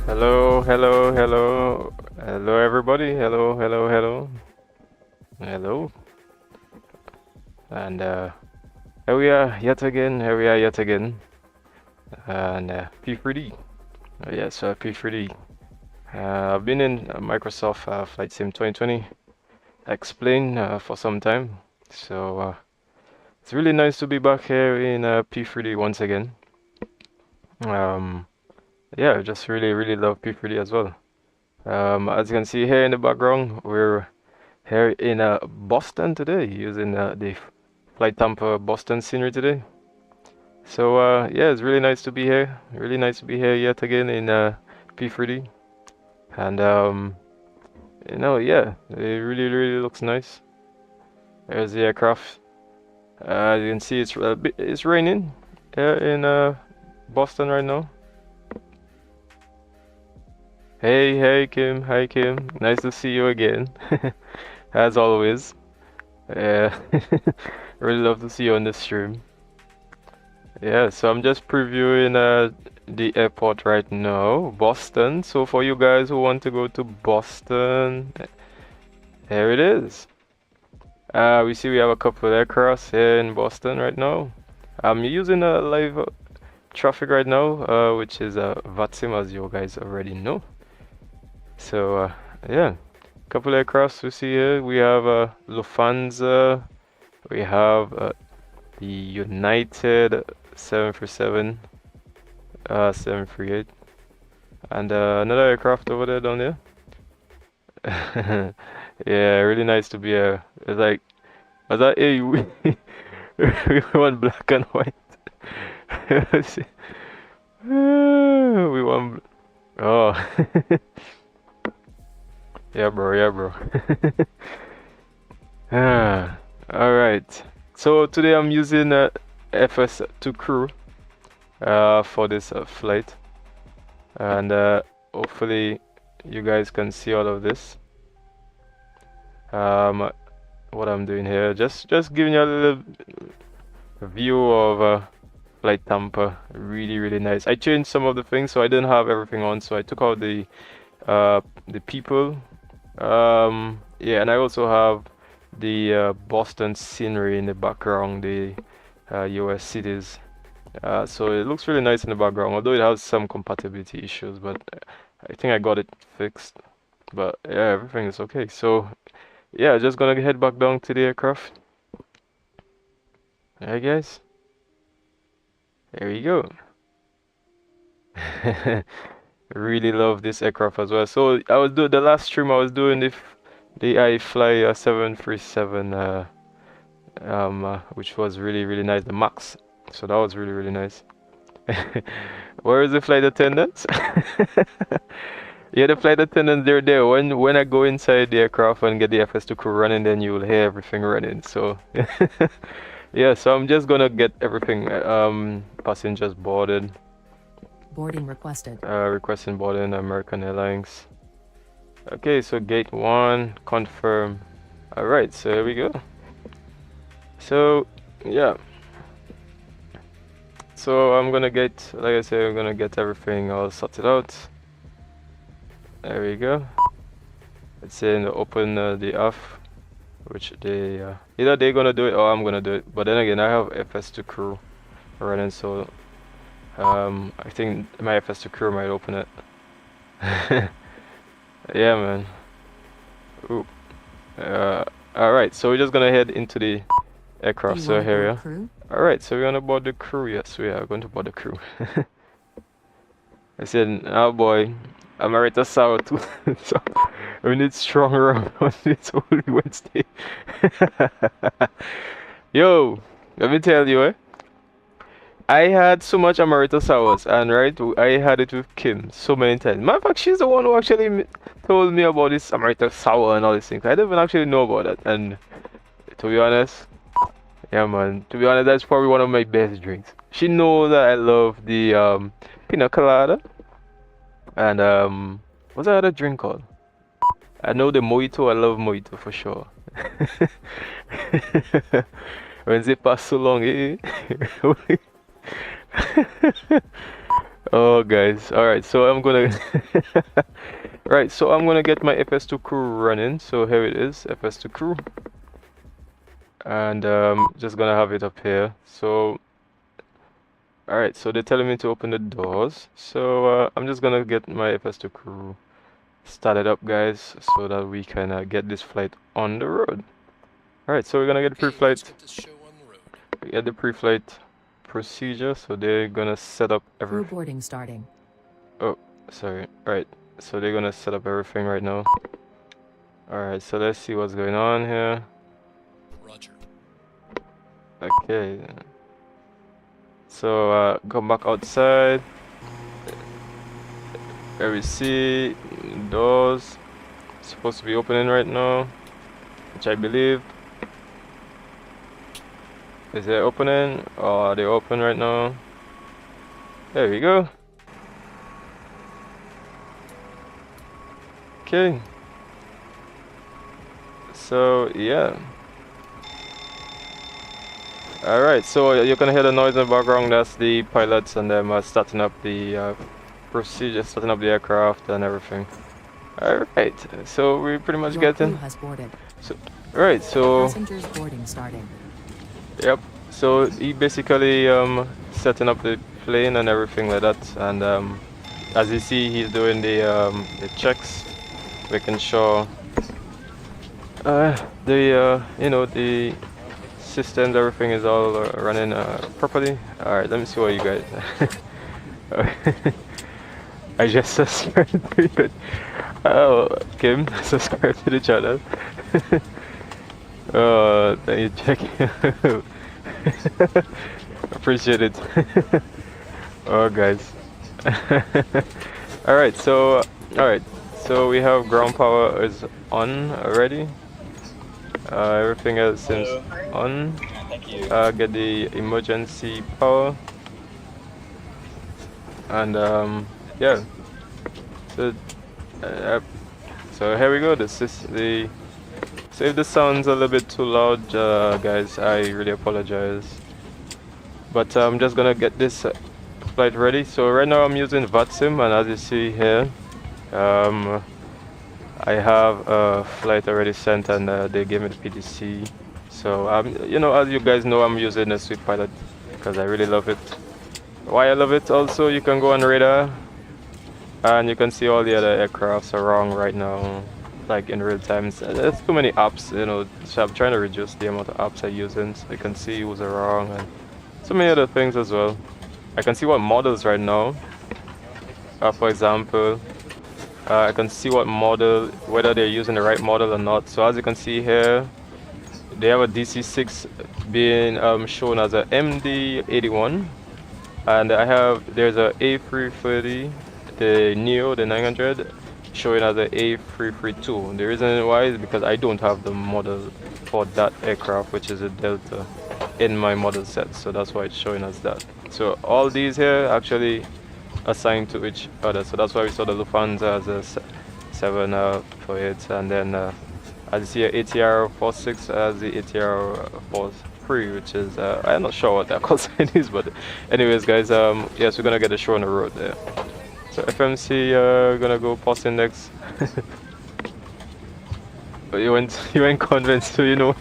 Hello, hello, hello, hello, everybody. Hello, hello, hello, hello. And here we are yet again. Here we are yet again. And P3D. Yes, P3D. I've been in Microsoft Flight Sim 2020 Explain for some time. So it's really nice to be back here in P3D once again. Yeah, just really love P3D as well. As you can see here in the background, we're here in Boston today, using the FLYTAMPA Boston scenery today. So yeah, it's really nice to be here. Really nice to be here yet again in P3D. And you know, yeah, it really looks nice. There's the aircraft. As you can see, it's raining here in Boston right now. Hey Kim, hi Kim. Nice to see you again, as always. Yeah, really love to see you on the stream. Yeah, so I'm just previewing the airport right now, Boston. So for you guys who want to go to Boston, here it is. We see we have a couple of aircrafts here in Boston right now. I'm using a live traffic right now, which is Vatsim, as you guys already know. So yeah, a couple of aircrafts we see here. We have Lufthansa, we have the United 737, 738, and another aircraft over there down there. Yeah, really nice to be here. It's like, was that hey, we want black and white. We want, oh, yeah, bro. All right. So today I'm using FS2CREW for this flight, and hopefully you guys can see all of this. What I'm doing here, just giving you a little view of FLYTAMPA. Really nice. I changed some of the things, so I didn't have everything on, so I took out the people. Yeah, and I also have the Boston scenery in the background, the US cities. So it looks really nice in the background, although it has some compatibility issues, but I think I got it fixed. But yeah, everything is okay. So yeah, just gonna head back down to the aircraft. Alright guys, there we go. Really love this aircraft as well. So I was doing the last stream, I was doing the iFly 737 which was really nice, the Max. So that was really nice. Where is the flight attendants? Yeah, the flight attendants, they're there. When I go inside the aircraft and get the FS2CREW running, then you will hear everything running. So yeah, so I'm just gonna get everything passengers boarded. Boarding requested. Requesting boarding American Airlines. Okay, so gate 1, confirm. Alright, so here we go. So yeah, so I'm gonna get, like I said, I'm gonna get everything all sorted out. There we go. It's saying to open the off, which they either they're gonna do it or I'm gonna do it. But then again, I have FS2CREW running, so I think my FS2CREW might open it. Yeah, man. Ooh. Alright, so we're just gonna head into the aircraft. So here we are. Alright, so we're gonna board the crew. Yes, we are going to board the crew. I said, oh boy, America South. So we need stronger on this Holy Wednesday. Yo, let me tell you, I had so much America Sours, and right, I had it with Kim so many times. Matter of fact, she's the one who actually told me about this America Sour and all these things. I didn't even actually know about that, and to be honest, yeah, man. To be honest, that's probably one of my best drinks. She knows that I love the pina colada, and what's that other drink called? I know the mojito. I love mojito for sure. When they pass so long, eh? Oh, guys. All right. So I'm gonna. Right. So I'm gonna get my FS2CREW running. So here it is, FS2CREW, and just gonna have it up here. So. All right. So they're telling me to open the doors. So I'm just gonna get my FS2CREW started up, guys, so that we can get this flight on the road. All right. So we're gonna get the pre-flight. Get the pre-flight procedure. So they're gonna set up Crew everything. boarding starting. Oh, sorry. Right. So they're gonna set up everything right now. Alright, so let's see what's going on here. Roger. Okay. So come back outside. There we see doors supposed to be opening right now, which I believe. Is it opening? Or are they open right now? There we go. Okay. So yeah. Alright, so you can hear the noise in the background. That's the pilots and them starting up the procedure, starting up the aircraft and everything. Alright, so we pretty much Your getting. crew has boarded. So, right, so Passengers boarding starting. yep. So he basically setting up the plane and everything like that, and as you see, he's doing the checks, making sure the you know, the systems, everything is all running properly. All right, let me see what you guys. I just subscribed to you. Oh, Kim, subscribe to the channel. Oh, thank you, check. Appreciate it. Oh, guys. All right, so we have ground power is on already. Everything else seems on. Get the emergency power, and yeah. So so here we go. This is the. So if this sounds a little bit too loud, guys, I really apologize. But I'm just gonna get this flight ready. So right now I'm using Vatsim, and as you see here, I have a flight already sent, and they gave me the PDC. So you know, as you guys know, I'm using a Swift Pilot because I really love it. Why I love it also, you can go on radar, and you can see all the other aircrafts around right now, like in real time. There's too many apps, you know, so I'm trying to reduce the amount of apps I'm using so you can see who's around and so many other things as well. I can see what models right now. For example, I can see what model, whether they're using the right model or not. So as you can see here, they have a DC6 being shown as a MD81, and there's a A330, the Neo, the 900, showing as a A332. The reason why is because I don't have the model for that aircraft, which is a Delta, in my model set, so that's why it's showing as that. So all these here actually assigned to each other, so that's why we saw the Lufthansa as a 748, and then as you see a ATR 46 as the ATR 43, which is I'm not sure what that call sign is, but anyways, guys, yes, we're gonna get a show on the road there. So FMC, gonna go post index. But you went convinced, so you know.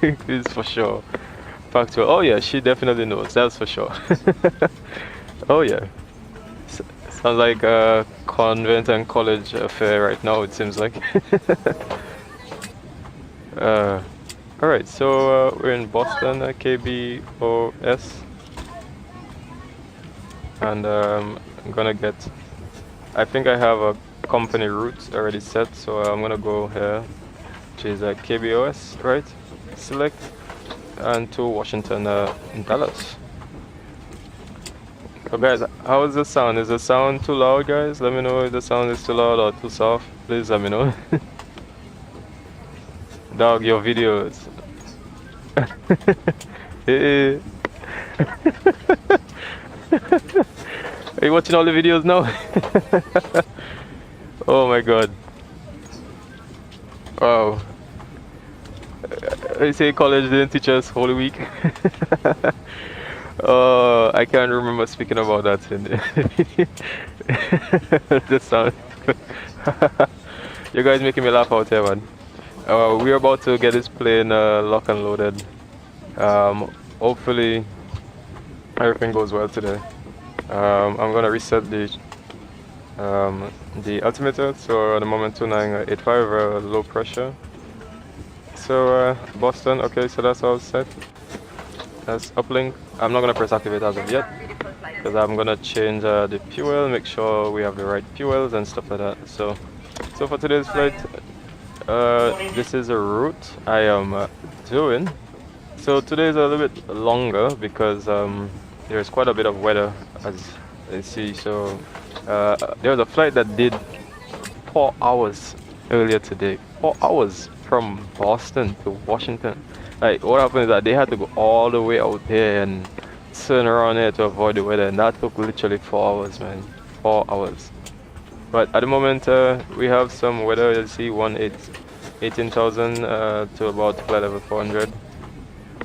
It's for sure. Factual. Oh yeah, she definitely knows. That's for sure. Oh yeah. Sounds like a convent and college affair right now. It seems like. All right. So we're in Boston, KBOS, and I'm gonna get. I think I have a company route already set, so I'm gonna go here, which is KBOS, right? Select, and to Washington, Dallas. So guys, how is the sound? Is the sound too loud, guys? Let me know if the sound is too loud or too soft. Please let me know. Dog, your videos. Hey. Are you watching all the videos now? Oh my god. Wow. They say college didn't teach us Holy Week. I can't remember speaking about that in the sound. You guys making me laugh out here, man. We're about to get this plane lock and loaded. Hopefully everything goes well today. I'm gonna reset the altimeter, so at the moment 2985 low pressure. So Boston, okay, so that's all set. That's uplink. I'm not gonna press activate as of yet because I'm gonna change the fuel, make sure we have the right fuels and stuff like that. So for today's flight, this is a route I am doing. So today is a little bit longer because there's quite a bit of weather, as you see. So there was a flight that did 4 hours earlier today. 4 hours from Boston to Washington. Like, what happened is that they had to go all the way out there and turn around here to avoid the weather, and that took literally 4 hours, man. 4 hours. But at the moment, we have some weather. You see, 18,000 to about flight level 400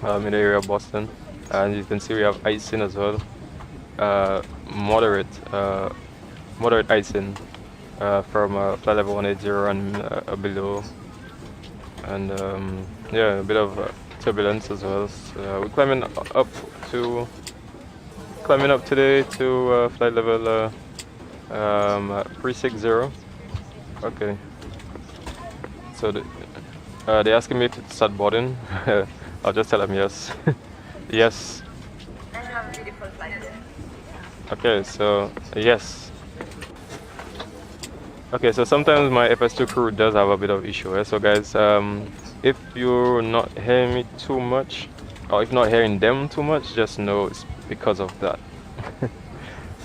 in the area of Boston, and you can see we have icing as well. Moderate icing from flight level 180 and below, and yeah, a bit of turbulence as well. So we're climbing up today to flight level 360. Okay. So they're asking me to start boarding. I'll just tell them yes. Yes. And have a beautiful flight. Okay, so yes. Okay, so sometimes my FS2CREW does have a bit of issue. So guys, if you're not hearing me too much, or if not hearing them too much, just know it's because of that.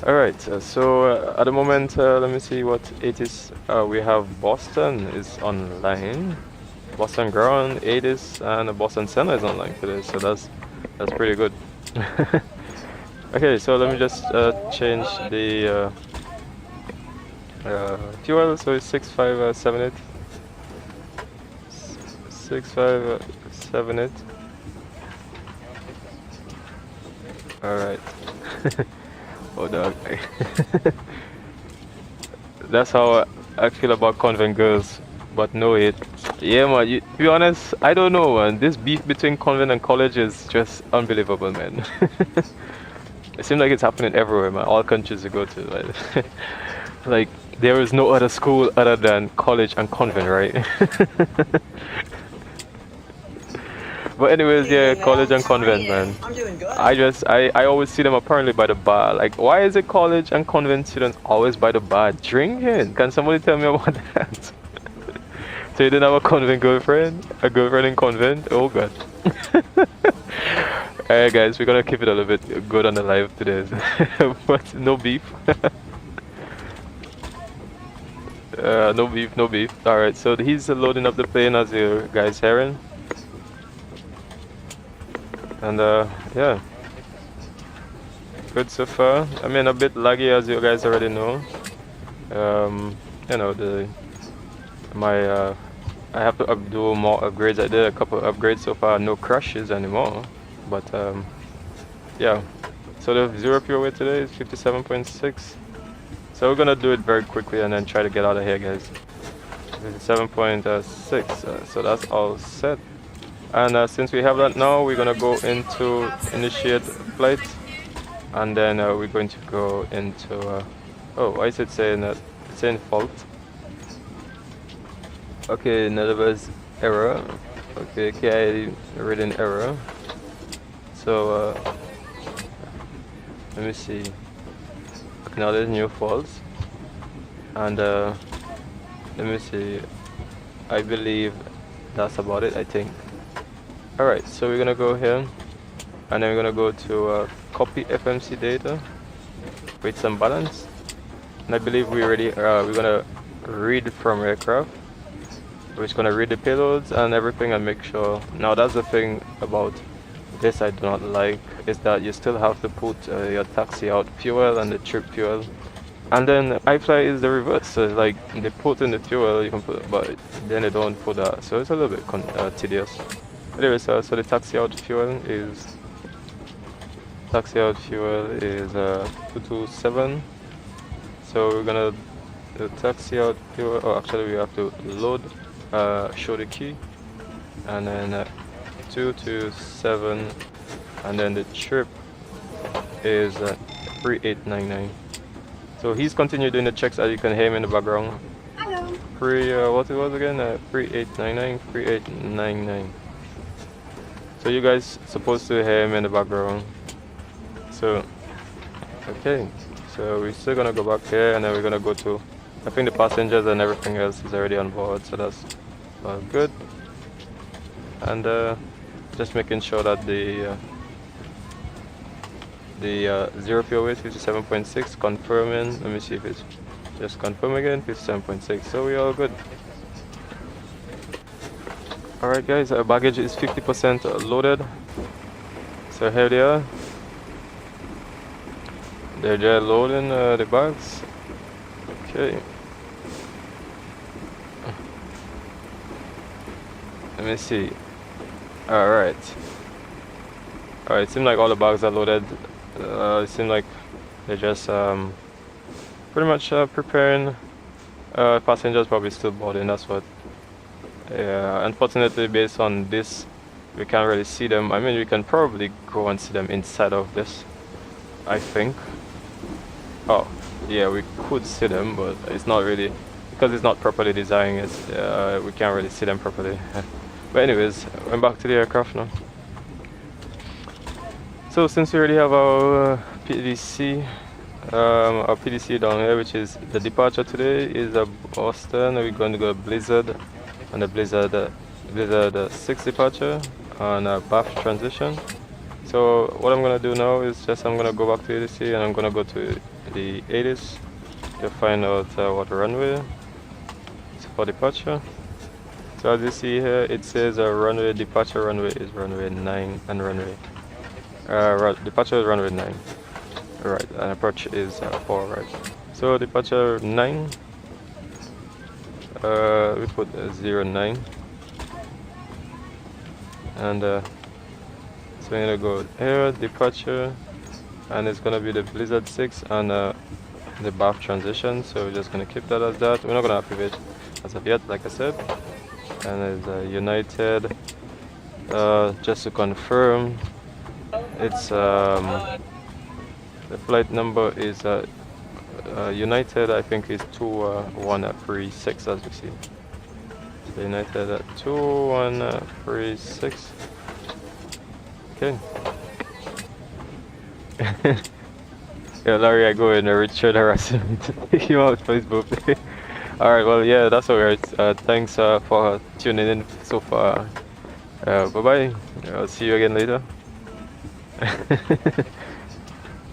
Alright, so at the moment, let me see what it is. We have Boston is online, Boston ground, Addons, and Boston center is online today, so that's pretty good. Okay, so let me just change the fuel, so it's 6578. 6578. Alright. Oh dog. That's how I feel about convent girls, but no hate. Yeah man, to be honest, I don't know man, this beef between convent and college is just unbelievable, man. It seems like it's happening everywhere, man, all countries you go to. Like, like there is no other school other than college and convent, right? But anyways, yeah, college and convent, man. I'm doing good. I always see them apparently by the bar. Like, why is it college and convent students always by the bar drinking? Can somebody tell me about that? So you didn't have a convent girlfriend? A girlfriend in convent? Oh god. Alright guys, we're gonna keep it a little bit good on the live today. But no beef. No beef, no beef. Alright, so he's loading up the plane as you guys hearing. And yeah, good so far. I mean, a bit laggy as you guys already know. You know, I have to do more upgrades. I did a couple of upgrades so far, no crashes anymore. But yeah, so the zero fuel weight today is 57.6. So we're gonna do it very quickly and then try to get out of here, guys. 57.6. So that's all set. And since we have that now, we're gonna go into initiate flight, and then we're going to go into oh, why is it saying that? It's saying fault. Okay, in other words, error. Okay, KI reading error. So let me see. Acknowledge new faults, and let me see. I believe that's about it, I think. Alright, so we're gonna go here, and then we're gonna go to copy FMC data with some balance, and I believe we already we're gonna read from aircraft. We're just gonna read the payloads and everything and make sure. Now that's the thing about this I do not like, is that you still have to put your taxi out fuel and the trip fuel, and then iFly is the reverse. So it's like they put in the fuel, you can put, but then they don't put that, so it's a little bit tedious. Anyway, so the taxi out fuel is taxi out fuel is 227. So we're gonna do taxi out fuel. Oh, actually, we have to load, show the key, and then 227, and then the trip is 3899. So he's continuing doing the checks, as you can hear him in the background. Hello. What it was again? 3899, 3899. So you guys supposed to hear him in the background. So, okay. So we're still gonna go back here, and then we're gonna go to, I think the passengers and everything else is already on board, so that's good. And just making sure that the zero fuel weight 57.6, confirming. Let me see if it's just confirm again, 57.6. So we're all good. Alright guys, our baggage is 50% loaded. So here they are. They're just loading the bags. Okay. Let me see. Alright. Alright, it seems like all the bags are loaded. It seems like they're just pretty much preparing. Passengers probably still boarding, that's what. Yeah, unfortunately, based on this, we can't really see them. I mean, we can probably go and see them inside of this, I think. Oh, yeah, we could see them, but it's not really, because it's not properly designed, we can't really see them properly. But anyways, we're back to the aircraft now. So since we already have our PDC down here, which is the departure today is Boston. We're going to go Blizzard, and the Blizzard 6 departure on a Bath transition. So what I'm gonna do now is just I'm gonna go back to ADC, and I'm gonna go to the ADIS to find out what runway is for departure. So as you see here, it says runway departure runway is runway 9, and runway departure is runway 9. Right, and approach is 4, right? So departure 9, we put 09, and so we're gonna go here, departure, and it's gonna be the Blizzard 6 and the Bath transition. So we're just gonna keep that as that. We're not gonna activate as of yet, like I said. And it's United. Just to confirm, it's the flight number is United, I think, is 2136, as we see. So United at 2136. Okay. Yeah, Larry, I go in Richard harassment. You out Facebook. Alright, well, yeah, that's alright. Thanks for tuning in so far. Bye bye. I'll see you again later.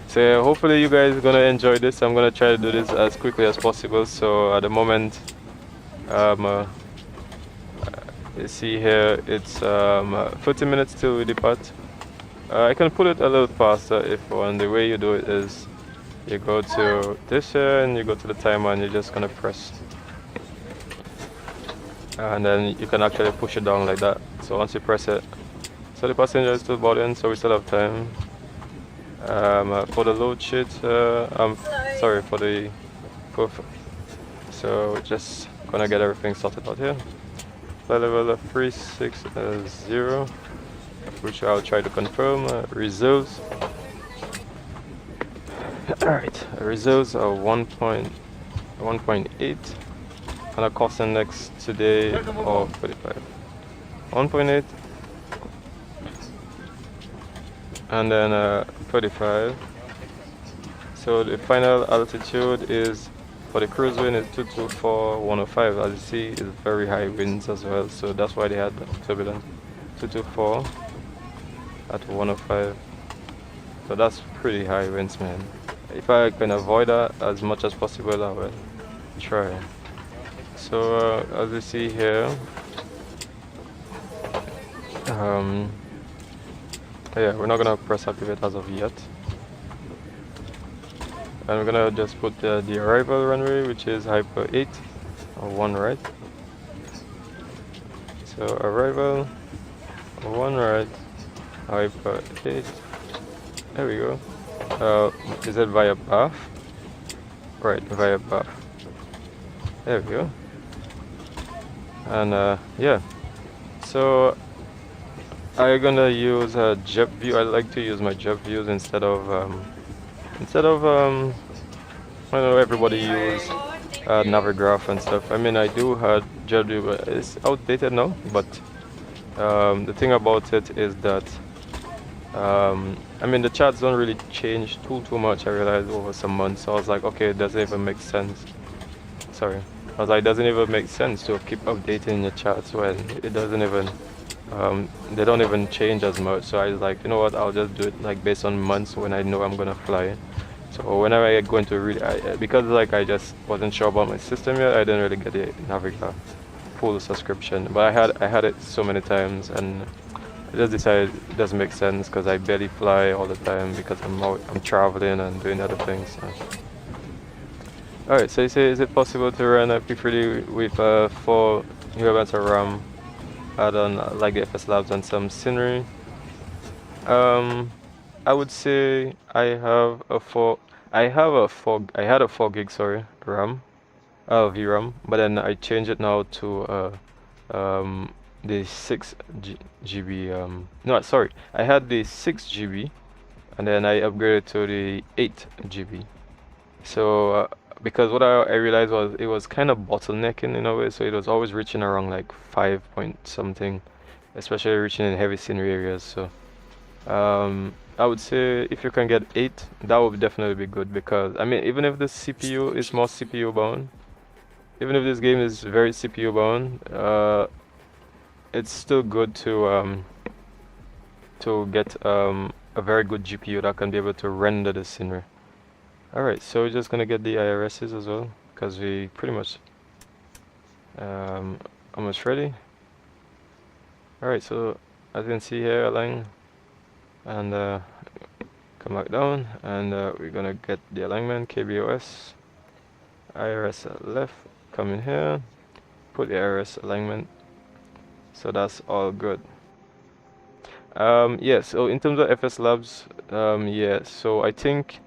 So hopefully you guys are gonna enjoy this. I'm gonna try to do this as quickly as possible. So at the moment, you see here, it's 30 minutes till we depart. I can put it a little faster if one. The way you do it is you go to this here and you go to the timer and you're just gonna press, and then you can actually push it down like that. So once you press it, so the passenger is still boarding, so we still have time. For the load sheet, sorry, for the proof. So we're just gonna get everything sorted out here. Flight level 360, which I'll try to confirm. Reserves. Alright, reserves are 1.8, and a cost index today of 45. 1.8, and then 35. So the final altitude is for the cruise wind is 224.105. As you see, it's very high winds as well, so that's why they had turbulence. 224 at 105. So that's pretty high winds, man. If I can avoid that as much as possible, I will try. So as you see here, yeah, we're not gonna press activate as of yet, and we're gonna just put the arrival runway, which is hyper 8 or 1 right. So arrival 1 right, hyper 8, There we go. Is it via path? Right, via path. There we go. And yeah, so I'm gonna use JeppView. I like to use my JeppViews instead of I know everybody use Navigraph and stuff. I mean, I do have JeppView, but it's outdated now. But the thing about it is that I mean, the charts don't really change too much. I realized over some months. So I was like, okay, it doesn't even make sense. Sorry, I was like, it doesn't even make sense to keep updating your charts when it doesn't even they don't even change as much. So I was like, you know what, I'll just do it like based on months when I know I'm gonna fly. So whenever I go into read, because like I just wasn't sure about my system yet, I didn't really get the Naviga full subscription. But I had it so many times, and I just decided it doesn't make sense because I barely fly all the time because I'm traveling and doing other things. So. All right, so you say, is it possible to run a P3D with 4 GB of RAM? Add on like the FS Labs and some scenery. I would say I had a 4 gig, sorry, RAM, VRAM, but then I changed it now to the 6 GB. No, sorry, I had the 6 GB, and then I upgraded to the 8 GB. So because what I realized was it was kind of bottlenecking in a way, so it was always reaching around like 5 point something, especially reaching in heavy scenery areas. So I would say if you can get 8, that would definitely be good, because I mean, even if the CPU is more CPU bound, even if this game is very CPU bound, it's still good to get a very good GPU that can be able to render the scenery. Alright, so we're just gonna get the IRSs as well, because we pretty much almost ready. Alright, so as you can see here, align, and come back down, and we're gonna get the alignment, KBOS, IRS left, come in here, put the IRS alignment, so that's all good. Yeah, so in terms of FS Labs, yeah, so I think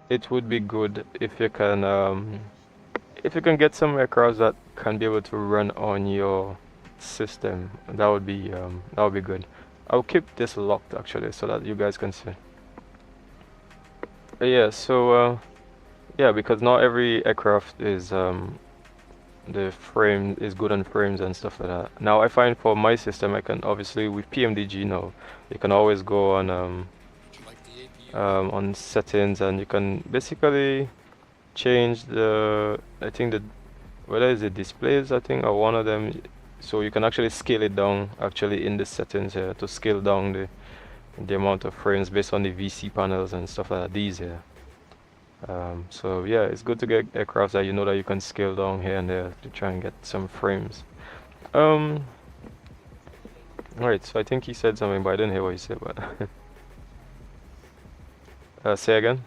it would be good if you can get some aircraft that can be able to run on your system. That would be good. I'll keep this locked actually so that you guys can see. Yeah, so yeah, because not every aircraft is the frame is good on frames and stuff like that. Now I find for my system, I can obviously with PMDG now, you can always go on settings, and you can basically change the, I think the, whether it's the displays, I think, or one of them, so you can actually scale it down actually in the settings here to scale down the amount of frames based on the VC panels and stuff like that, these here. So yeah, it's good to get aircraft that you know that you can scale down here and there to try and get some frames. Alright, so I think he said something, but I didn't hear what he said, but say again.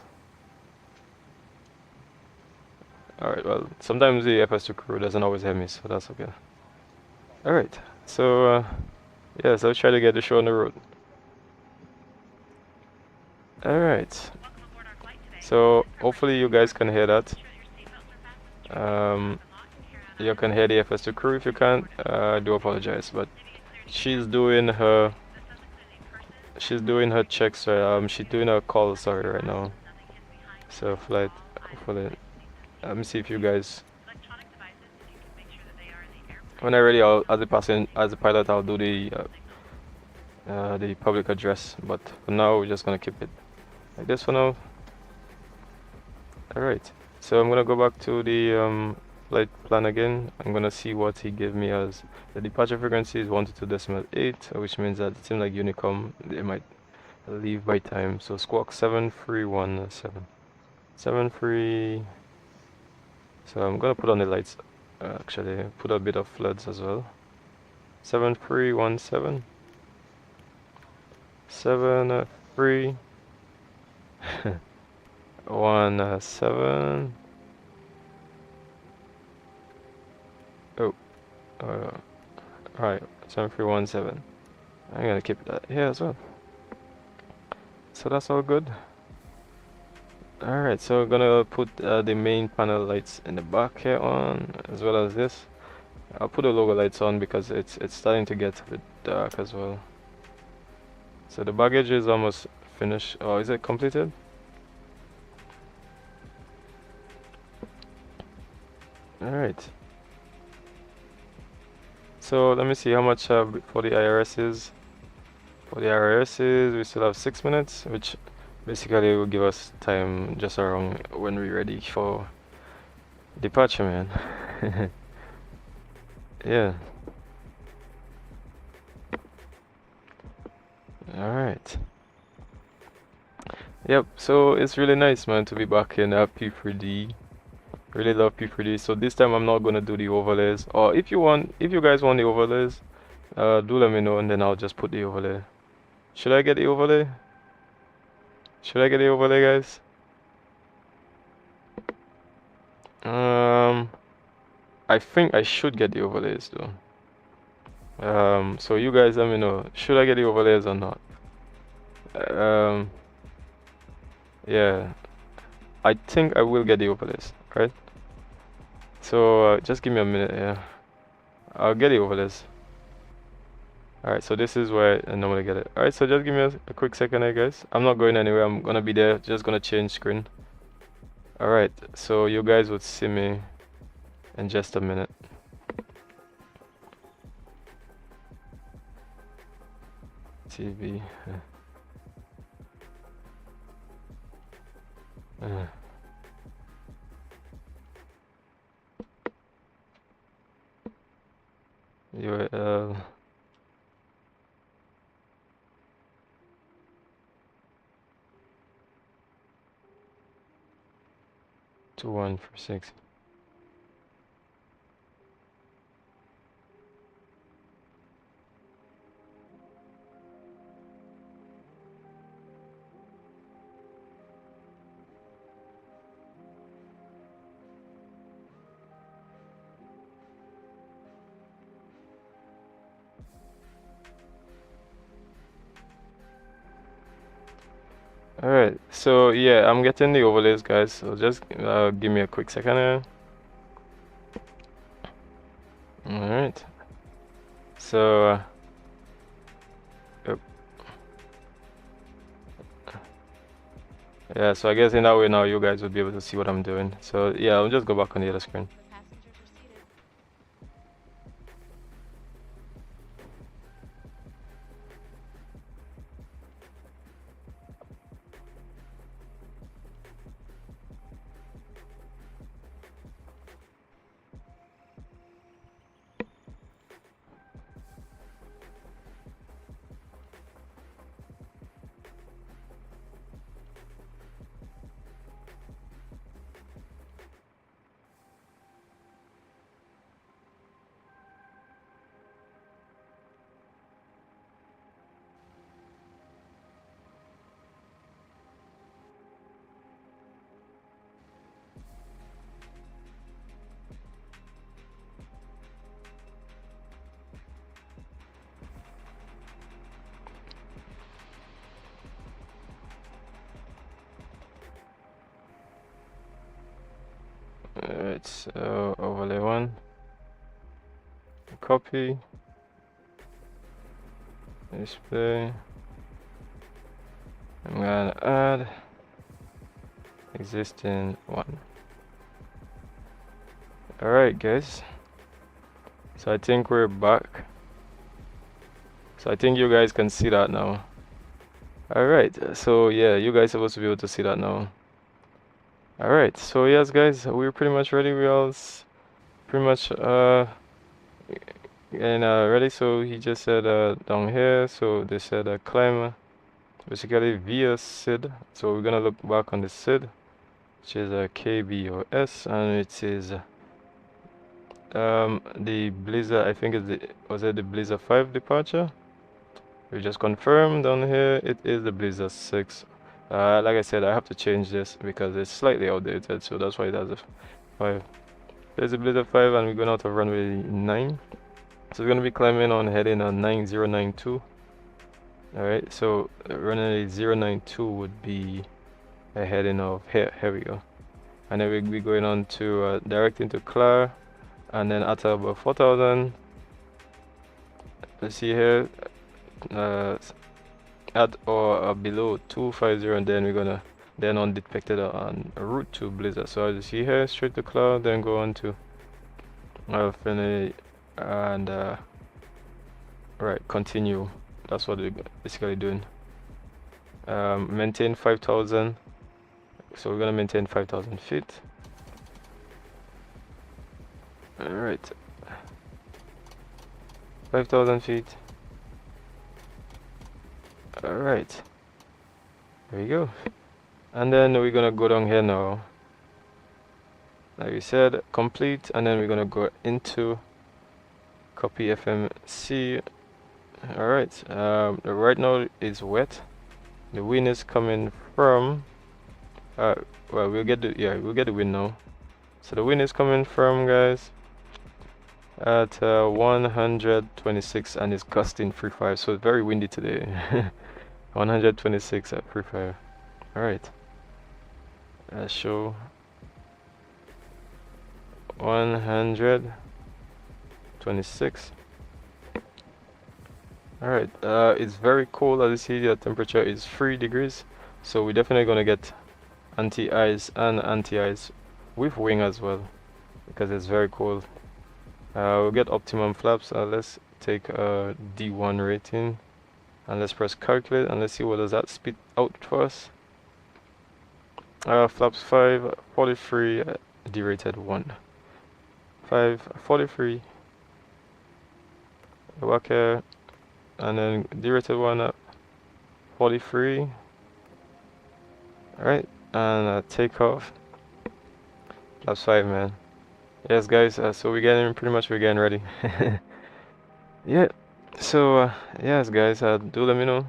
Alright, well, sometimes the FS2CREW doesn't always hear me, so that's okay. Alright, so yeah, so let's try to get the show on the road. Alright, so hopefully you guys can hear that. You can hear the FS2CREW. If you can't, I do apologize, but she's doing her checks, right? She's doing her call, sorry, right now. So flight, hopefully, let me see if you guys, when I'm ready, as a pilot, I'll do the public address, but for now we're just gonna keep it like this for now. Alright, so I'm gonna go back to the flight plan again. I'm gonna see what he gave me as the departure frequency is 122.8, which means that it seems like Unicom, they might leave by time. So squawk 7317. 73. So I'm gonna put on the lights, actually put a bit of floods as well. 7317. 73 17. Oh, alright, 7317. I'm gonna keep that here as well. So that's all good. Alright, so we're gonna put the main panel lights in the back here on, as well as this. I'll put the logo lights on because it's starting to get a bit dark as well. So the baggage is almost finished. Oh, is it completed? Alright. So let me see how much for the IRS is. For the IRS is, we still have 6 minutes, which basically will give us time just around when we're ready for departure, man. Yeah. Alright. Yep, so it's really nice, man, to be back in P3D. Really love P3D. So this time I'm not gonna do the overlays. Or if you guys want the overlays, do let me know and then I'll just put the overlay. Should I get the overlay? Should I get the overlay, guys? I think I should get the overlays though. So you guys let me know. Should I get the overlays or not? Yeah, I think I will get the overlays, right? So just give me a minute, yeah. I'll get the overlays. Alright, so this is where I normally get it. Alright, so just give me a quick second here, guys. I'm not going anywhere. I'm gonna be there. Just gonna change screen. Alright, so you guys would see me in just a minute. TV. UAL 2136. Alright, so yeah, I'm getting the overlays, guys. So just give me a quick second here. Alright. So yep. Yeah, so I guess in that way now you guys will be able to see what I'm doing. So yeah, I'll just go back on the other screen. Alright, so overlay 1, copy, display. I'm gonna add existing 1. Alright, guys. So I think we're back. So I think you guys can see that now. Alright, so yeah, you guys are supposed to be able to see that now. Alright, so yes guys, we're pretty much ready. We all pretty much ready. So he just said down here, so they said climb basically via SID. So we're gonna look back on the SID, which is a KBOS, and it is the Blizzard, I think was it the Blizzard 5 departure? We just confirmed down here it is the Blizzard 6. Like I said, I have to change this because it's slightly outdated, so that's why it has a 5. There's a Blizzard 5 and we're going out of runway 9. So we're going to be climbing on heading on 9092. Alright, so running a 092 would be a heading of here we go. And then we'll be going on to direct into CLAR, and then at about 4000. Let's see here, at or below 250, and then we're gonna then undetected on route to Blizzard. So as you see here, straight to cloud, then go on to Finity, and right, continue. That's what we're basically doing. Maintain 5000. So we're gonna maintain 5000 feet. All right, 5000 feet. All right, there you go. And then we're gonna go down here now. Like we said, complete, and then we're gonna go into copy FMC. All right, right now it's wet. The wind is coming from. Well, we'll get the wind now. So the wind is coming from, guys, at 126, and it's gusting 3.5. So it's very windy today. 126 at 3.5. All right. Show 126. All right. It's very cold. As you see, the temperature is 3 degrees. So we're definitely gonna get anti-ice and anti-ice with wing as well, because it's very cold. We'll get optimum flaps. Let's take a D1 rating, and let's press calculate, and let's see what does that spit out for us. Flaps 5, 43, derated 1. 5, 43, Wacker, and then derated 1 up, 43. Alright, and take off. Flaps 5, man. Yes, guys, so we're getting ready. Yeah, so, yes, guys, do let me know.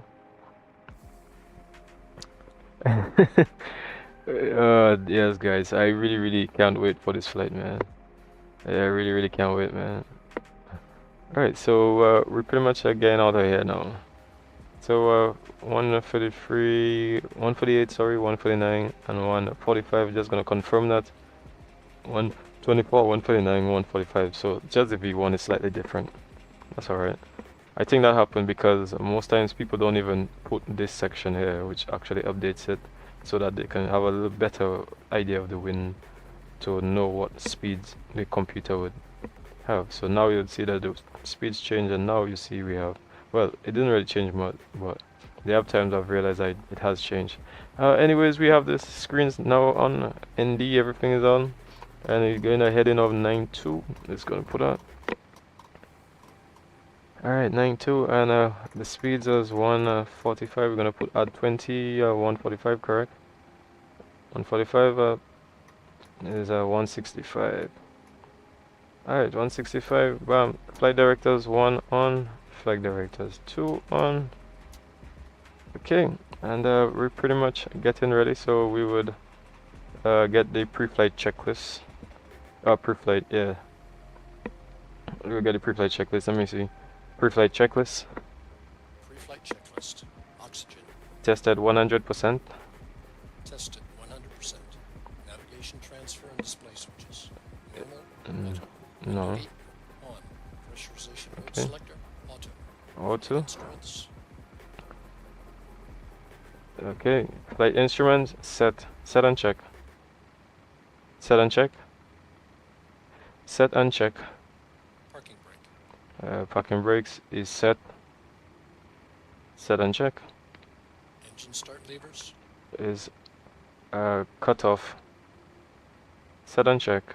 Yes, guys, I really can't wait for this flight, man. I really can't wait, man. Alright, so we're pretty much getting out of here now. So 143, 148, sorry, 149, and 145. Just gonna confirm that. 124, 149, 145. So just the V1 is slightly different. That's alright. I think that happened because most times people don't even put this section here, which actually updates it, so that they can have a little better idea of the wind to know what speeds the computer would have. So now you'll see that the speeds change, and now you see we have, well, it didn't really change much, but there have times I've realized it has changed. Anyways, we have the screens now on ND, everything is on, and we're going to heading of 9.2. It's going to put out. Alright, 9.2, and the speeds is 145. We're going to put at 20, 145, correct? 145 is 165. Alright, 165. Bam. Flight directors 1 on. Flight directors 2 on. Okay, and we're pretty much getting ready. So we would get the pre-flight checklist. Pre-flight, yeah. We'll get the pre-flight checklist. Let me see. Pre-flight checklist. Pre-flight checklist. Oxygen. Tested 100%. Tested 100%. Navigation transfer and display switches. Normal. No. On. Pressurization mode Okay. selector. Auto. Auto. Instruments. Okay. Flight instruments set. Set and check. Set and check. Set and check. Parking brake. Parking brakes is set. Set and check. Engine start levers. Is cut off. Set and check.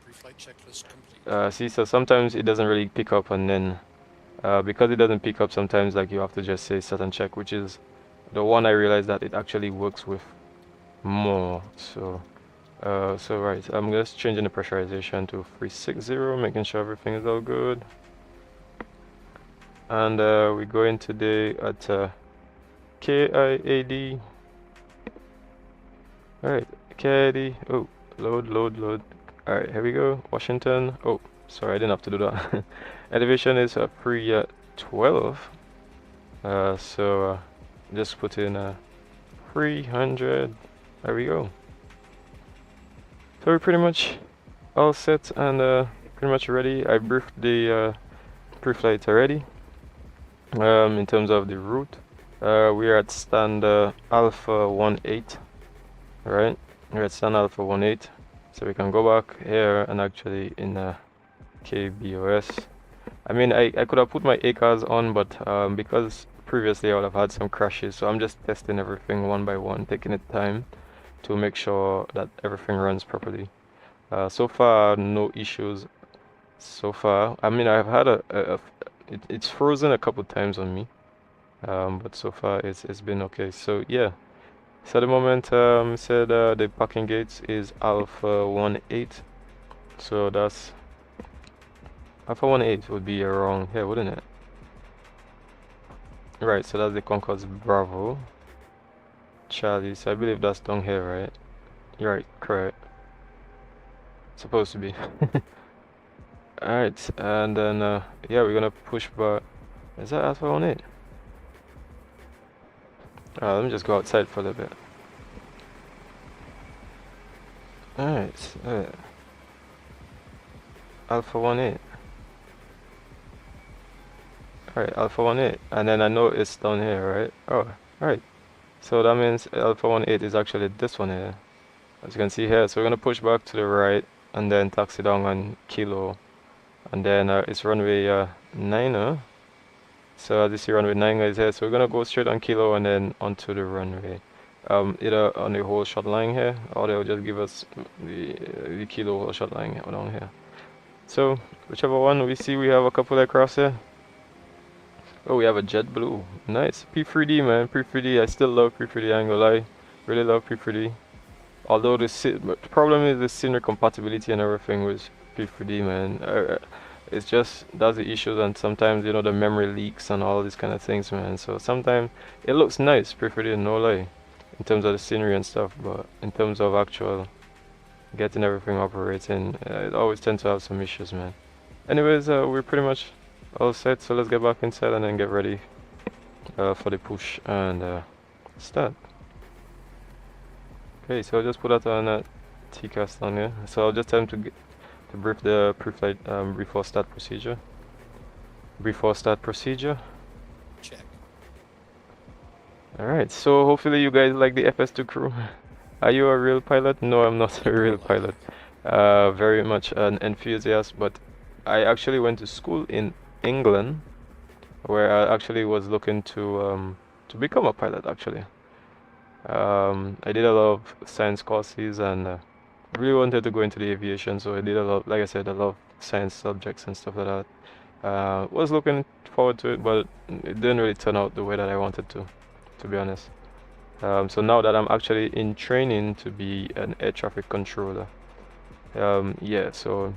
Pre-flight checklist complete. See, so sometimes it doesn't really pick up, and then because it doesn't pick up, sometimes like you have to just say set and check, which is the one I realized that it actually works with more. So right, I'm just changing the pressurization to 360, making sure everything is all good. And we go in today at KIAD. Alright, KIAD. Oh, load. Alright, here we go. Washington. Oh, sorry, I didn't have to do that. Elevation is 312. So just put in 300. There we go. So we're pretty much all set and pretty much ready. I briefed the pre-flight already. In terms of the route, we are at stand Alpha 18, right? We're at stand Alpha 18, so we can go back here and actually in KBOS. I mean, I could have put my ACARs on, but because previously I would have had some crashes, so I'm just testing everything one by one, taking it time to make sure that everything runs properly. So far, no issues. So far, I mean, I've had it's frozen a couple times on me, but so far it's been okay. So yeah, so at the moment said the parking gates is Alpha 18, so that's Alpha 18 would be around here, wouldn't it? Right, so that's the Concourse Bravo Charlie, so I believe that's down here, right? You're right, correct. Supposed to be. Alright, and then yeah, we're gonna push back. Is that Alpha 18? Let me just go outside for a little bit. Alright, Alpha 18. Alright, Alpha 18, and then I know it's down here, right? Oh, alright. So that means Alpha 18 is actually this one here, as you can see here. So we're gonna push back to the right and then taxi down on Kilo, and then it's runway 9. So as you see, runway 9 is here. So we're gonna go straight on Kilo and then onto the runway. Either on the whole shot line here, or they'll just give us the Kilo whole shot line down here. So whichever one we see, we have a couple aircrafts here. Oh, we have a JeppView. Nice. P3D, man. P3D. I still love P3D. I ain't gonna lie. Really love P3D. Although the problem is the scenery compatibility and everything with P3D, man. It's just, that's the issues, and sometimes, you know, the memory leaks and all these kind of things, man. So sometimes it looks nice, P3D, no lie, in terms of the scenery and stuff, but in terms of actual getting everything operating, it always tends to have some issues, man. Anyways, we're pretty much all set, so let's get back inside and then get ready for the push and start. Okay, so I'll just put that on TCAS on here. So I'll just tell him to brief the pre-flight before start procedure. Before start procedure. Check. Alright, so hopefully you guys like the FS2CREW. Are you a real pilot? No, I'm not a real pilot. Very much an enthusiast, but I actually went to school in England, where I actually was looking to become a pilot actually. I did a lot of science courses and really wanted to go into the aviation, so I did a lot, like I said, a lot of science subjects and stuff like that. Was looking forward to it, but it didn't really turn out the way that I wanted to be honest. So now that I'm actually in training to be an air traffic controller, yeah, so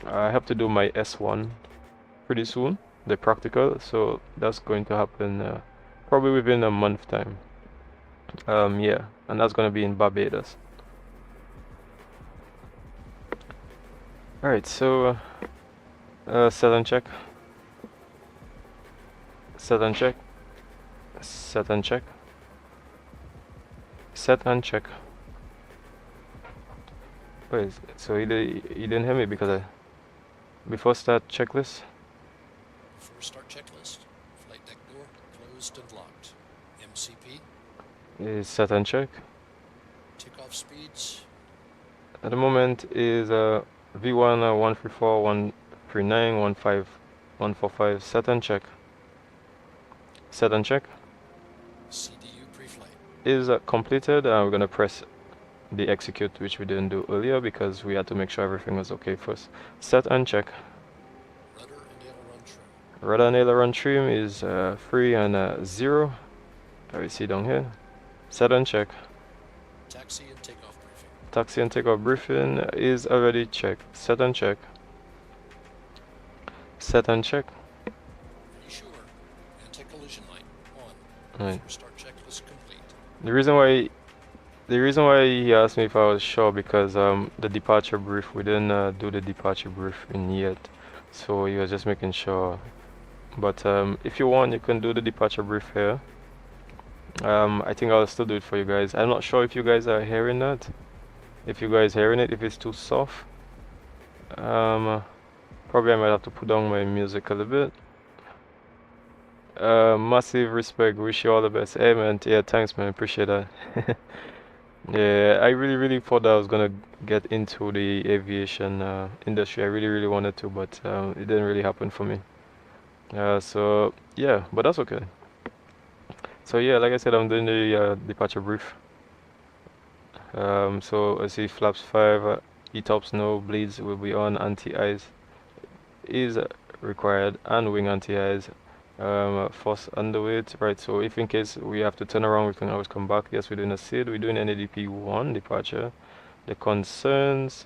I have to do my S1 pretty soon, the practical, so that's going to happen probably within a month time. Yeah, and that's going to be in Barbados. Alright, so set and check, set and check, set and check, set and check. Wait, so he didn't hear me because before start checklist. Before start checklist, flight deck door closed and locked. MCP. Is set and check. Takeoff speeds. At the moment is V1 134, 139, 15, 145. Set and check. Set and check. CDU pre-flight. Is completed. We're gonna press the execute, which we didn't do earlier because we had to make sure everything was okay first. Set and check. Rudder and aileron trim. Rudder and aileron trim is 3 and 0. We see down here. Set and check. Taxi and takeoff briefing. Taxi and takeoff briefing is already checked. Set and check. Set and check. Are you sure? Anti-collision light on. Right. Before start checklist complete. The reason why he asked me if I was sure, because the departure brief, we didn't do the departure briefing yet, so he was just making sure But if you want, you can do the departure brief here. I think I'll still do it for you guys. I'm not sure if you guys are hearing that. If you guys hearing it, if it's too soft. Probably I might have to put down my music a little bit. Massive respect, wish you all the best. Hey man, yeah, thanks man, appreciate that. Yeah, I really thought that I was gonna get into the aviation industry. I really wanted to, but it didn't really happen for me. So yeah, but that's okay. So yeah, like I said, I'm doing the departure brief. So I see flaps 5, ETOPS no, bleeds will be on, anti-eyes is required, and wing anti-eyes. Force underweight, right? So if in case we have to turn around, we can always come back. Yes, we're doing a SID, we're doing NADP 1 departure. The concerns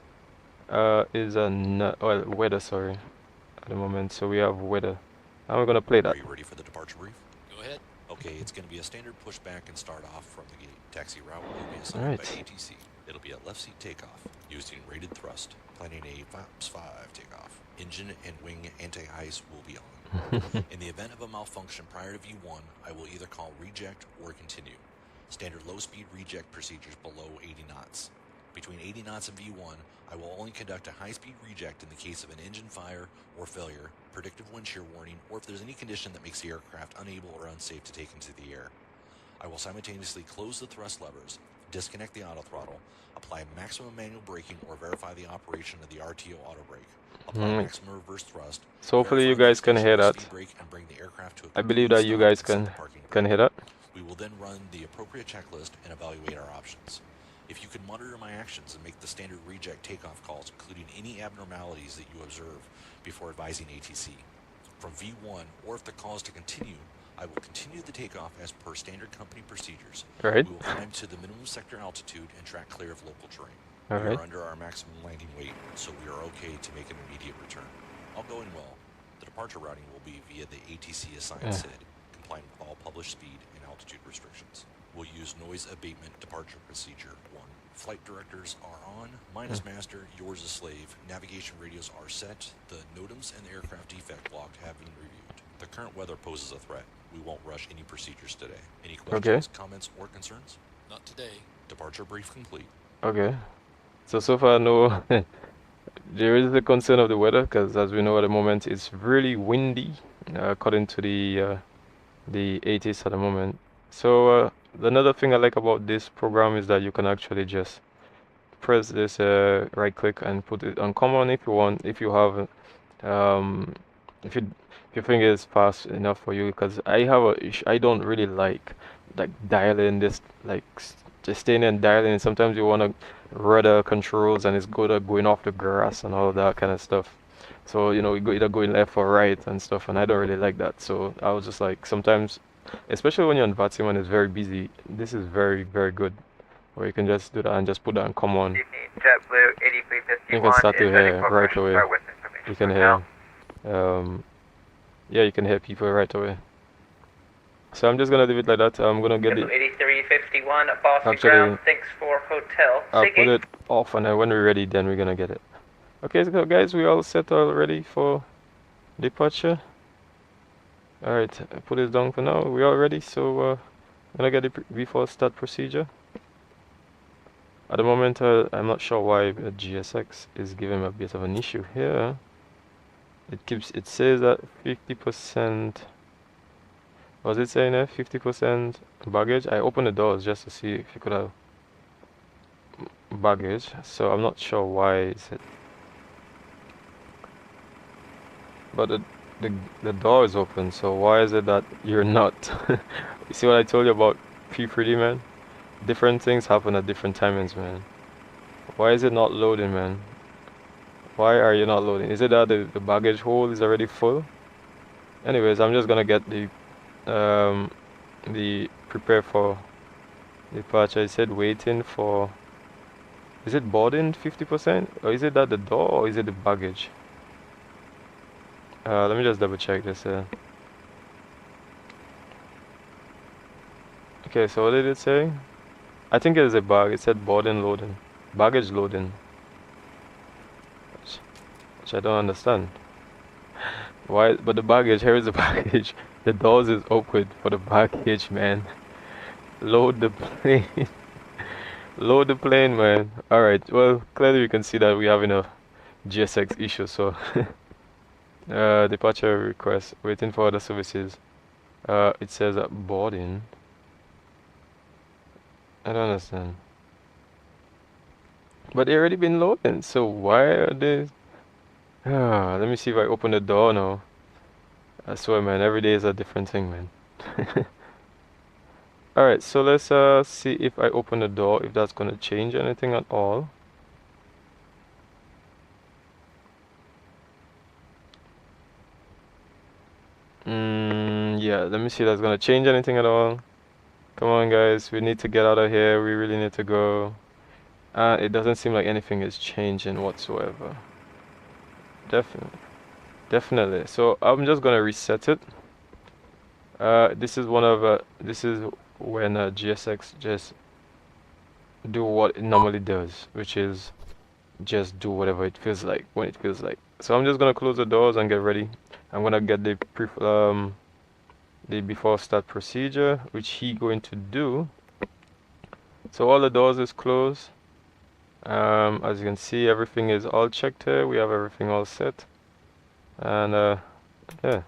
is well, weather, sorry, at the moment. So we have weather, and we're gonna play that. Are you ready for the departure brief? Go ahead. Okay, it's going to be a standard pushback and start off from the gate. Taxi route will be assigned by ATC. It'll be a left seat takeoff using rated thrust, planning a FLAPS 5 takeoff. Engine and wing anti-ice will be on. In the event of a malfunction prior to V1, I will either call reject or continue. Standard low-speed reject procedures below 80 knots. Between 80 knots and V1, I will only conduct a high-speed reject in the case of an engine fire or failure, predictive wind shear warning, or if there's any condition that makes the aircraft unable or unsafe to take into the air. I will simultaneously close the thrust levers, disconnect the auto throttle, apply maximum manual braking or verify the operation of the RTO auto brake, apply maximum reverse thrust. So hopefully you guys can hear that. And bring the aircraft to I believe that you guys can hear that. We will then run the appropriate checklist and evaluate our options. If you can monitor my actions and make the standard reject takeoff calls, including any abnormalities that you observe before advising ATC. From V1, or if the call is to continue, I will continue the takeoff as per standard company procedures. Right. We will climb to the minimum sector altitude and track clear of local terrain. All we right. are under our maximum landing weight, so we are okay to make an immediate return. All going well. The departure routing will be via the ATC assigned SID, complying with all published speed and altitude restrictions. We'll use noise abatement departure procedure 1. Flight directors are on, minus master, yours is slave. Navigation radios are set. The NOTAMs and the aircraft defect log have been reviewed. The current weather poses a threat. We won't rush any procedures today. Any questions, comments, or concerns? Not today. Departure brief complete. Okay. So far, no. There is the concern of the weather, because as we know at the moment, it's really windy, according to the 80s at the moment. So another thing I like about this program is that you can actually just press this right click and put it on common if you want, if you have if you think it's fast enough for you, because I have a issue. I don't really like dialing this, like just staying and dialing, and sometimes you want to rudder controls and it's good at going off the grass and all that kind of stuff. So you know, you go either going left or right and stuff, and I don't really like that. So I was just like, sometimes, especially when you're on Vatsim and it's very busy, this is very good, where you can just do that and just put that on common. JeppView 8351 you can start to hear right away. You can hear yeah, you can hear people right away. So I'm just gonna leave it like that. I'm gonna get it 8351 Boston actually ground, thanks for hotel. I'll put it off, and then when we're ready, then we're gonna get it. Okay, so guys, we all set already for departure. Alright, I put it down for now. We're all ready, so I'm gonna get the before start procedure. At the moment, I'm not sure why GSX is giving me a bit of an issue here. It says that 50%. Was it saying that 50% baggage? I opened the doors just to see if you could have baggage, so I'm not sure why is it. But the door is open, so why is it that you're not? You see what I told you about P3D, man? Different things happen at different timings, man. Why is it not loading, man? Why are you not loading? Is it that the baggage hold is already full? Anyways, I'm just gonna get the prepare for departure. It said waiting for. Is it boarding 50%, or is it that the door, or is it the baggage? Let me just double check this. Okay, so what did it say? I think it is a bag. It said boarding loading, baggage loading, which I don't understand. Why? But the baggage, here is the baggage. The doors is open for the baggage, man. Load the plane. Load the plane, man. Alright, well, clearly you can see that we're having a GSX issue, so departure request, waiting for other services. It says boarding. I don't understand. But they already been loading, so why are they? Let me see if I open the door now. I swear, man, every day is a different thing, man. Alright, so let's see if I open the door, if that's gonna change anything at all. Yeah, let me see if that's gonna change anything at all. Come on, guys, we need to get out of here. We really need to go. It doesn't seem like anything is changing whatsoever. Definitely. So I'm just gonna reset it. This is when GSX just do what it normally does, which is just do whatever it feels like when it feels like. So I'm just gonna close the doors and get ready. I'm gonna get the before start procedure, which he going to do. So all the doors is closed. As you can see, everything is all checked here. We have everything all set, and yeah,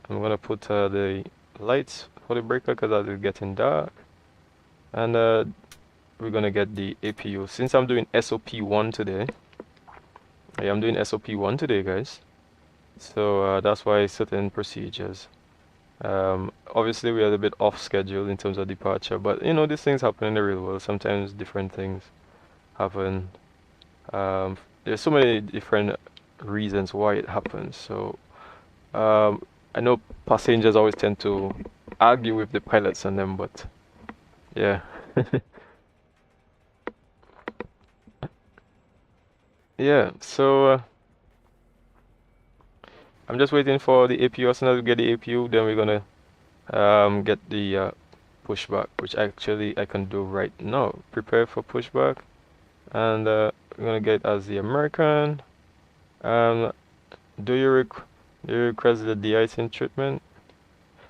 I'm gonna put the lights for the breaker because it's getting dark, and we're gonna get the APU. Since I'm doing SOP1 today, I am doing SOP1 today, guys. So that's why certain procedures. Obviously we are a bit off schedule in terms of departure, but you know, these things happen in the real world. Sometimes different things happen. There's so many different reasons why it happens. So I know passengers always tend to argue with the pilots and them, but yeah. Yeah, so I'm just waiting for the APU. As soon as we get the APU, then we're gonna get the pushback, which actually I can do right now. Prepare for pushback, and we're gonna get as the American. Do you request the de-icing treatment?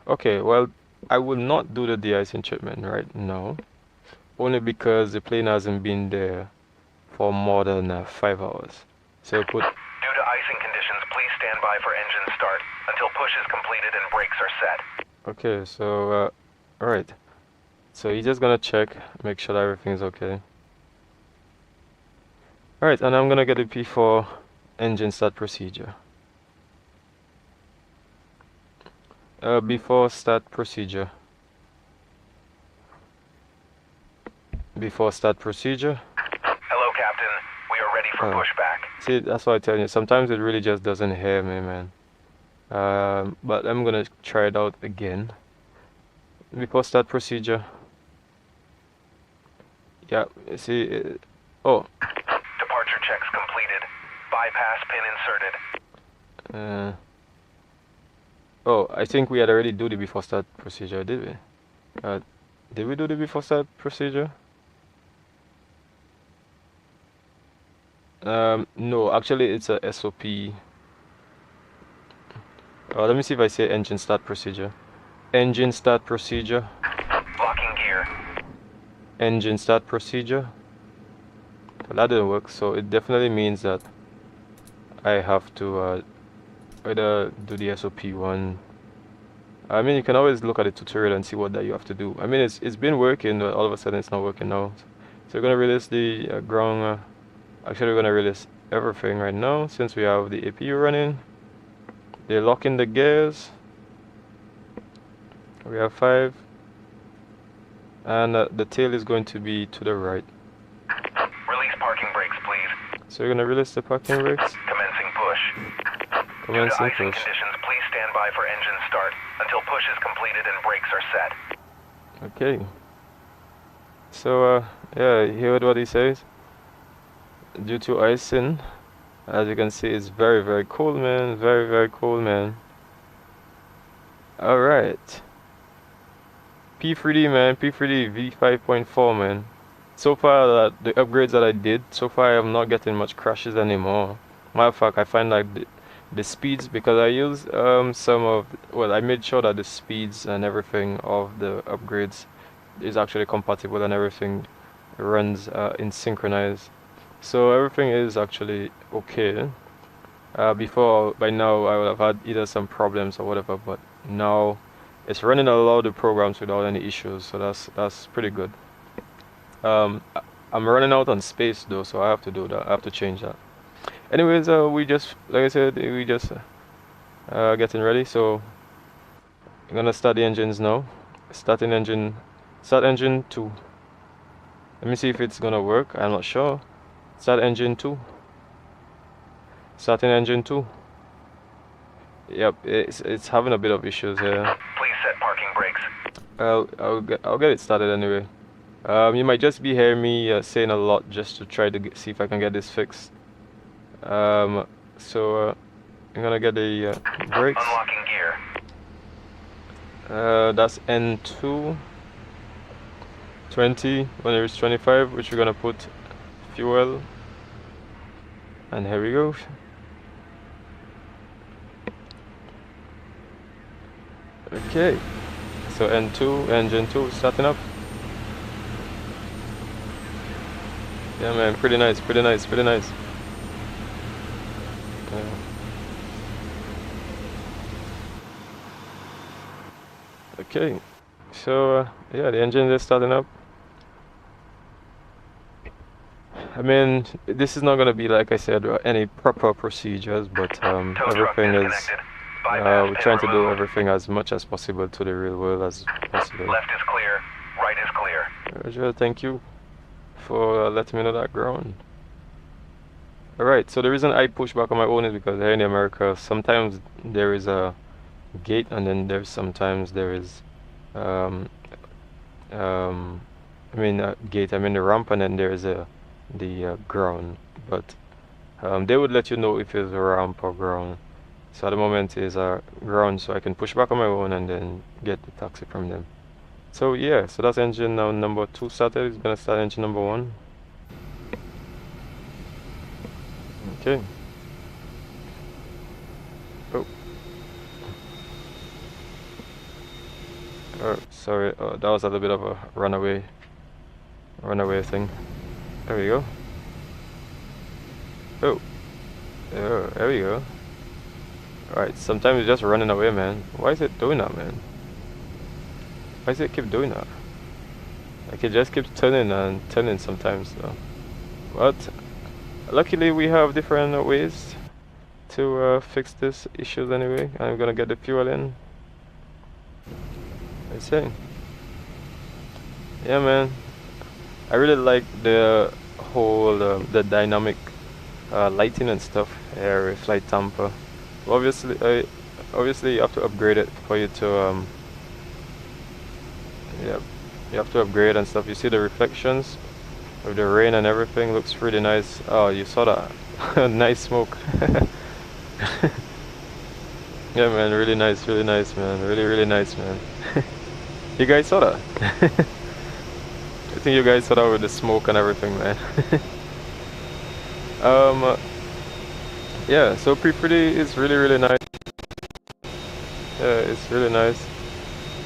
Okay, well, I will not do the de-icing treatment right now, only because the plane hasn't been there for more than 5 hours. So put. Due to icing conditions, please stand by for engine start until push is completed and brakes are set. Okay, so alright. So he's just gonna check, make sure that everything's okay. Alright, and I'm gonna get the P4 engine start procedure. Before start procedure. Before start procedure. Hello, Captain. We are ready for pushback. See, that's what I tell you. Sometimes it really just doesn't hear me, man. But I'm gonna try it out again. Before start procedure. Yeah, see, oh. Departure checks completed. Bypass pin inserted. Oh, I think we had already do the before start procedure, did we? Did we do the before start procedure? No, actually it's a SOP. Let me see if I say engine start procedure. Engine start procedure. Locking gear. Engine start procedure. Well, that didn't work, so it definitely means that I have to either do the SOP one. I mean, you can always look at the tutorial and see what that you have to do. I mean, it's been working, but all of a sudden it's not working now. So we're gonna release the ground. Actually, we're gonna release everything right now since we have the APU running. They're locking the gears. We have 5, and the tail is going to be to the right. Release parking brakes, please. So we're gonna release the parking brakes. Commencing push. Commencing Due to icing push. conditions, please stand by for engine start until push is completed and brakes are set. Okay. So yeah, you heard what he says. Due to icing, as you can see, it's very, very cold, man. Very, very cold, man. All right. P3D, man. P3DV5.4, man. So far, the upgrades that I did, so far I'm not getting much crashes anymore. Matter of fact, I find like the speeds, because I use I made sure that the speeds and everything of the upgrades is actually compatible and everything runs in synchronize. So everything is actually okay. By now I would have had either some problems or whatever, but now it's running a lot of the programs without any issues, so that's pretty good. I'm running out on space though, so I have to do that. I have to change that. Anyways, we just, like I said, we just getting ready, so I'm gonna start the engines now. Start engine 2. Let me see if it's gonna work. I'm not sure. Start engine 2. Starting engine 2. Yep, it's having a bit of issues here. Please set parking brakes. I'll get it started anyway. You might just be hearing me saying a lot just to try to see if I can get this fixed. So I'm gonna get the brakes. Unlocking gear. That's N2 20 when there's 25, which we're gonna put fuel, and here we go. Okay, so N2, engine 2 starting up. Yeah man, pretty nice. Okay, so yeah, the engine is starting up. I mean, this is not going to be, like I said, any proper procedures, but everything is, we're trying to do everything as much as possible to the real world as possible. Left is clear, right is clear. Roger, thank you for letting me know that ground. Alright, so the reason I push back on my own is because here in America, sometimes there is a gate, and then sometimes there is gate, I mean the ramp, and then there is the ground, but they would let you know if it's a ramp or ground. So at the moment it's a ground, so I can push back on my own and then get the taxi from them. So yeah, so that's engine now number 2 started. It's gonna start engine number 1. Okay. Oh. Sorry, that was a little bit of a runaway thing. There we go. Oh, there we go. Alright, sometimes it's just running away, man. Why is it doing that, man? Why does it keep doing that? Like, it just keeps turning and turning sometimes, though. But luckily we have different ways to fix this issues anyway. I'm gonna get the fuel in. Let's see. Yeah, man. I really like the whole the dynamic lighting and stuff here with FLYTAMPA. Obviously you have to upgrade it for you to yeah, you have to upgrade and stuff. You see the reflections with the rain and everything, looks pretty nice. Oh, you saw that. Nice smoke. Yeah man, really nice man, really nice man. You guys saw that? I think you guys saw that with the smoke and everything, man. Yeah, so P3D is really nice. Yeah, it's really nice.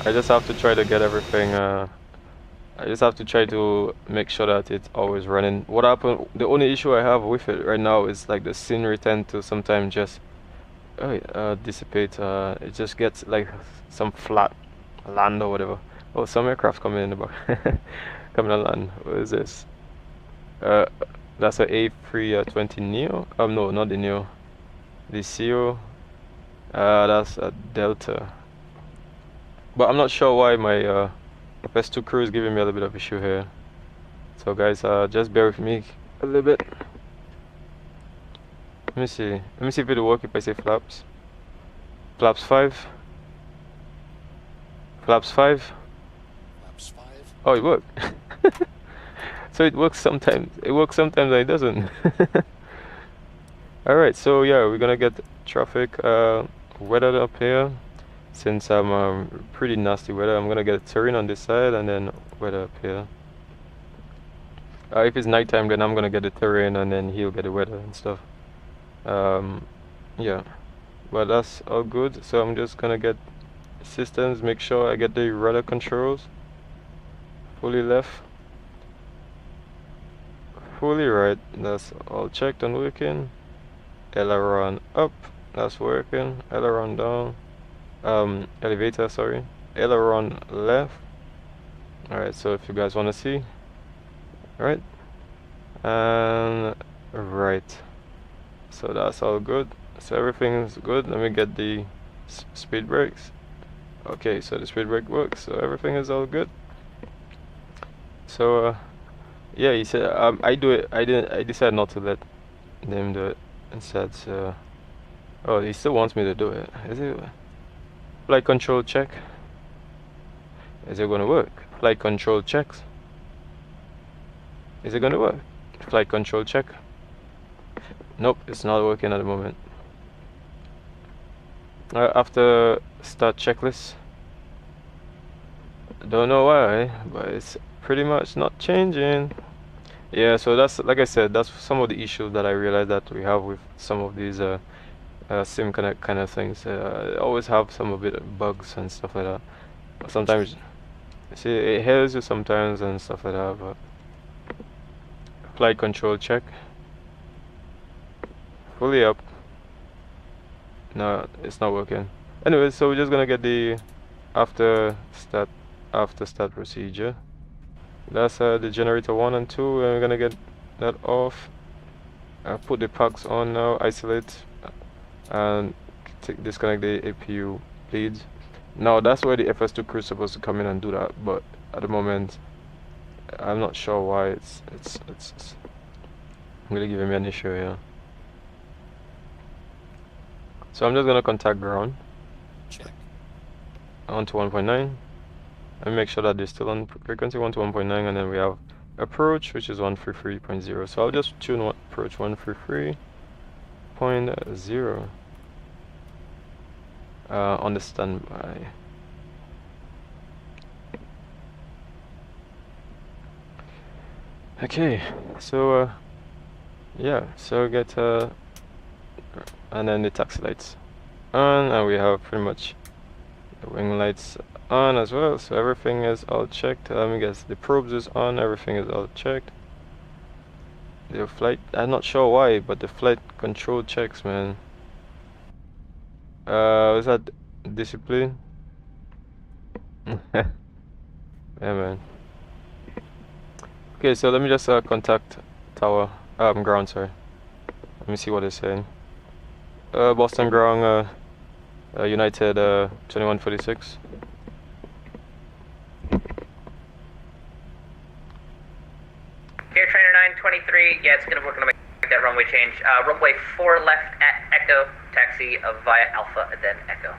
I just have to try to get everything, I just have to try to make sure that it's always running. What happened, the only issue I have with it right now is like the scenery tend to sometimes just dissipate. It just gets like some flat land or whatever. Oh, some aircraft coming in the back. Coming on land. What is this? That's a A320 Neo. No, not the Neo. The CO. That's a Delta. But I'm not sure why my FS2CREW is giving me a little bit of issue here. So guys, just bear with me a little bit. Let me see if it'll work if I say flaps. Flaps 5. Flaps 5. Flaps 5. Oh, it worked. So it works sometimes. It works sometimes and it doesn't. Alright, so yeah, we're gonna get traffic weathered up here. Since I'm pretty nasty weather, I'm gonna get terrain on this side and then weather up here. If it's nighttime, then I'm gonna get the terrain and then he'll get the weather and stuff. Yeah. but that's all good. So I'm just gonna get systems, make sure I get the rudder controls fully left, fully right. That's all checked and working. Aileron up, that's working. Aileron down, elevator, sorry, aileron left. Alright, so if you guys want to see, right, and right, so that's all good. So everything's good. Let me get the speed brakes. Okay, so the speed brake works, so everything is all good. So yeah, he said I do it. I decided not to let them do it instead. So oh, he still wants me to do it. Is it flight control check? Is it gonna work? Flight control checks. Is it gonna work? Flight control check. Nope, it's not working at the moment. After start checklist. Don't know why, but it's pretty much not changing. Yeah, so that's, like I said, that's some of the issues that I realized that we have with some of these sim connect kind of things. Always have some a bit of bugs and stuff like that. Sometimes, see, it hears you sometimes and stuff like that. But flight control check, fully up. No, it's not working. Anyway, so we're just gonna get the after start procedure. That's the generator 1 and 2, and we're gonna get that off. Put the packs on now, isolate, and disconnect the APU leads. Now that's where the FS2CREW is supposed to come in and do that, but at the moment I'm not sure why it's really giving me an issue here. So I'm just gonna contact ground. Check. On to 1.9 and make sure that they're still on frequency 1 to 1.9, and then we have approach, which is 133.0. So I'll just tune approach 133.0 on the standby. Okay, so yeah, so get and then the taxi lights on, and we have pretty much the wing lights on as well, so everything is all checked. Let me guess, the probes is on, everything is all checked. The flight, I'm not sure why, but the flight control checks, man. Is that discipline? Yeah, man. Okay, so let me just contact tower, ground, sorry. Let me see what they're saying. Boston ground, United 2146. Here, trainer 923. Yeah, it's gonna work on make that runway change. Runway 4 left at Echo, taxi via Alpha, and then Echo.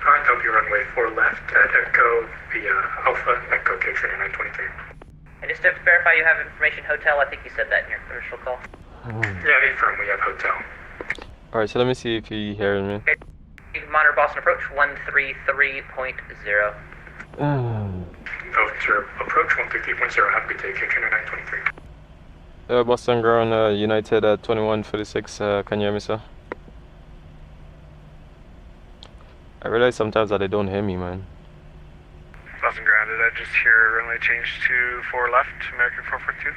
Alright, copy runway 4 left at Echo via Alpha, Echo, K trainer 923. And just to verify you have information hotel, I think you said that in your initial call. Yeah, confirm we have hotel. Alright, so let me see if he hearing me. Okay. You can monitor Boston approach 133.0. Officer, approach 133.0, have a good day, K trainer 923. Boston ground, United 2146, can you hear me, sir? I realize sometimes that they don't hear me, man. Boston ground, did I just hear runway change to 4 left, American 442?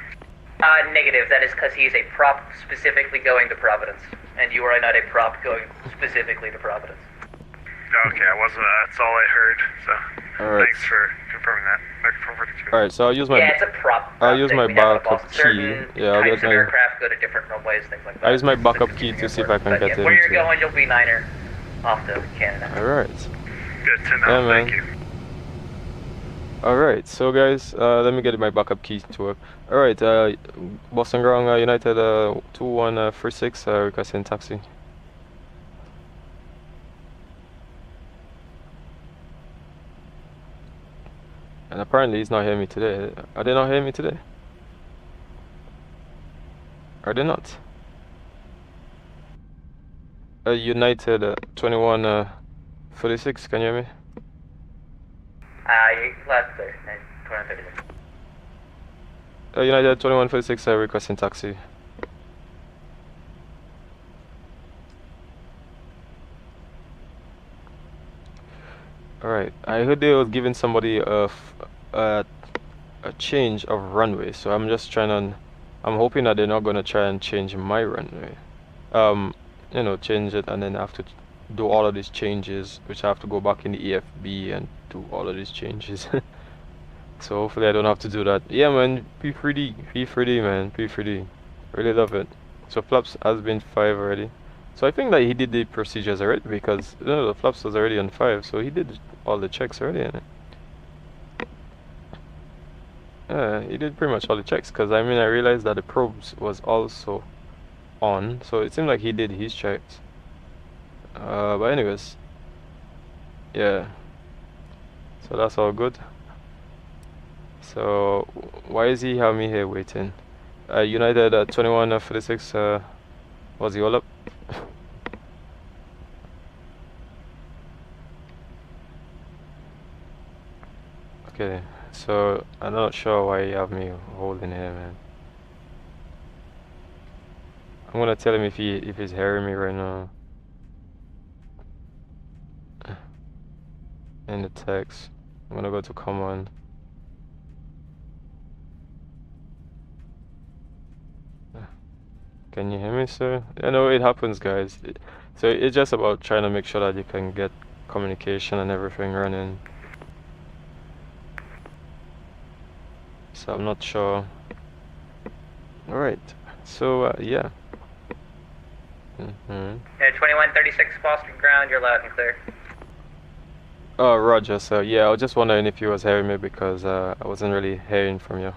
Negative. That is because he is a prop specifically going to Providence, and you are not a prop going specifically to Providence. Okay, I wasn't, that's all I heard, so thanks for confirming that. American 442. Alright, so I'll use my... Yeah, it's a prop. I'll use my thing. We have it backup about key. certain Yeah, I'll types get of my... aircraft go to different runways, things like that. I'll use my backup key to see if I can But get yeah, it where you're into... going, you'll be Niner off to Canada. Alright. Good to know, Yeah, man. thank you. Alright, so guys, let me get my backup key to work. Alright, Boston ground, United 2136, requesting taxi. And apparently he's not hearing me today. Are they not hearing me today? Are they not? United 2146, can you hear me? You left there, 2136. United 2146, requesting taxi. Alright, I heard they was giving somebody a change of runway, so I'm just trying to, I'm hoping that they're not gonna try and change my runway. You know, change it and then have to do all of these changes, which I have to go back in the EFB and do all of these changes. So hopefully I don't have to do that. Yeah man, P3D man, P3D. Really love it. So flaps has been 5 already. So I think that he did the procedures already because you know, the flaps was already on 5, so he did all the checks already. Yeah, he did pretty much all the checks because I mean I realized that the probes was also on, so it seemed like he did his checks. But anyways, yeah. So that's all good. So why is he have me here waiting? United 2146. Was he all up? Okay, so I'm not sure why you have me holding here, man. I'm gonna tell him if he's hearing me right now. In the text, I'm gonna go to command. Can you hear me, sir? I know it happens, guys. So it's just about trying to make sure that you can get communication and everything running. So I'm not sure. Alright, so yeah. Yeah, 2136 Boston ground, you're loud and clear. Oh, Roger, so yeah, I was just wondering if you was hearing me because I wasn't really hearing from you.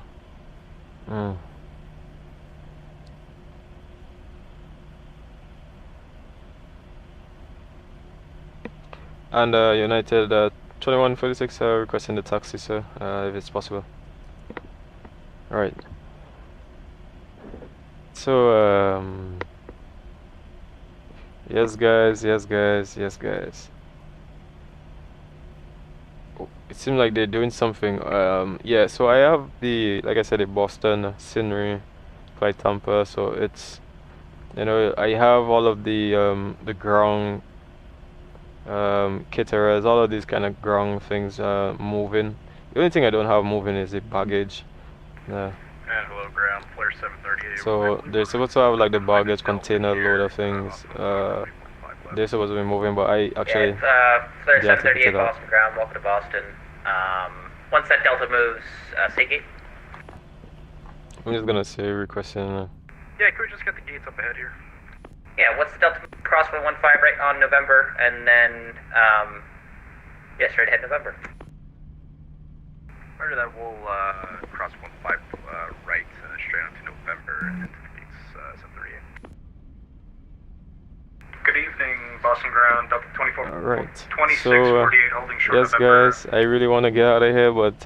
And United 2146 requesting the taxi, sir, if it's possible. Alright. So, yes guys. Oh, it seems like they're doing something. Yeah, so I have the, like I said, the Boston scenery, FLYTAMPA, so it's, you know, I have all of the ground caterers, all of these kind of ground things moving. The only thing I don't have moving is the baggage. And hello ground, flare 738. So they're supposed to have like the baggage container load of things. They're supposed to be moving, but I actually Flare 738 Boston ground, welcome to Boston. Once that Delta moves, say gate. I'm just gonna say requesting. Yeah, can we just get the gates up ahead here? Yeah, what's the Delta cross 115 right on November, and then, yeah, straight ahead November. After that, we'll cross 15 right, straight on to November, and into the gates 738. Good evening, Boston ground, Delta 24. Alright. 2648 holding short yes November. guys, I really want to get out of here, but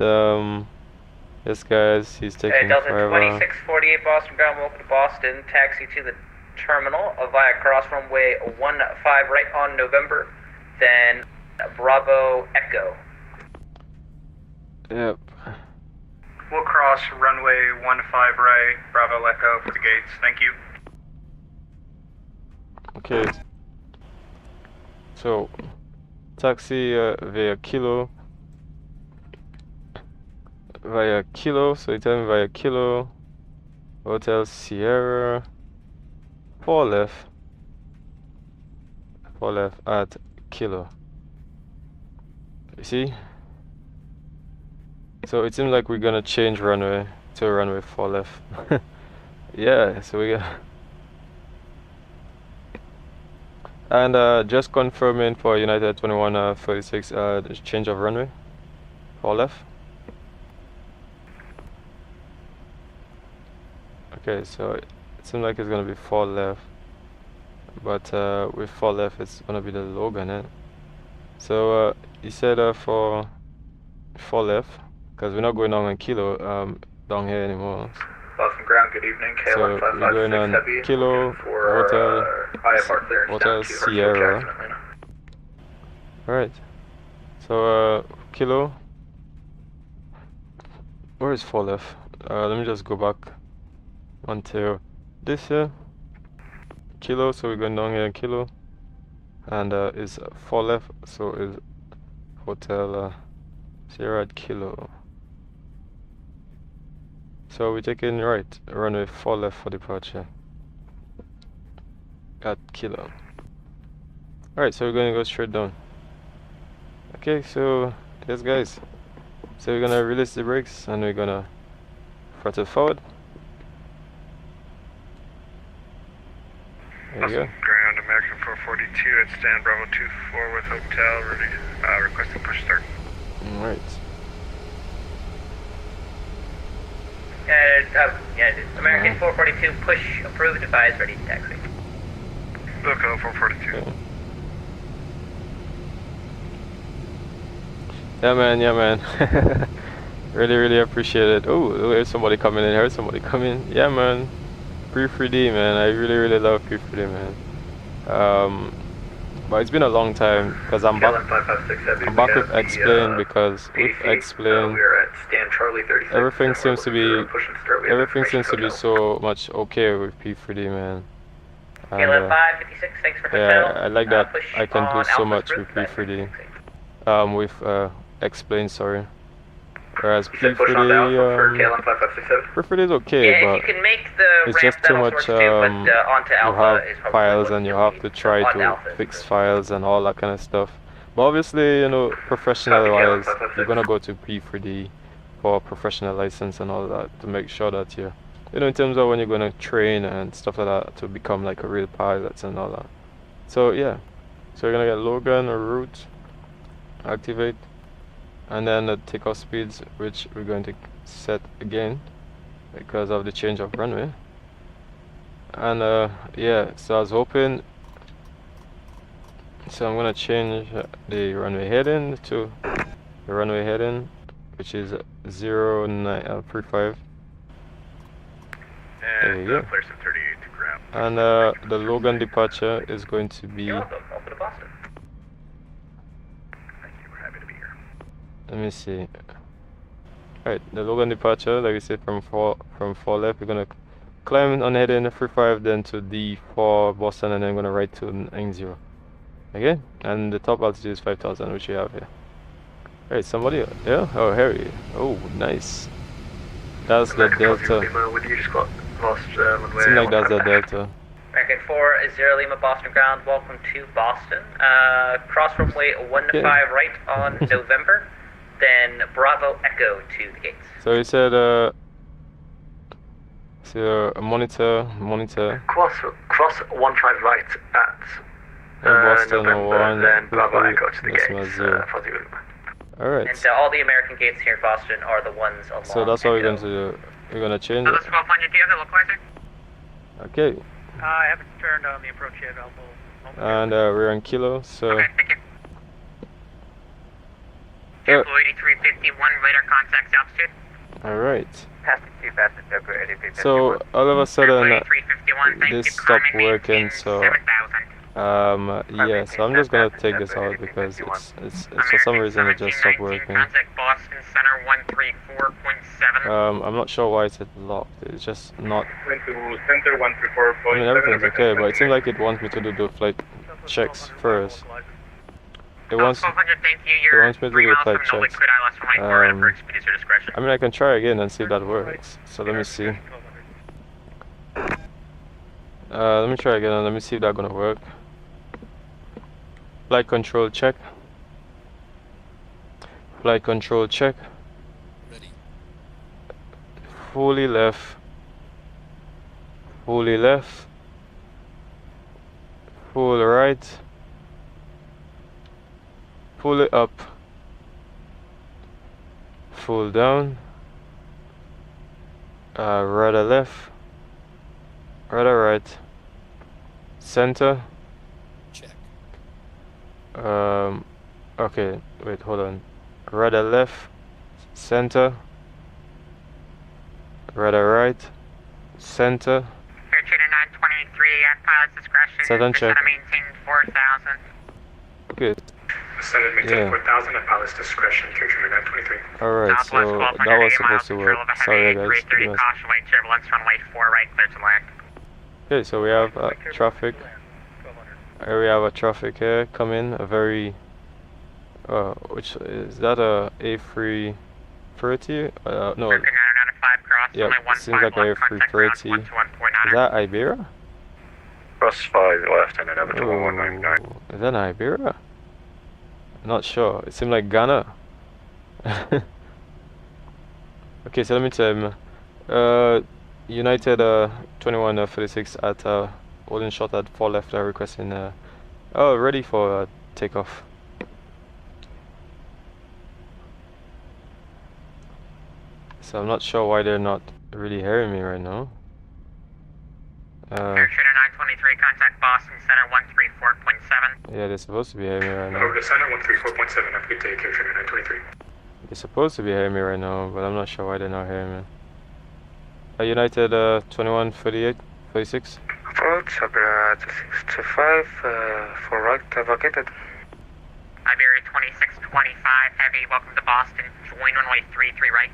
yes guys, he's taking Delta forever. 2648 Boston ground, welcome to Boston. Taxi to the terminal via cross runway 15 right on November, then Bravo Echo. Yep. We'll cross runway 15 right, Bravo Echo for the gates. Thank you. Okay. So, taxi via Kilo. So you tell me via Kilo, Hotel Sierra, 4 left at Kilo. You see? So it seems like we're gonna change runway to runway 4 left. Yeah, so we got. And just confirming for United 2136, the change of runway 4 left. Okay, so it seems like it's gonna be 4 left, but with 4 left it's gonna be the Logan, eh? So you said for 4 left, because we're not going on Kilo down here anymore. Boston ground, good evening. So we're going on Kilo, Hotel Sierra. Alright. So Kilo. Where is 4 left? Let me just go back until this here. Kilo, so we're going down here in Kilo. And is 4 left, so is Hotel Sierra Kilo. So we're taking right, runway 4 left for departure at Kilo. Alright, so we're going to go straight down. Okay, so yes guys, so we're going to release the brakes and we're going to throttle forward. There you go. Ground American 442 at stand Bravo 24 with hotel ready. Requesting push start. Alright. American 442 push approved, advised, ready to taxi. Loco 442. Okay. Yeah man. Really appreciate it. Oh, there's somebody coming in here, somebody coming. Yeah man. P3D man, I really love P3D man. But it's been a long time because I'm back with X-Plane because with X-Plane everything seems to be so much okay with P3D man. And, thanks for yeah, I like that I can do so much with P3D. With X-Plane, sorry. Whereas P3D is okay, yeah, but if you can make the it's just too much. onto You Alpha have files and you have to try to fix files and all that kind of stuff. But obviously, you know, professional-wise, you're gonna go to P3D for professional license and all that to make sure that you know, in terms of when you're gonna train and stuff like that to become like a real pilot and all that. So yeah, so we're gonna get Logan or route, activate. And then the takeoff speeds, which we're going to set again because of the change of runway. And yeah, so I was hoping, so I'm gonna change the runway heading to the runway heading, which is 0935. There you go. Clear 38 to ground. And the Logan departure is going to be, You're welcome. Open to Boston. let me see. Alright, the Logan departure, like I said, from 4 left, we're gonna climb on heading 35, then to D4 Boston, and then gonna right to N0. Okay, and the top altitude is 5,000, which we have here. Alright, somebody, yeah, oh Harry, oh nice. That's the Delta. Seems like that's the Delta. American 40 Lima Boston ground, welcome to Boston. Cross runway 15 right on November. Then Bravo Echo to the gates. So he said, so monitor. Cross 15 right at Boston November, 01, then Bravo Echo to the decimal gates. 0. Alright. And all the American gates here in Boston are the ones along. So that's what we're going Echo. to do. We're going to change it. 1200, do you have the localizer? Okay. I haven't turned on the approach yet. And we're on Kilo, so. Okay, thank you. JeppView 8351, radar contacts altitude. Alright. Passenger So all of a sudden this stopped working, so 7000. yeah, so I'm just gonna take this out because it's for some reason it just stopped working. Contact Boston Center 134.7. I'm not sure why it's locked. It's just not. Went to center 134.7. I mean everything's okay, but it seems like it wants me to do the flight checks first. It wants me to do the flight checks. I mean I can try again and see if that works. So let me see. Let me try again and let me see if that's gonna work. Flight control check. Flight control check. Ready. Fully left. Fully left. Full right. Fully up. Full down. Rudder left. Rudder right. Center. Check. Okay, wait, hold on. Rudder left. Center. Rudder right. Center. Air Trainer 923 at pilot's discretion. Southern check. Maintain 4000. Okay. Descended maintain 4000 at pilot's discretion, Air Trainer 923. Alright, so that was supposed to work. Sorry guys. 330 caution, white turbulence, runway 4 right, clear to land. Okay, so we have traffic. Here we have a traffic here coming, a very Which is that a A330? No. American 995 cross, Yeah, runway seems like a 151, A330. contact ground Is that Iberia? Cross 5 left and another to 1199. Is that an Iberia? Not sure. It seemed like Ghana. Okay, so let me tell him. United 2136 at holding short at 4 left, requesting ready for takeoff. So I'm not sure why they're not really hearing me right now. Air Trader 923, contact Boston Center 134.7. Yeah, they're supposed to be hearing me right now. Over to Center 134.7, have a good day, Air Trader 923. They're supposed to be hearing me right now, but I'm not sure why they're not hearing me. United 2136. Approach, Iberia 2625, for right, vacated. Iberia 2625, heavy, welcome to Boston. Join runway 33 right.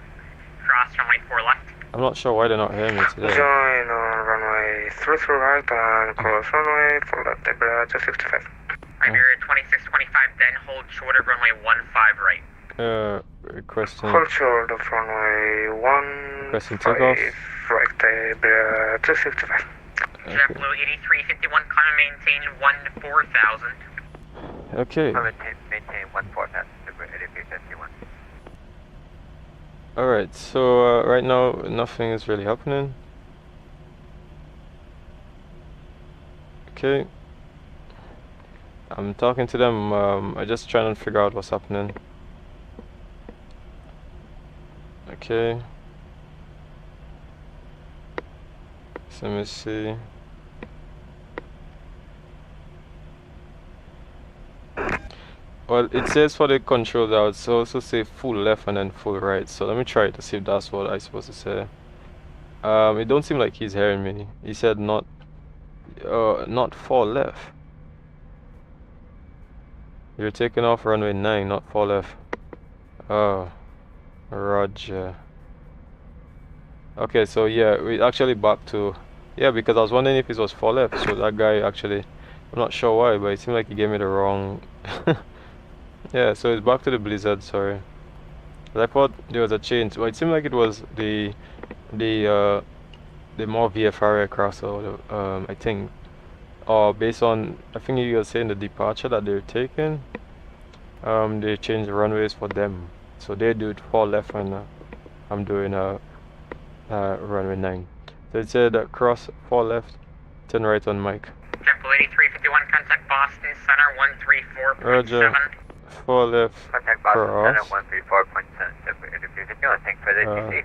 Cross runway 4 left. I'm not sure why they're not hearing me today. Join on runway 33 right and close runway 4 left, Iberia 265. Iberia 2625, then hold short of runway 15 right. Requesting. Hold short of runway 15 Requesting takeoff. right, Iberia 265. Okay. JeppView 8351, climb and maintain 14,000. Okay. Maintain 14,000, Iberia 8351. Alright, so right now nothing is really happening. Okay. I'm talking to them, I'm just trying to figure out what's happening. Okay. So let me see. Well, it says for the controls out, so also say full left and then full right. So let me try to see if that's what I'm supposed to say. It don't seem like he's hearing me. He said not fall left. You're taking off runway 9, not fall left. Oh, Roger. Okay, so yeah, we actually back to, yeah, because I was wondering if it was fall left. So that guy actually, I'm not sure why, but it seemed like he gave me the wrong. Yeah, so it's back to the Blizzard, sorry. I thought there was a change. Well, it seemed like it was the more VFR aircraft, or I think, or based on, I think you were saying the departure that they're taking, they changed the runways for them. So they do it fall left and I'm doing runway 9. So it said cross fall left, turn right on mic. JeppView 8351, contact Boston Center 134.7. Roger. Fall left, Contact Boston cross. Center 134.7. JeppView 8351, thanks for the TC.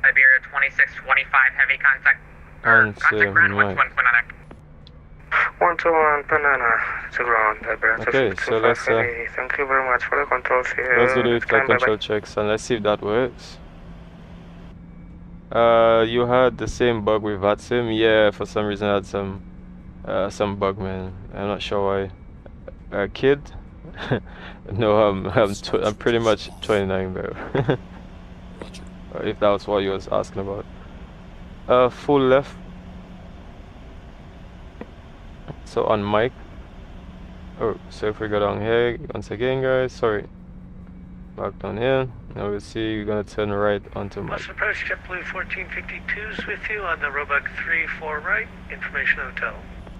Iberia 2625, heavy contact. And Contact ground mic. 121. 121 banana to ground, Iberia Okay, so let's heavy. Thank you very much for the controls here. let's do the flight Bye-bye. control checks and let's see if that works. You had the same bug with Vatsim? Yeah, for some reason I had some bug, man. I'm not sure why. Kid? No, I'm pretty much 29, bro. If that was what you was asking about. Full left. So on mic. Oh, so if we go down here once again, guys, sorry. Back down here. Now we'll see we're gonna turn right onto mic. Let's approach JeppView 1452s with you on the Roebuck 3-4 right, information hotel.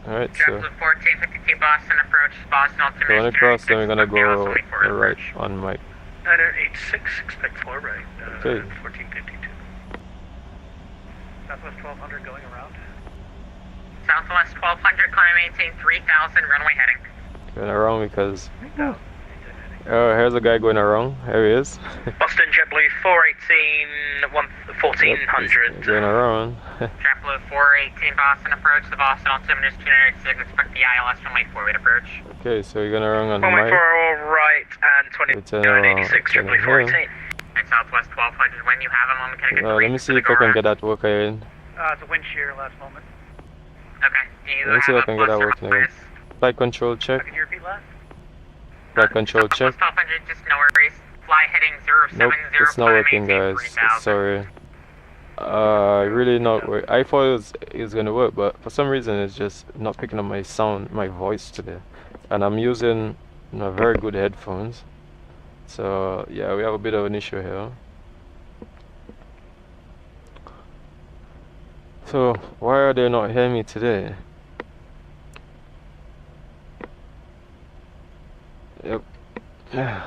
Alright, so JeppView 1452 Boston approach, Boston altimeter. going across, then we're gonna go right on mic. 986, expect 4 right, Okay. 1452. Southwest 1200 going around. Southwest 1200, climb and maintain 3000, runway heading. Going around because here's a guy going around. Here he is. Boston JeppView 418, 1400. Going around. JeppView 418 Boston approach, the Boston altimeter is 296, expect the ILS runway forward approach. Okay, so you're gonna run on Runway 4 mic. all right and Turn 2986, turn JeppView here. 418. And Southwest 1200, when you have a moment, can I get Let me see if I can get that worker in. It's a wind shear last moment. Okay, do you Let me see if I have can a get that plus or working again. minus? Flight control check. Can you repeat last? Flight control check. Southwest 1200, just no worries. Fly heading 070, Nope, it's not climb working, maintain guys. 3000. Sorry. Really not work. I thought it was gonna work, but for some reason it's just not picking up my sound, my voice today. And I'm using very good headphones. So yeah, we have a bit of an issue here. So why are they not hearing me today? Yep. Yeah.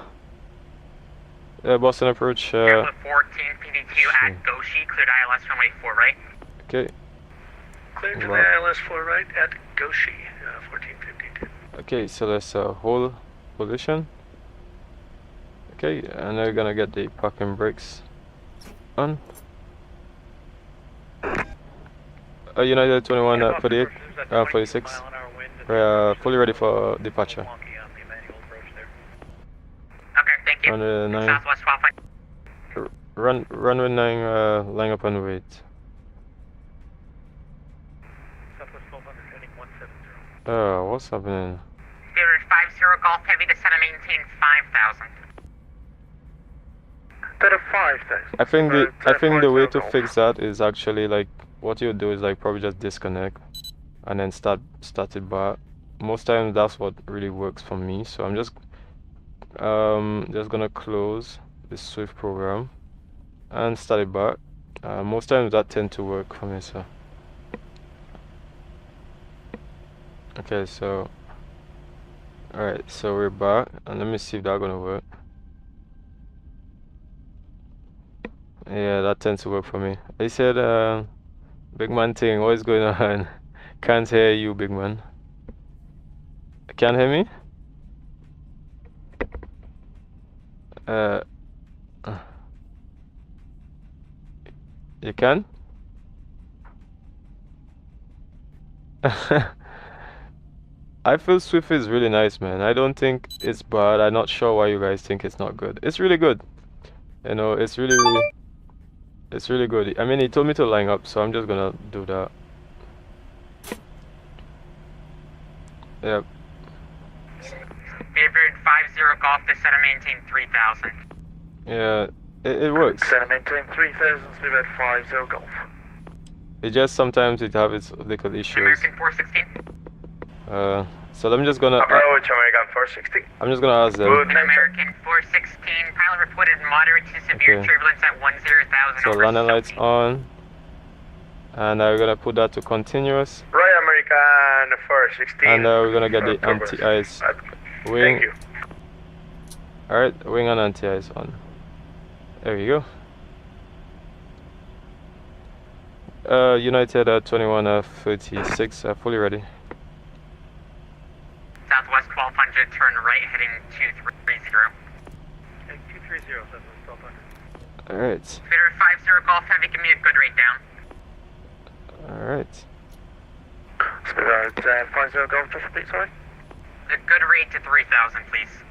Boston approach. 14 PD2 at Goshi, cleared ILS runway 4 right. Okay. Cleared to the ILS 4 right at Goshi, 1452. Okay, so let's hold position. Okay, and we're gonna get the parking brakes on. United 21 at 48, 46. We're fully ready for departure. Okay, thank you. Runway 9. Southwest 12. Runway 9, line up and wait. Southwest 1200, heading 170. What's happening? Spirit 50 Golf Heavy, descend and maintain 5,000. That a 5,000. I think the way to fix that is actually like what you do is like probably just disconnect and then start it back. Most times that's what really works for me. So I'm just gonna close the Swift program and start it back. Most times that tends to work for me. So okay, so alright, so we're back and let me see if that's gonna work. Yeah, that tends to work for me. They said big man thing, what is going on? Can't hear you, big man. Can't hear me? You can? I feel Swift is really nice, man. I don't think it's bad. I'm not sure why you guys think it's not good. It's really good. You know, it's really good. I mean, he told me to line up, so I'm just gonna do that. Yep. Spirit 50 Golf, descend and maintain 3,000. Yeah, it works. Descend and maintain 3,000, Spirit 50 Golf. It just sometimes it have its little issues. American 416. So I'm just gonna. Approach American 460. I'm just gonna ask them. American 416, pilot reported moderate to severe turbulence at 10,000. So landing lights on, and we're gonna put that to continuous. Right, American 416. And we're gonna get the anti-ice wing. Thank you. All right, wing and anti-ice on. There you go. United 2136, fully ready. Southwest 1200, turn right, heading 230. 230, Southwest 1200. Alright. Spirit 50 Golf Heavy, give me a good rate down. Alright. Spirit 50 Golf, just repeat, sorry. A good rate to 3,000, please.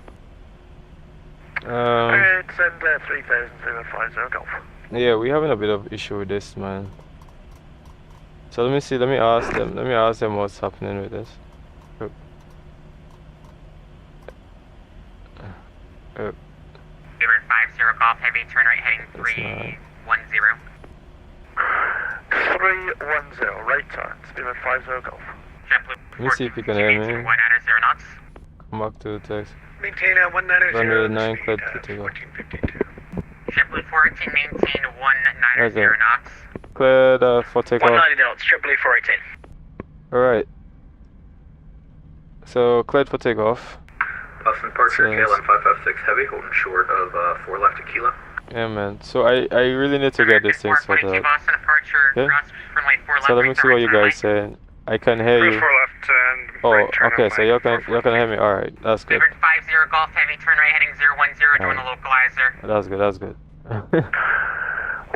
Alright, send 3,000 Spirit 50 Golf. Yeah, we're having a bit of issue with this, man. So let me see, let me ask them what's happening with this. Spirit 50 Golf Heavy, turn right, heading 310. 310, right turn, Spirit 50 Golf. Let me see if you can hear me. 190 knots. Come back to the text. Maintain 190. Runway 9, cleared to take off. 1452. JeppView 14, maintain 190 knots. Cleared for takeoff. 190 knots, JeppView 418. Alright. So cleared for takeoff. Boston Departure, KLM 556 heavy, holding short of 4 left to Kilo. Yeah, man. So I really need to get this thing sorted out. Boston departure, Yeah? cross runway 4 left. So let me see what you guys say. I can hear you. 4 left and Oh, right turn okay. on So you can hear me. All right, that's good. Spirit 50 Golf Heavy, turn right, heading 010, join the localizer. That's good. That's good.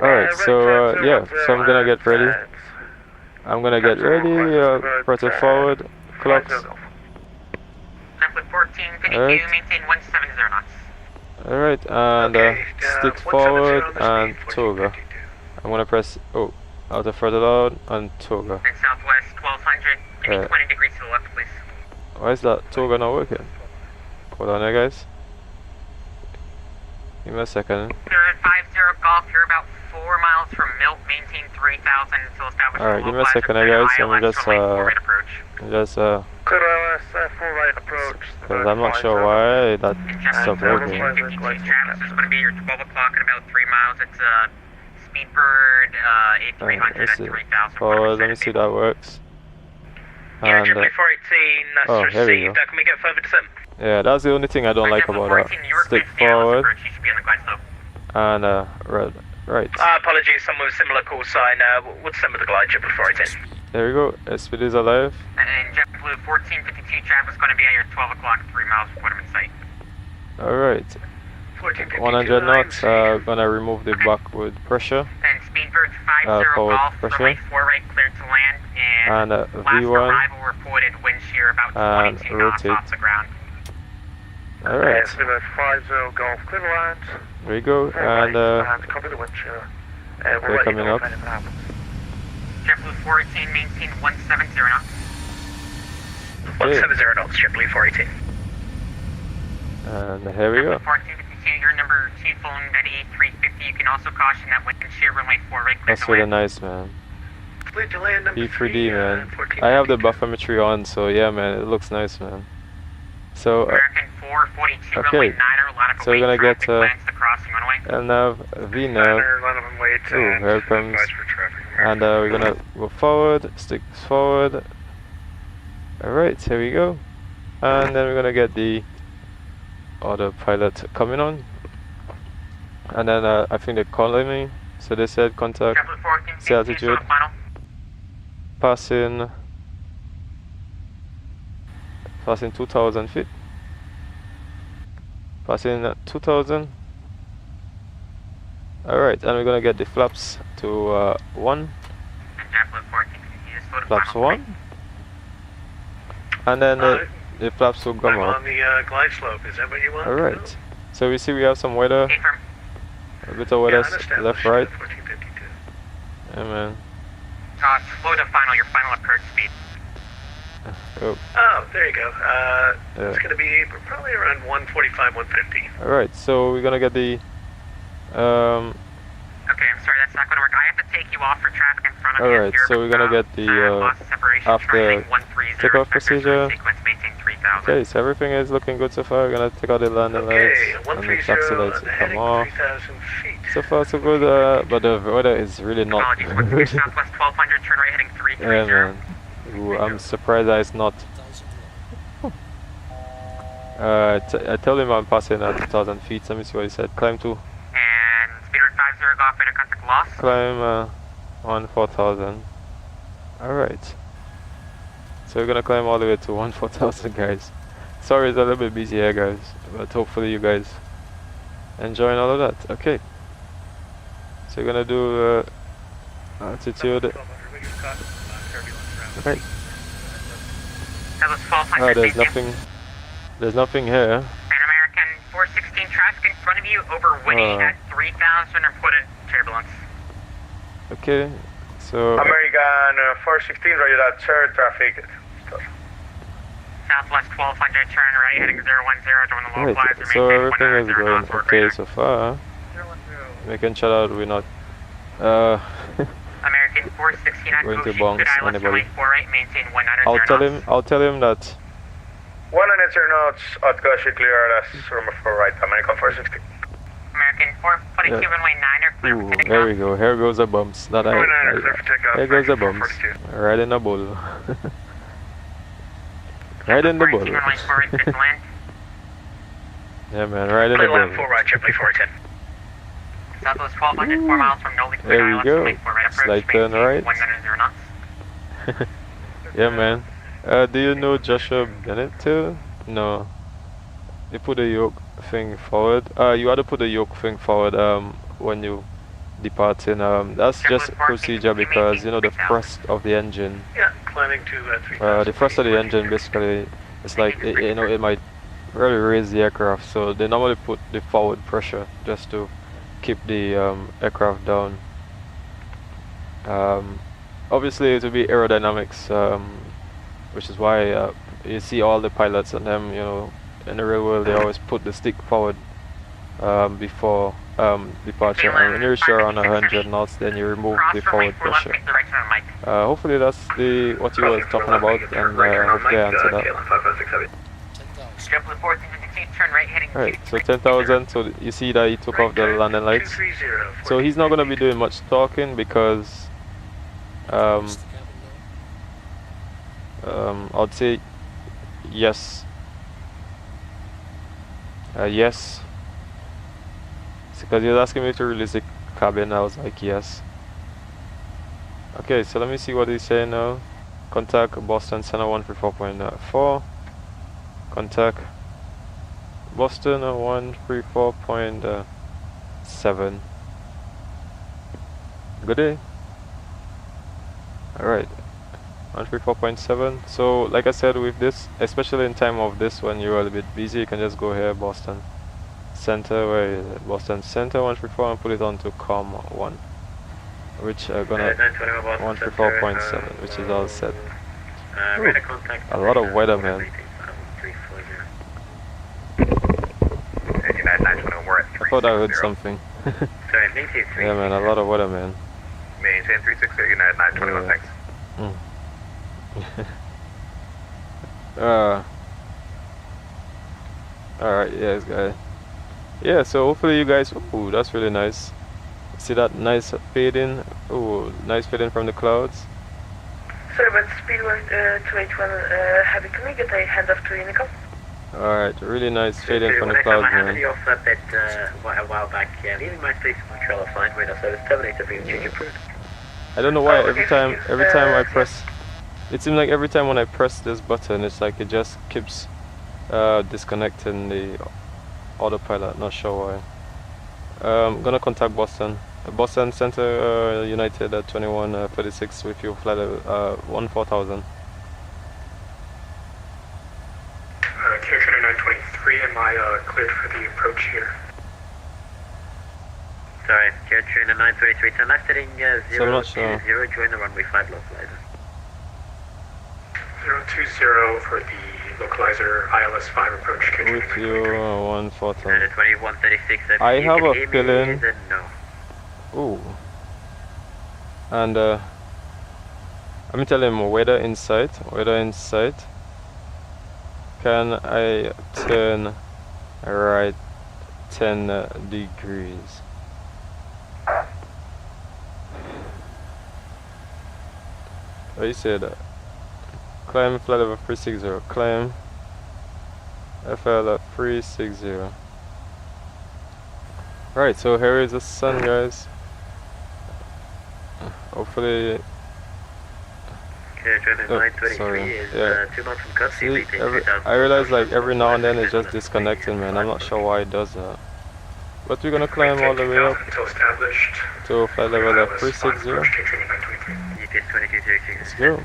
All right. So yeah. So I'm gonna get ready. I'm gonna get ready. Press it forward. Clocks. JeppView 14, PDQ, Alright. maintain 170 knots. All right, and stick forward and toga. I'm gonna press outer further loud and toga. And Southwest 1200, give me 20 degrees to the left, please. Why is that toga not working? Hold on there, guys. Give me a second. Spirit 50 Golf, you're about 4 miles from Milt, maintain 3000 until established. Alright, give me a second, guys. Let me just Clear ILS, full right approach. because I'm not sure why that stopped working. 52 Travis is going to be your 12 o'clock in about 3 miles. It's Speedbird A300 at 3000. Oh, let me see if that works. Yeah, And, JeppView 418, that's oh, here we received. go. Can we get further descent? Yeah, that's the only thing I don't like about that. Stick forward and right. Apologies, someone with similar call sign. What's some of the glide, JeppView 418? There we go. Speed is alive. And JetBlue 1452 Travis is going to be at your 12 o'clock, 3 miles from put him in sight. Alright. 100 knots. Gonna remove the backward pressure. And Speedbird 50 forward golf, pressure. runway 4 right, cleared to land. And last V1 arrival reported wind shear about 22 knots rotate. off the ground. Alright. 50 golf, clear to land. There we go. And copy the wind shear. they're coming up. JetBlue 418, maintain 170 knots. 170 knots, JetBlue 418. And here we go. JetBlue 1452, your number 2 phone at A350. You can also caution that wind shear, runway 4 right, clear That's to really land. nice, man. Clear to land number P3D, 3, man. I have the buffermetry on, so yeah, man, it looks nice, man. So, American 442, okay. runway 9, a lot of So we're gonna get plans the crossing runway. LNAV, VNAV. Ooh, here it comes. And we're gonna go forward, stick forward. Alright, here we go. And then we're gonna get the other pilot coming on. And then I think they're calling me. So they said contact, JetBlue 14, see altitude, passing 2,000 feet. Passing 2,000. Alright, and we're gonna get the flaps to 1. Flaps 1. And then the flaps will come I'm up. on the glide slope. Is that what you want? Alright. So we see we have some weather. A bit of weather left, right. 1452. Yeah, man. Slow to final, your final approach speed. Oh. Oh, there you go. Yeah. It's going to be probably around 145, 150. Alright, so we're gonna get the Okay, I'm sorry, that's not going to work. I have to take you off for traffic in front of you. alright, so we're gonna get the after takeoff procedure. Okay, so everything is looking good so far. We're gonna take out the landing lights and the taxi lights will come off. So far so good, but the weather is really not good. Southwest 1200, turn right heading 330. Yeah, man. Ooh, I'm surprised that it's not. I told him I'm passing at 2,000 feet. Let me see what he said. Climb to. And Speedbird 50 golf, radar contact lost. Climb on 4,000. Alright. So we're gonna climb all the way to 14,000, guys. Sorry it's a little bit busy here, guys. But hopefully you guys enjoying all of that. Okay. So we're gonna do altitude. Right. There's nothing here. Pan American 416 traffic in front of you, over Winnie at 3,000 reported turbulence. Okay, so American 416, roger that, sir, traffic. Southwest 1200, turn right heading 010, join the low flies. so everything is going okay so far. Making sure that we're not American 416 at going to Ocean, bounce good ILS anybody. 48, maintain 190 I'll tell him that 190 knots at Goshi, clear LS, rumor 4 right, American 416. American 442, runway 9 or clear for ooh, takeoff. there we go, here goes the bumps. That here goes the bumps. Right in the bull. Right in the bull. Runway 4 right, clear to land. Yeah, man, right in the Land bull. 4 right, JetBlue 410. Southwest 1200, 4 miles from Nolly, clear There we ILS, go. runway 4 right approach, Slight turn right. 190 knots. Yeah, man. Do you know Joshua Bennett too? No. They put the yoke thing forward. You had to put the yoke thing forward when you departing. That's just procedure because you know the thrust of the engine. Yeah, climbing to 3,000. The thrust of the engine basically, it's like you know, it might really raise the aircraft. So they normally put the forward pressure just to keep the aircraft down. Obviously it will be aerodynamics, which is why you see all the pilots and them, you know, in the real world they always put the stick forward before departure. And when you're sure on 100 knots, then you remove the forward pressure. Hopefully that's what you were talking about, and hopefully I answered that. 10,000. Turn right heading. Alright, so 10,000, so you see that he took off the landing lights. So he's not going to be doing much talking because I'd say yes. Yes. Because he was asking me to release the cabin, I was like yes. Okay, so let me see what he's saying now. Contact Boston Center 134.4. Contact Boston 134.7. Good day. Alright, 134.7. So like I said, with this, especially in time of this when you're a little bit busy, you can just go here, Boston Center, where is it? Boston Center 134, and put it on to COM 1, which are gonna 134.7, which is all set. Ooh, a lot of weather, man. I thought I heard something. Yeah, man, a lot of weather, man. Maintain 360, United 921, thanks. Alright, yes, guys. Yeah, so hopefully you guys. Ooh, that's really nice. See that nice fading? Ooh, nice fading from the clouds. Sorry about Speedway 281 Heavy. Can we get a handoff to Unicom? Alright, really nice fading from the clouds, man. I off a bit a while back. Leaving my station control offline right now, so it's terminated for change approved. I don't know why every time I press, it seems like every time when I press this button, it's like it just keeps disconnecting the autopilot. Not sure why. I'm gonna contact Boston Center United 2136 with you, flight 14,000. Character 923, am I cleared for the approach here? Sorry, Character 923, turn left heading 020, join the runway 5 localizer. 020 for the localizer ILS 5 approach. With you 14,000. 2136, I have a feeling. No. Ooh. And I'm telling him weather in sight. Can I turn right 10 degrees? Oh, you said climb flight level 360. Climb FL 360. Right, so here is the sun, guys. Hopefully. Sorry. Yeah. See, I realize like every now and then it's just disconnecting, man. I'm not sure why it does that. But we're gonna climb all the way up to flight level 360. Let's go.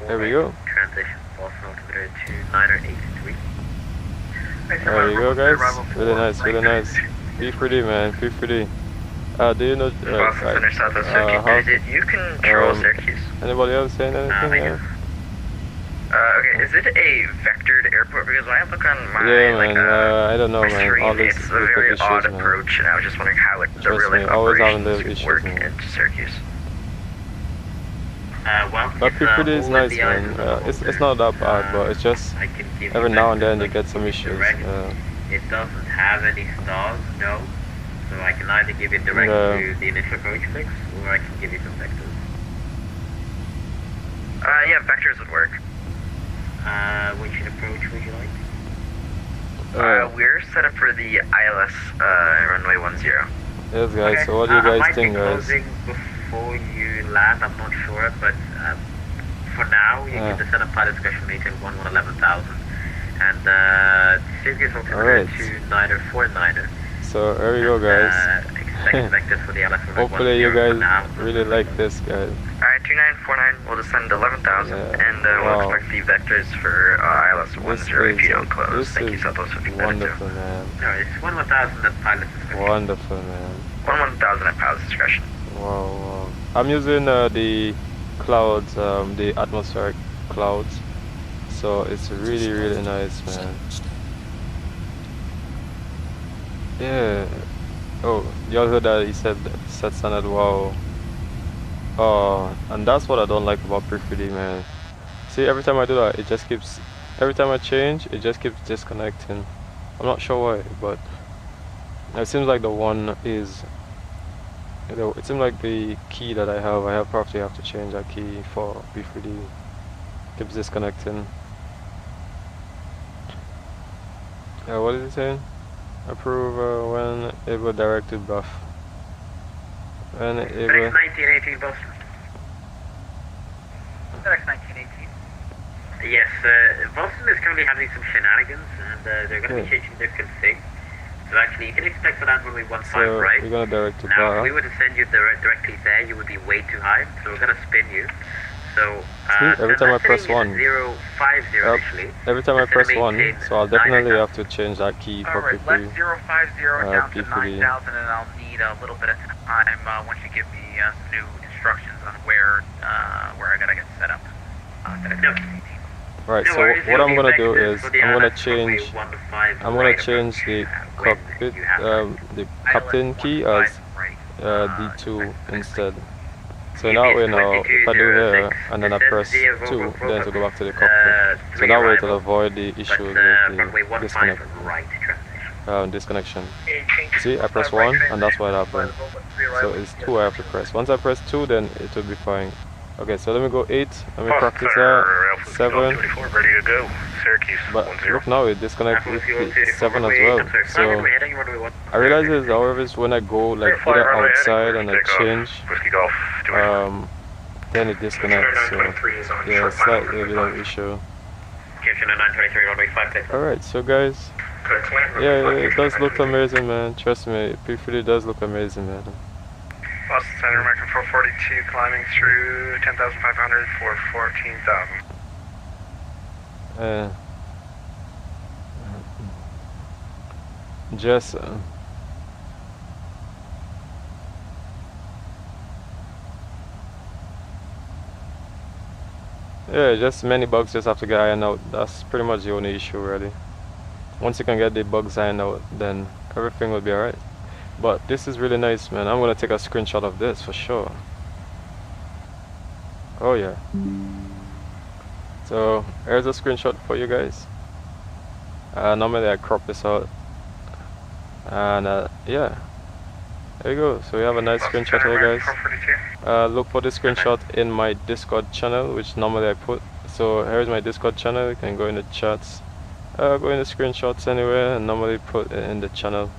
There we go. Transition Boston altimeter to 983. There you go, guys. Really nice, really nice. P3D, man. P3D. Do you know? Finish out the circuit. You control Syracuse. Anybody else saying anything there? Okay, is it a vectored airport? Because when I look on my I don't know, man. All these it's a very odd approach, and I was just wondering how the real operations work in Syracuse. But P3D is nice, man. It's not that bad, but it's just every now and then you get some issues. It doesn't have any stars, no. So I can either give it direct to the initial approach fix, or I can give you some vectors. Yeah, vectors would work. Which approach would you like? We're set up for the ILS runway 10. Yes, guys. Okay. So what do you guys think, guys? Before you land, I'm not sure, but for now you can just set up flight discussion meeting 11,000, and Syracuse will convert to 949er. So there you go, guys. Hopefully you guys really like this, guys. Alright, 2949, we'll descend to 11,000, and we'll expect the vectors for ILS 10 if you don't close. Thank you, Southwest 50. Wonderful, man. No, it's 11,000 at pilot discretion. Wonderful, man. 11,000 at pilot discretion. Wow. I'm using the clouds, the atmospheric clouds, so it's really, really nice, man. Yeah. Oh, y'all heard that he said set standard, wow. And that's what I don't like about P3D, man. See, every time I do that, it just keeps, every time I change, it just keeps disconnecting. I'm not sure why, but it seems like the one is, you know, it seems like the key that I probably have to change that key for P3D. Keeps disconnecting. What is it saying? Approve when able directed buff. When able. 1918 Boston. FedEx 1918. Yes, Boston is currently having some shenanigans, and they're going to be changing their config. So actually, you can expect for that when we 15, so right? we're going to direct to now, bar. if we were to send you directly there, you would be way too high. So we're going to spin you. So every time I press 1, actually. every time I press 1, so I'll definitely have to change that key for Alright, P3D. let's 050 down to 9,000, and I'll need a little bit of time once you give me some new instructions on where I gotta get set up. Right, so what I'm gonna do is I'm gonna change the cockpit, the captain key as D2 instead. So that way now, if I do here and then I press 2, then to go back to the cockpit. So that way it'll avoid the issue with the disconnection. See, I press 1 and that's what happened. So it's 2 I have to press. Once I press 2, then it will be fine. Okay, so let me go 8. Let me practice that. 7. Ready to go. Syracuse. But look now, it disconnects with the 7 as well. So I realize this, however, is when I go like either outside and I change, then it disconnects. So yeah, slightly bit of issue. Alright, so guys, yeah, it does look amazing, man. Trust me, P3D does look amazing, man. Boston Center, American 442, climbing through 10,500 for 14,000. Just yeah, just many bugs just have to get ironed out. That's pretty much the only issue, really. Once you can get the bugs ironed out, then everything will be alright. But this is really nice, man. I'm gonna take a screenshot of this for sure. Oh yeah. So here's a screenshot for you guys. Normally I crop this out, and yeah, there you go. So we have a nice screenshot here, guys. Look for the screenshot in my Discord channel, which normally I put. So here's my Discord channel. You can go in the chats, go in the screenshots anywhere, and normally put it in the channel.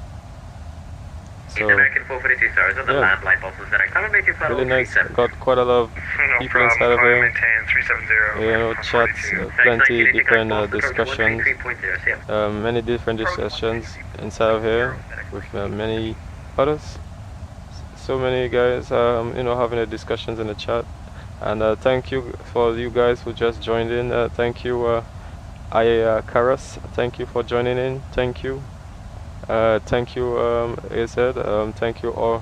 So, American 442 stars on the landline buses that are make it really nice. Got quite a lot of people inside of here. You know, chats, plenty different discussions, many different discussions inside of here with many others. So many guys, you know, having the discussions in the chat. And thank you for you guys who just joined in. Thank you, Karas. Thank you for joining in. Thank you. Thank you, AZ. Thank you, or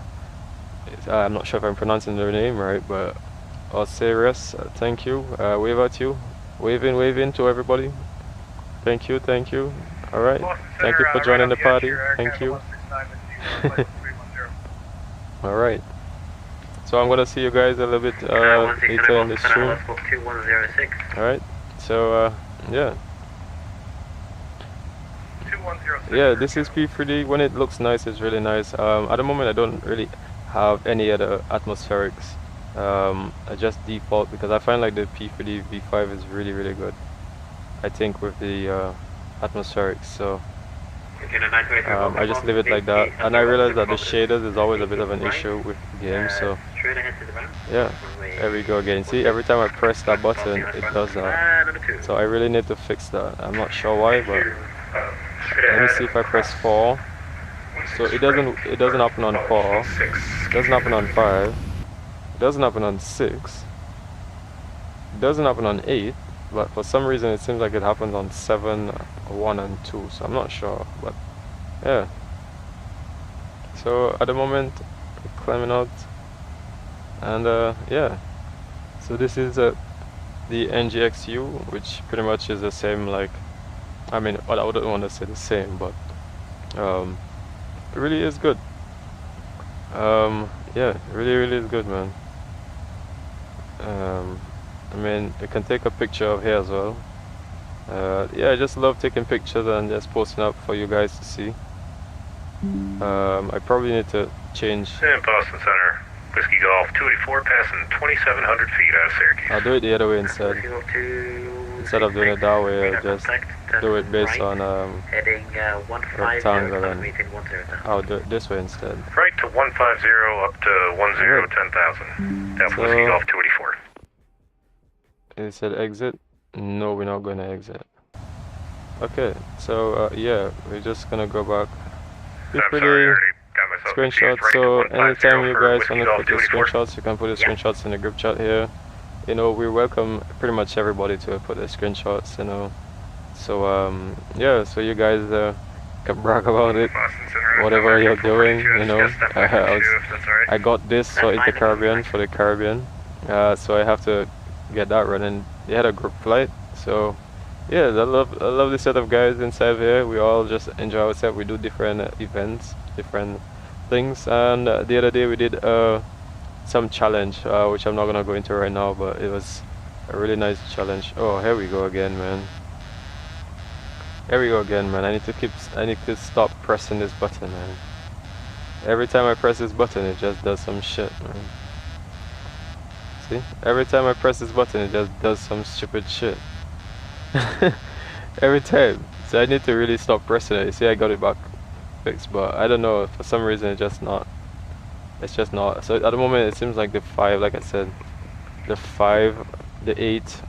I'm not sure if I'm pronouncing their name right, but Osiris. Thank you. Wave at you. Wave in to everybody. Thank you. Thank you. All right. Thank you for joining the party. Thank you. All right. So I'm gonna see you guys a little bit later in the stream. All right. So yeah. Yeah, this is P3D. When it looks nice, it's really nice. At the moment I don't really have any other atmospherics. I just default because I find like the P3DV5 is really good, I think, with the atmospherics. So I just leave it like that, and I realize that the shaders is always a bit of an issue with the game. So yeah, there we go again. See, every time I press that button it does that. So I really need to fix that. I'm not sure why, but let me see if I press 4. So it doesn't happen on 4. It doesn't happen on 5. It doesn't happen on 6. It doesn't happen on 8. But for some reason it seems like it happens on 7, 1 and 2. So I'm not sure. But yeah. So at the moment we're climbing out. And yeah. So this is the NGXU, which pretty much is the same, like, I mean, well, I wouldn't want to say the same, but really is good. Yeah, really is good, man. I mean, you can take a picture of here as well. Yeah, I just love taking pictures and just posting up for you guys to see. I probably need to change. In Boston Center, Whiskey Golf 284 passing 2,700 feet out of Syracuse. I'll do it the other way instead. Instead of doing it that way, I'll just do it based on rectangle, and I'll do it this way instead. Right to 150 up to 10,000. Down So, Whiskey Golf 284. It said exit. No, we're not going to exit. Okay, so yeah, we're just gonna go back. It's pretty screenshots. So anytime you guys want to put your screenshots, you can put your screenshots in the group chat here. You know, we welcome pretty much everybody to put their screenshots. You know, so yeah, so you guys can brag about it, whatever you're doing. You know, I got this for the Caribbean, so I have to get that running. They had a group flight, so yeah, I love the set of guys inside here. We all just enjoy ourselves. We do different events, different things, and the other day we did some challenge, which I'm not gonna go into right now, but it was a really nice challenge. Oh, here we go again, man. Here we go again, man. I need to stop pressing this button, man. Every time I press this button, it just does some shit, man. See? Every time I press this button, it just does some stupid shit. Every time. So I need to really stop pressing it. You see, I got it back fixed, but I don't know, for some reason it's just not. So at the moment it seems like the 5, like I said, the 5, the 8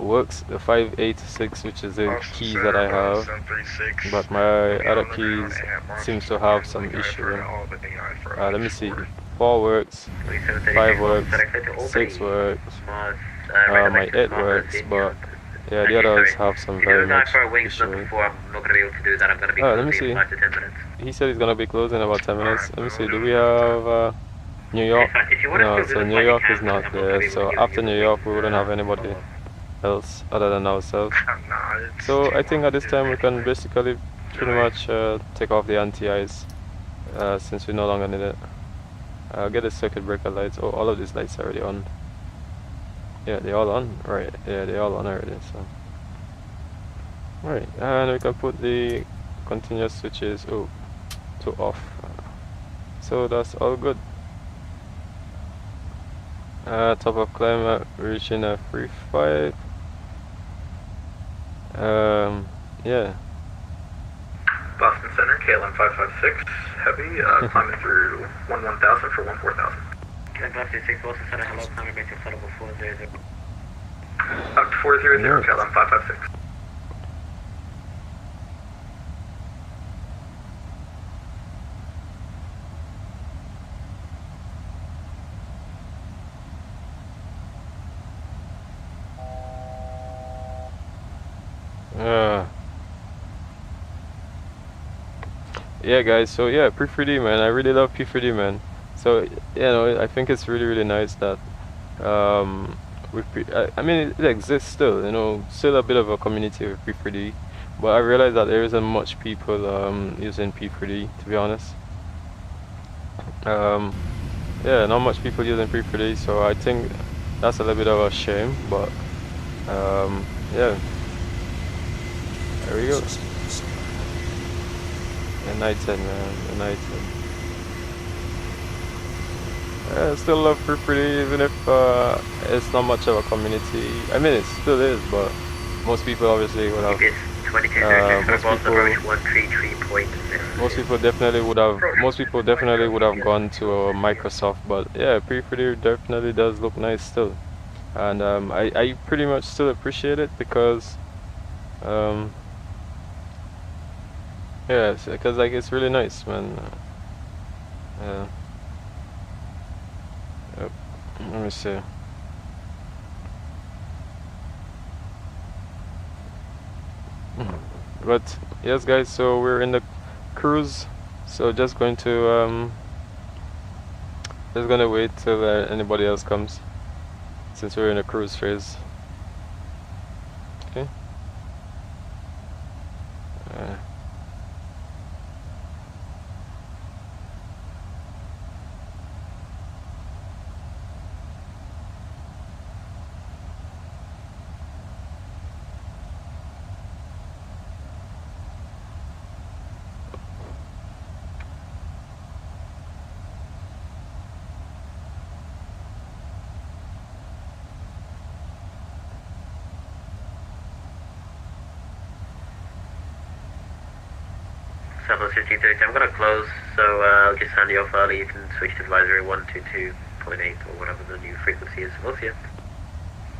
works. The 5, 8, 6, which is the keys that I have, but my other keys seems to have some issue. Let me see. 4 works, 5 works, 6 works, my 8 works, but yeah, the others have some very much issue. Let me see. He said he's gonna be closing in about 10 minutes. Let me see. Do we have New York? No, so New York is not there. So after New York, we wouldn't have anybody else other than ourselves. So I think at this time we can basically pretty much take off the anti-ice since we no longer need it. I'll get the circuit breaker lights. Oh, all of these lights are already on. Yeah, they're all on. Right, yeah, they're all on already. So, right, and we can put the continuous switches to off. So that's all good. Top of climb reaching a free 5. Yeah. Boston Center, KLM 556, heavy, climbing through 11,000 for 14,000. Boston Center, hello, climbing back to flight level 400. Up to 400, KLM 556. Yeah, guys, so yeah, P3D, man, I really love P3D, man. So, you know, I think it's really nice that I mean, it exists still, you know, still a bit of a community with P3D, but I realize that there isn't much people using P3D, to be honest. Yeah, not much people using P3D, so I think that's a little bit of a shame, but yeah, there we go. United, man, United. I still love P3D, even if it's not much of a community. I mean, it still is, but most people obviously would have. Most people definitely would have. Most people definitely would have gone to Microsoft, but yeah, P3D definitely does look nice still, and I pretty much still appreciate it because yeah, because like it's really nice, man. Yep. Let me see. But yes, guys, so we're in the cruise, so just going to wait till anybody else comes, since we're in a cruise phase. Okay. Southwest 1530, I'm going to close, so I'll just hand you off early. You can switch to advisory 122.8 or whatever the new frequency is. We'll see you.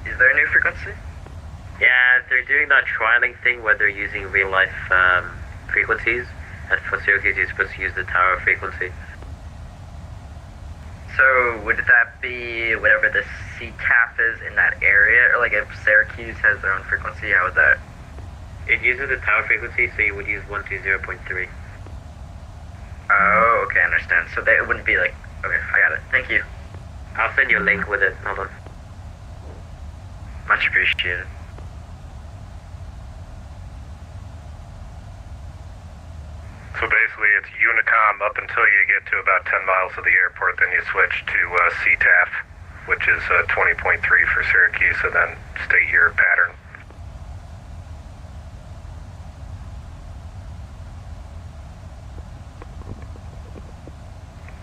Is there a new frequency? Yeah, they're doing that trialing thing where they're using real-life frequencies, and for Syracuse you're supposed to use the tower frequency. So would that be whatever the CTAF is in that area, or like if Syracuse has their own frequency, how would that? It uses the tower frequency, so you would use 120.3. Oh, okay, I understand. So it wouldn't be like, okay, I got it. Thank you. I'll send you a link with it. Hold on. Much appreciated. So basically it's Unicom up until you get to about 10 miles of the airport, then you switch to CTAF, which is 20.3 for Syracuse, and then state your pattern.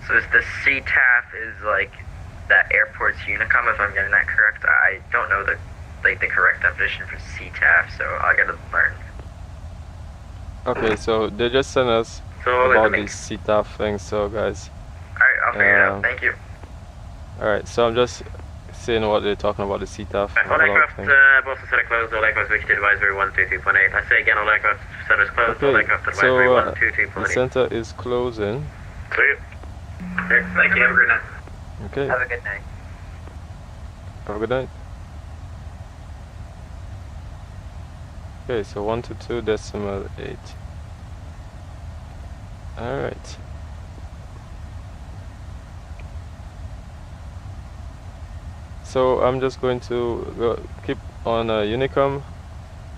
So is the CTAF is like that airport's Unicom, if I'm getting that correct? I don't know the correct definition for CTAF, so I gotta learn. Okay, so they just sent us about this CTAF thing, so guys. Alright, I'll figure it out. Thank you. Alright, so I'm just saying what they're talking about the CTAF. All aircraft, Boston Center closed, all aircraft switch to advisory 122.8. I say again, all aircraft centers closed, all aircraft advisory 122.8. The center is closing. See you. Thank you, have a great night. Okay. Have a good night. Have a good night. Okay, so 122.8. Alright. So I'm just going to keep on Unicom,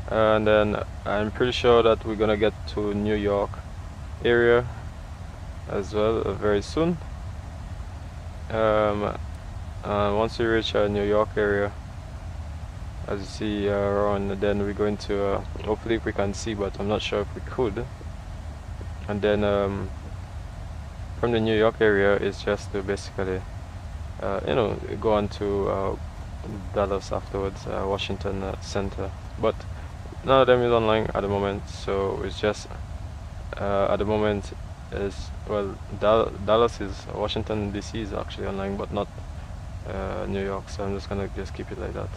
and then I'm pretty sure that we're gonna get to New York area as well very soon. Once we reach New York area, as you see around, then we're going to hopefully we can see, but I'm not sure if we could. And then from the New York area is just to basically you know, go on to Dallas afterwards, Washington Center, but none of them is online at the moment, so it's just at the moment is, well, Dallas is, Washington DC is actually online, but not New York, so I'm just gonna keep it like that.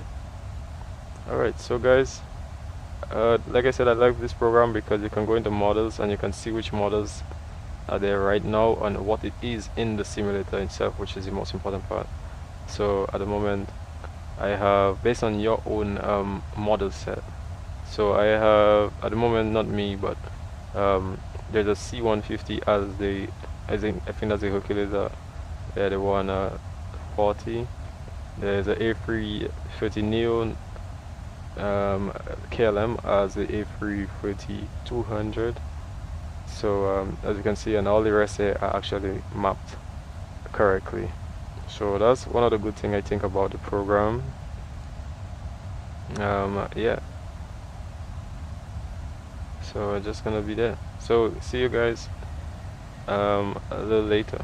Alright, so guys, like I said, I like this program because you can go into models and you can see which models are there right now and what it is in the simulator itself, which is the most important part. So at the moment I have, based on your own model set, so I have at the moment, not me, but there's a C150 as the, I think that's the Hercules, yeah, the 140. There's a A330 Neo KLM as the A330-200. So as you can see, and all the rest are actually mapped correctly. So that's one of the good things I think about the program. Yeah. So I'm just gonna be there. So see you guys a little later.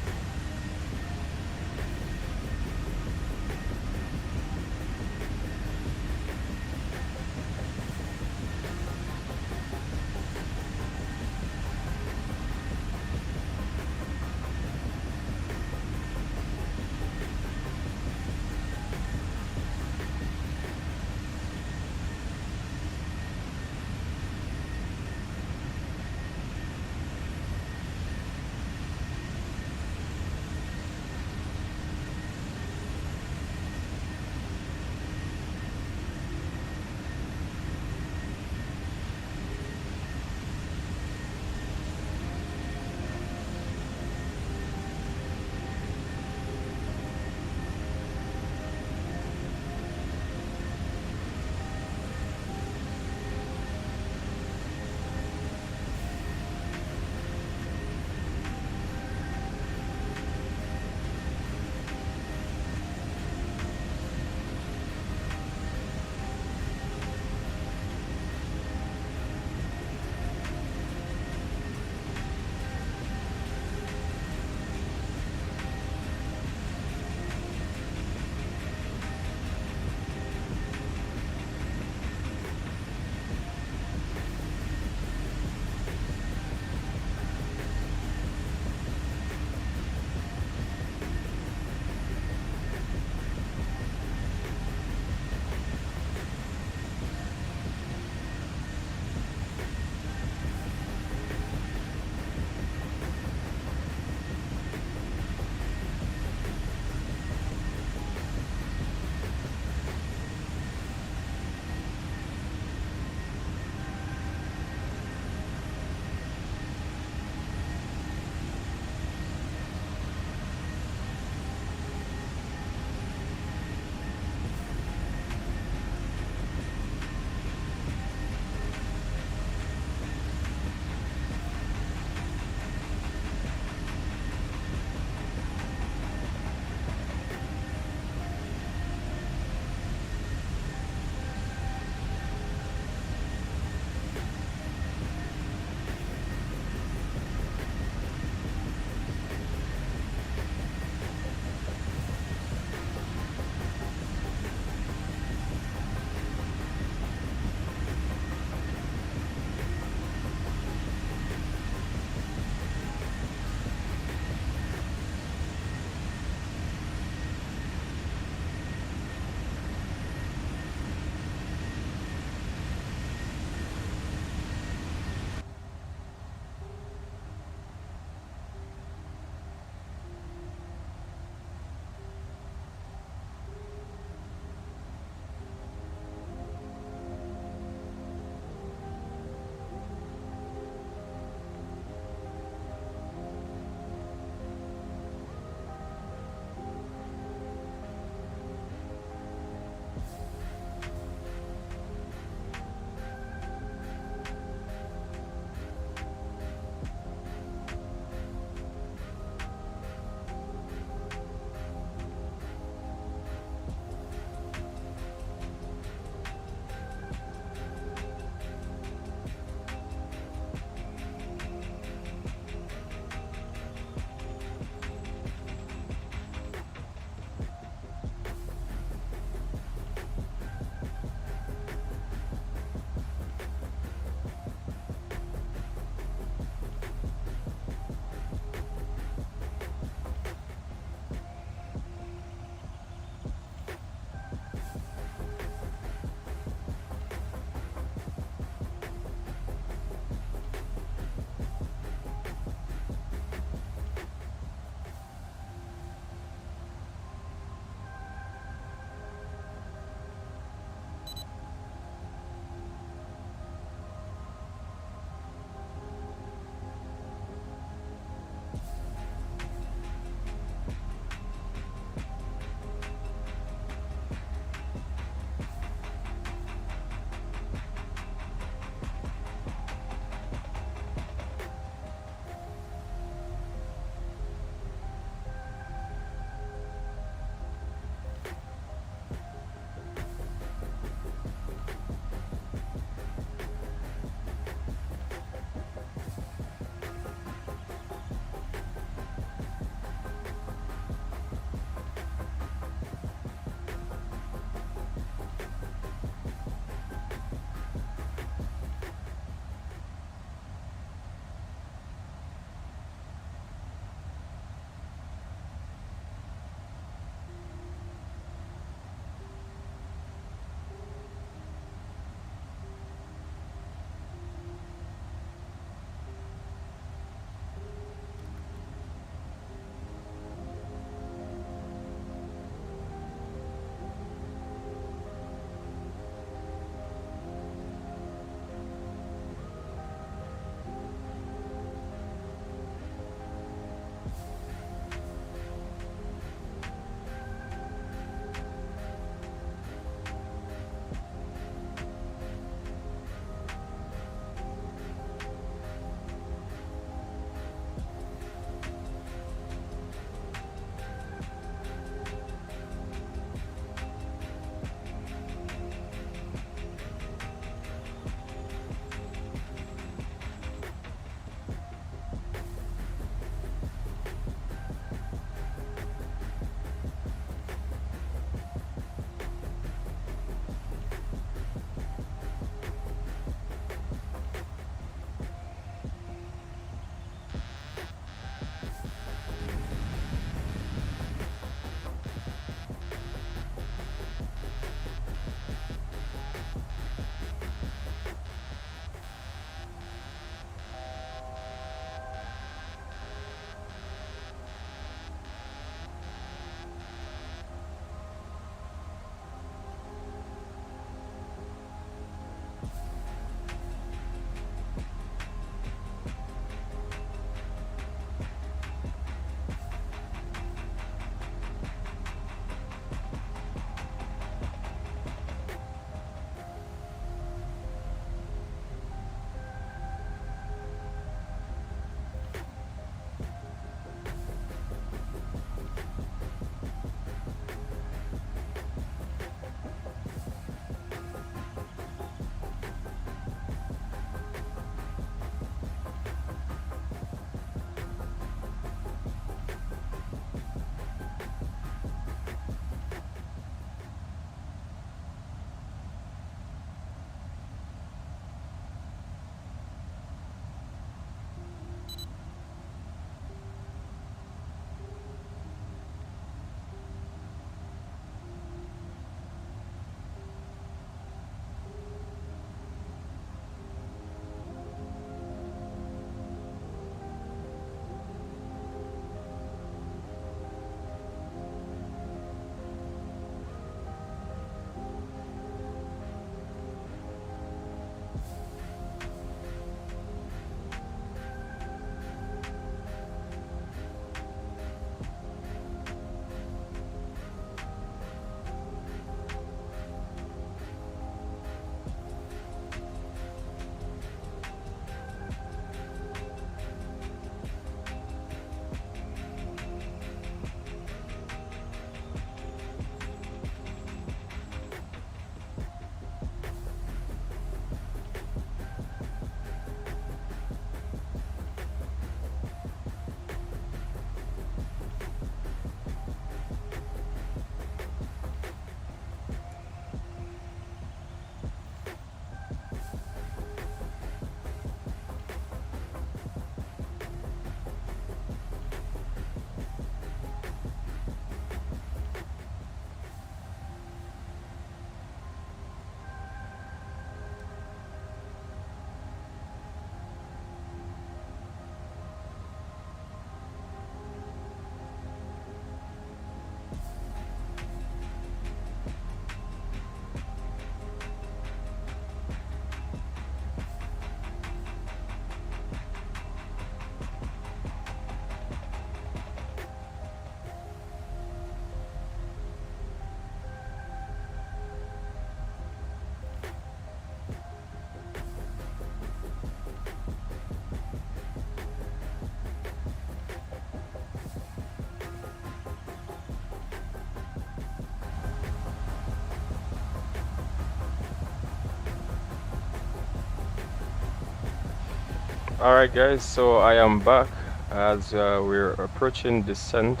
Alright guys, so I am back as we're approaching descent.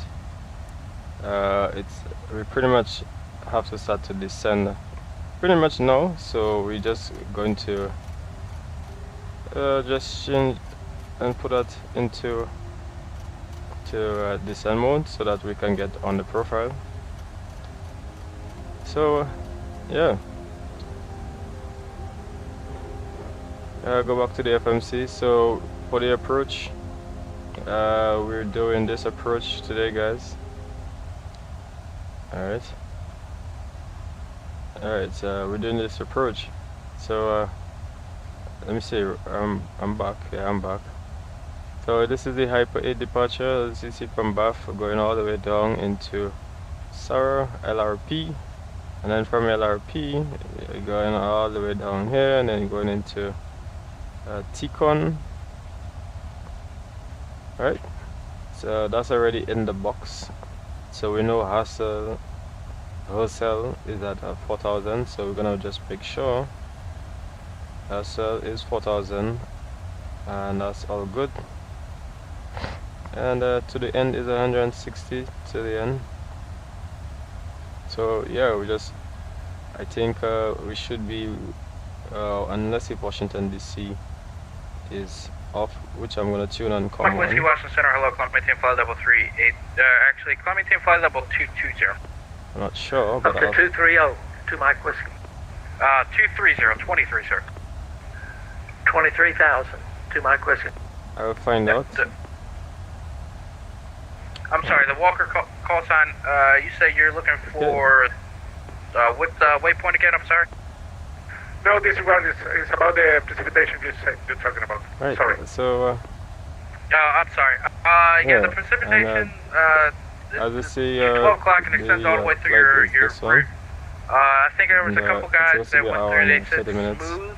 We pretty much have to start to descend pretty much now, so we're just going to just change and put that into descent mode so that we can get on the profile. So yeah, go back to the FMC. So for the approach, we're doing this approach today, guys. Alright, so we're doing this approach. So let me see, I'm back. Yeah, I'm back. So this is the Hyper 8 departure, as you see, from Bath, going all the way down into Sarah LRP, and then from LRP going all the way down here, and then going into T-Con. Right, so that's already in the box. So we know wholesale is at 4,000, so we're gonna just make sure wholesale is 4,000, and that's all good. And to the end is 160 to the end. So yeah, I think we should be, unless if Washington DC is off, which I'm gonna tune on common. Whiskey Washington Center, hello, climb maintain flight level 38. Actually, climb maintain flight level 220. I'm not sure, but up to 230 to Mike Whiskey. 23, sir. 23,000 to Mike Whiskey. I will find out. I'm sorry, the Walker call sign, you say you're looking for, what waypoint again, I'm sorry? No, this one is about the precipitation you're talking about. Right, sorry. so I'm sorry. Yeah, the precipitation, as you see, 12 o'clock and extends all the way through your route. I think there was a couple guys that went through, they said smooth.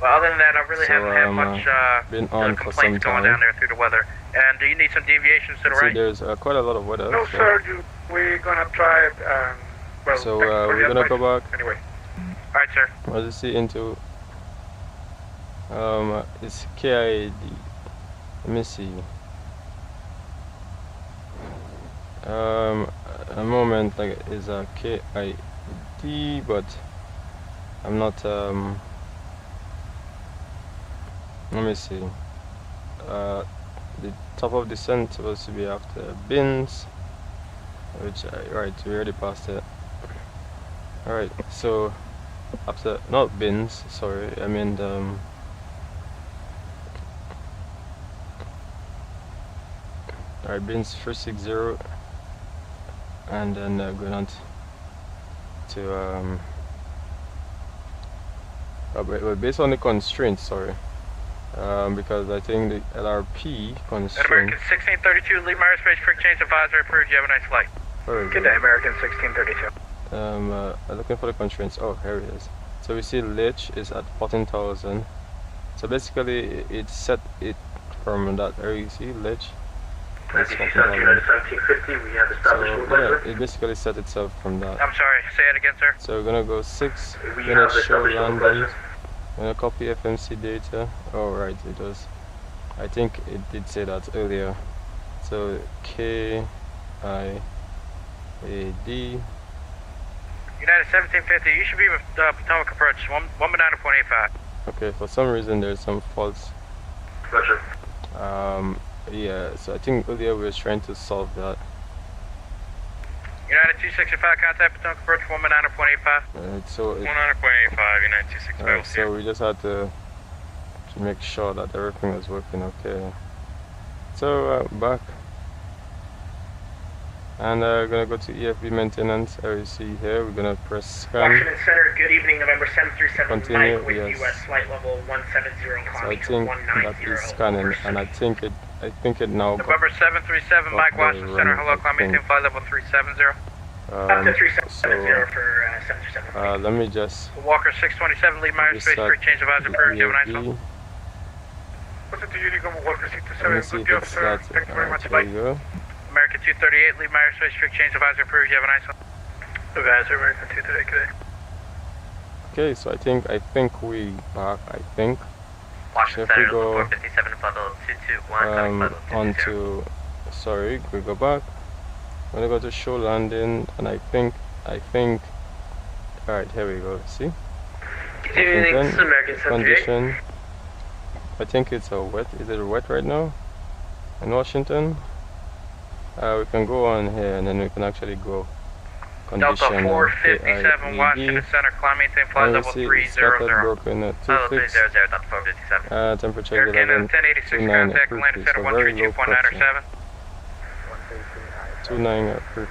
Well, other than that, I really haven't had much been on for some complaints going down there through the weather. And do you need some deviations to the right? There's quite a lot of weather. No, so. sir, we're gonna try it. Well, so we're gonna go back. Anyway. Alright, sir. As you see into it's KIAD. Let me see. A moment like is a KID, but I'm not. Let me see. The top of descent supposed to be after bins, which right, we already passed it. Alright, so after, not bins, sorry, I mean alright, bins 360, and then going on to well, based on the constraints, sorry, because I think the LRP constraint. American 1632, leave my airspace, quick change advisory approved, you have a nice flight. Good day, American 1632. Looking for the constraints. Oh, here it is. So we see Lich is at 14,000. So basically it set it from that area. You see Lich. That's 14,000. So yeah, it basically set itself from that. I'm sorry, say it again, sir. So we're gonna go 6. We're gonna show landing. I'm gonna copy FMC data. Oh right, it was. I think it did say that earlier. So KIAD. United 1750, you should be with Potomac approach, 1 Okay, for some reason there's some faults. Roger. Yeah, so I think earlier we were trying to solve that. United 265, contact Potomac approach, 1 so 1 United 265. So we just had to make sure that everything was working okay. So back. And we're gonna go to EFB maintenance. As you see here, we're gonna press scan. Washington Center, good evening, November 737 Continue, Mike with yes. US flight level 170, So I think that is scanning, and I think it now. November 737 Mike Washington Center, hello, climb maintain flight level 370. Up to 370 for 737. Let me just. Walker 627, leave my airspace, quick change advisor approved, you have a nice one. What's it to Unicorn Walker 627? Let me see if it's that. Thank you very much. There you go. American 238, leave my airspace, quick change advisor approved, you have a nice one. Advisor, American 238, good day. Okay, so I think we back, I think. Washington So if we Center, go 457 Puddle 221, onto, sorry, we go back. I'm gonna go to show landing, and I think, alright, here we go, see? Condition, I think it's a wet, is it wet right now? In Washington? We can go on here, and then we can actually go. Delta 457 Washington Center, climb maintain flight level 300. Broken at 26. Temperature 11, 29 proof, so very low pressure. 29 proof.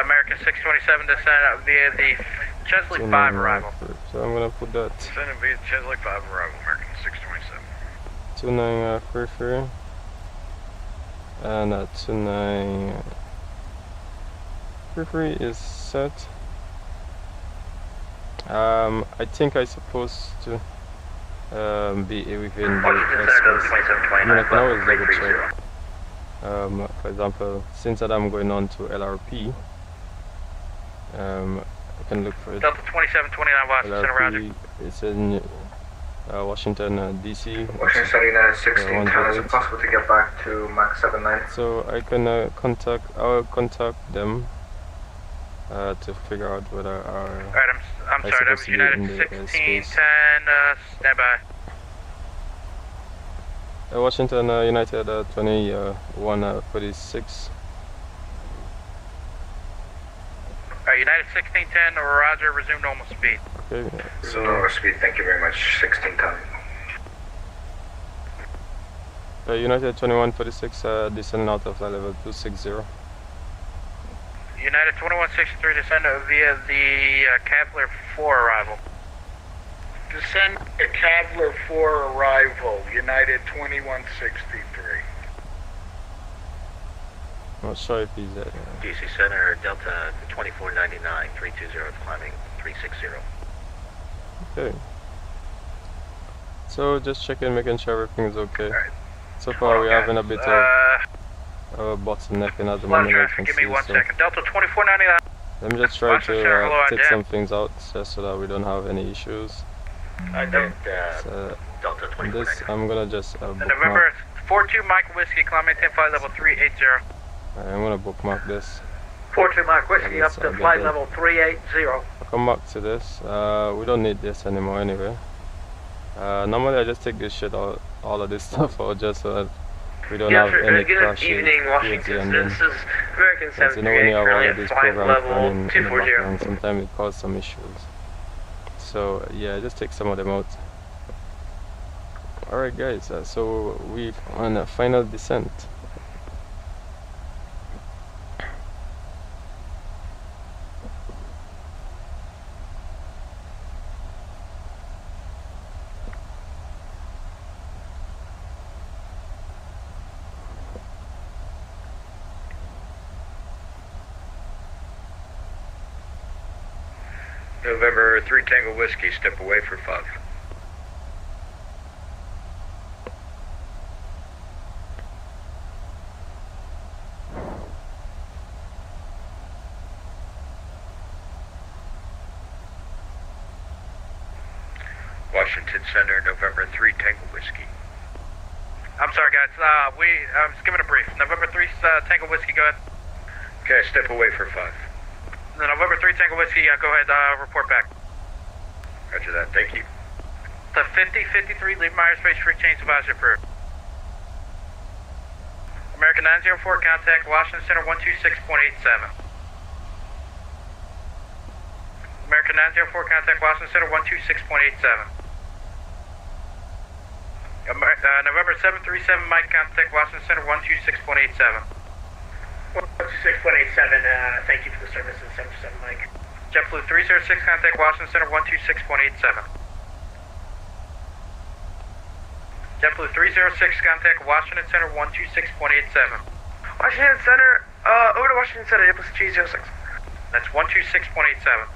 American 627 descent via the Chesley 5 arrival. So I'm gonna put that. Descending via Chesley 5 arrival, American 627. 29 proof. And 29 free is set. I think I'm supposed to be within the airspace. I mean, I can always double check. For example, since that I'm going on to LRP, I can look for it. Delta 2729 Washington Center, roger. It's in Washington, DC. Washington Center, United 16, is it possible to get back to Mach 79? So I can I'll contact them to figure out whether our... Alright, I'm sorry, that was United 1610, stand by. Washington, United 2146. United 1610, roger, resume normal speed. Okay. So normal speed, thank you very much, 1610. United 2146, descending out of flight level 260. United 2163, descend via the Cavalier 4 arrival. Descend to Cavalier 4 arrival, United 2163. Not sure if he's at DC Center, Delta 2499, 320, climbing 360. Okay. So just checking, making sure everything is okay. Right. So far we're having a bit of bottlenecking at the moment. Give me 1 second. Delta 2499. Let me just try to take some things out just so that we don't have any issues. Delta this, I'm gonna just November 42 Mike Whiskey, climb maintain flight level 380. I'm gonna bookmark this. 42 Mike Whiskey up to flight level 380. I'll come back to this. We don't need this anymore anyway. Normally I just take this shit out, all of this stuff out just so that we don't have any crashes. Good evening, Washington. This is American 738, you know, when you have all of these flight programs level running in the 240. background, sometimes it causes some issues. So yeah, just take some of them out. Alright guys, so we're on a final descent. November 3 Tango Whiskey, step away for 5. Washington Center, November 3 Tango Whiskey. I'm sorry guys, I'm just giving a brief. November 3 Tango Whiskey, go ahead. Okay, step away for 5. November 3 Tango Whiskey, go ahead, report back. Roger that, thank you. The 5053, leave my airspace, free change advisory approved. American 904, contact Washington Center 126.87. American 904, contact Washington Center 126.87. November 737, Mike, contact Washington Center 126.87. 126.87, thank you for the service, 77 Mike. JeppView 306, contact Washington Center 126.87. JeppView 306, contact Washington Center 126.87. Washington Center, over to Washington Center, JeppView 306. That's 126.87.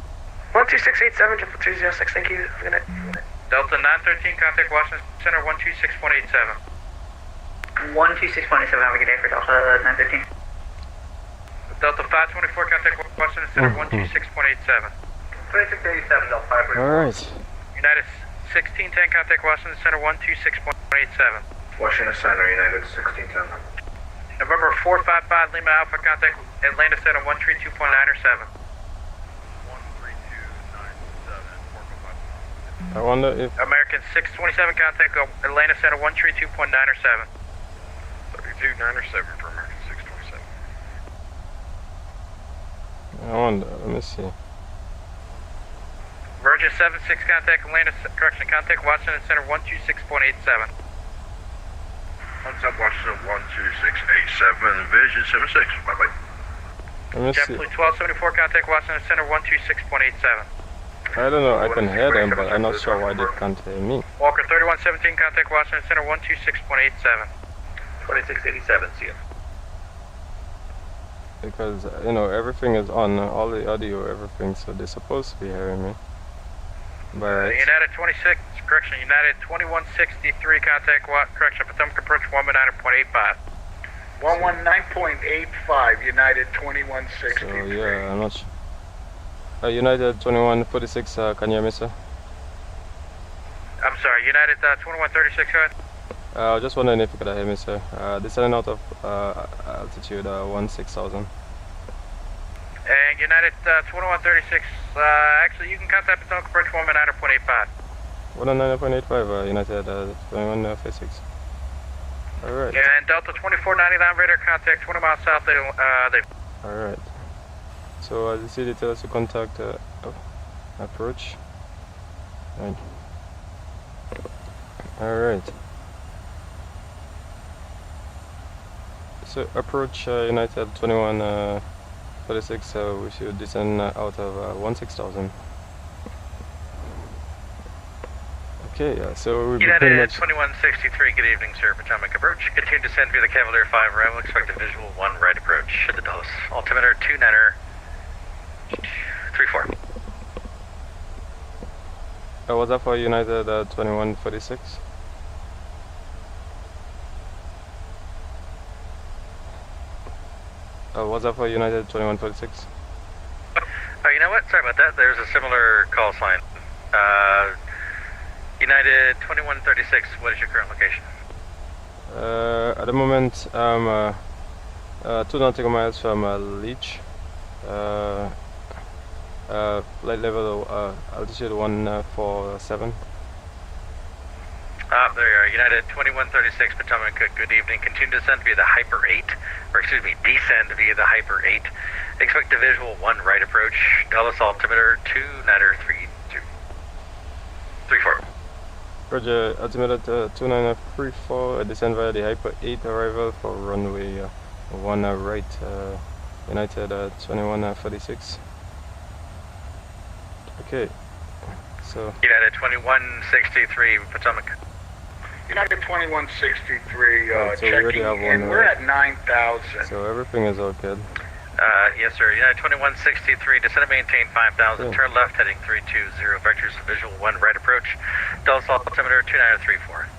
12687, JeppView 306, thank you. Good night. Delta 913, contact Washington Center 126.87. 126.87, have a good day for Delta 913. Delta 524, contact Washington Center 126.87. 2687, Delta 5. Alright. United 1610, contact Washington Center 126.87. Washington Center, United 1610. November 455 Lima Alpha, contact Atlanta Center 132.907. I wonder if... American 627, contact Atlanta Center 132.907. 32.907 for American 627. I wonder, let me see. Virgin 76, contact Atlanta, correction, contact Washington Center 126.87. What's up, Washington 12687, Vision 76, bye-bye. Let me see. JeppView 1274, contact Washington Center 126.87. I don't know, I can hear them, but I'm not sure why they can't hear me. Walker 3117, contact Washington Center 126.87. 2687, see you. Because, you know, everything is on, all the audio, everything, so they're supposed to be hearing me. But... United 26, correction, United 2163, contact, correction, Potomac approach 119.85. 119.85, United 2163. So, yeah, I'm not sure. United 2146, can you hear me, sir? I'm sorry, United 2136, go ahead. Just wondering if you could hear me, sir. Descending out of altitude 16,000. And United 2136, actually you can contact Potomac approach 119.85. 119.85, United 2156. Alright. And Delta 2499 radar, contact 20 miles south. Alright. So as you see, they tell us to contact approach. Right. Alright. So approach United 2146, we should descend out of 16,000. Okay, so we'll be United pretty much... 2163, good evening, sir. Potomac approach. Continue to descend via the Cavalier 5 arrival. Expect a visual 1 right approach. At the Dulles. Altimeter 29er 34. What's that for United 2146? What's that for United 2146? Oh, you know what? Sorry about that. There's a similar call sign. United 2136, what is your current location? At the moment, I'm 2 nautical miles from Leech. Flight level altitude 147. There you are. United 2136, Potomac, good evening. Continue to descend via the Hyper 8, or excuse me, descend via the Hyper 8. Expect a visual 1 right approach. Dulles altimeter 29er 34. Roger, altimeter 2934, descend via the Hyper 8 arrival for runway 1 right, United 2146. Okay, so... United 2163, Potomac. United 2163, right, so checking in, we're at 9,000. So everything is all good. Yes, sir. United 2163, descend and maintain 5,000. Turn left, heading 320. Vectors visual 1 right approach. Dulles altimeter 2934.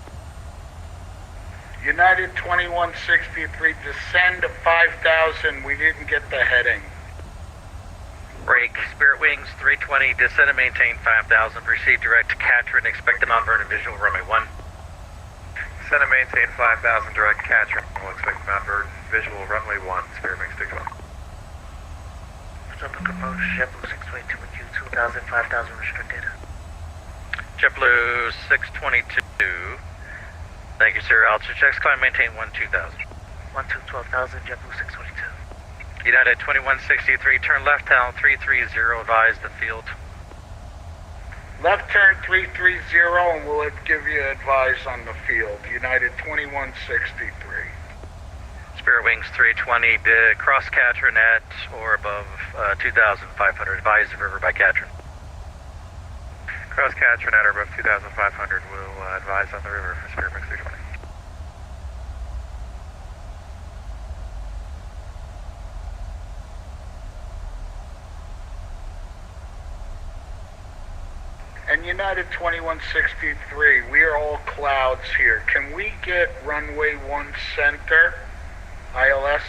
United 2163, descend to 5,000. We didn't get the heading. Break. Spirit Wings 320, descend and maintain 5,000. Proceed direct to Katrin. Expect the Mount Vernon visual runway 1. Descend and maintain 5,000 direct Katrin. We'll expect Mount Vernon visual runway 1. Spirit Wings 320. Potomac approach, JeppView 622 with you, 2,000, 5,000 restricted. JeppView 622. Thank you, sir. Altitude checks, climb, maintain 12,000. 12,000, JeppView 622. United 2163, turn left, down 330, advise the field. Left turn 330, and we'll give you advice on the field. United 2163. Spirit Wings 320, cross Katrin at or above 2,500. Advise the river by Katrin. Cross Katrin at or above 2,500. We'll advise on the river for Spirit Wings 320. And United 2163, we are all clouds here. Can we get runway 1 center, ILS?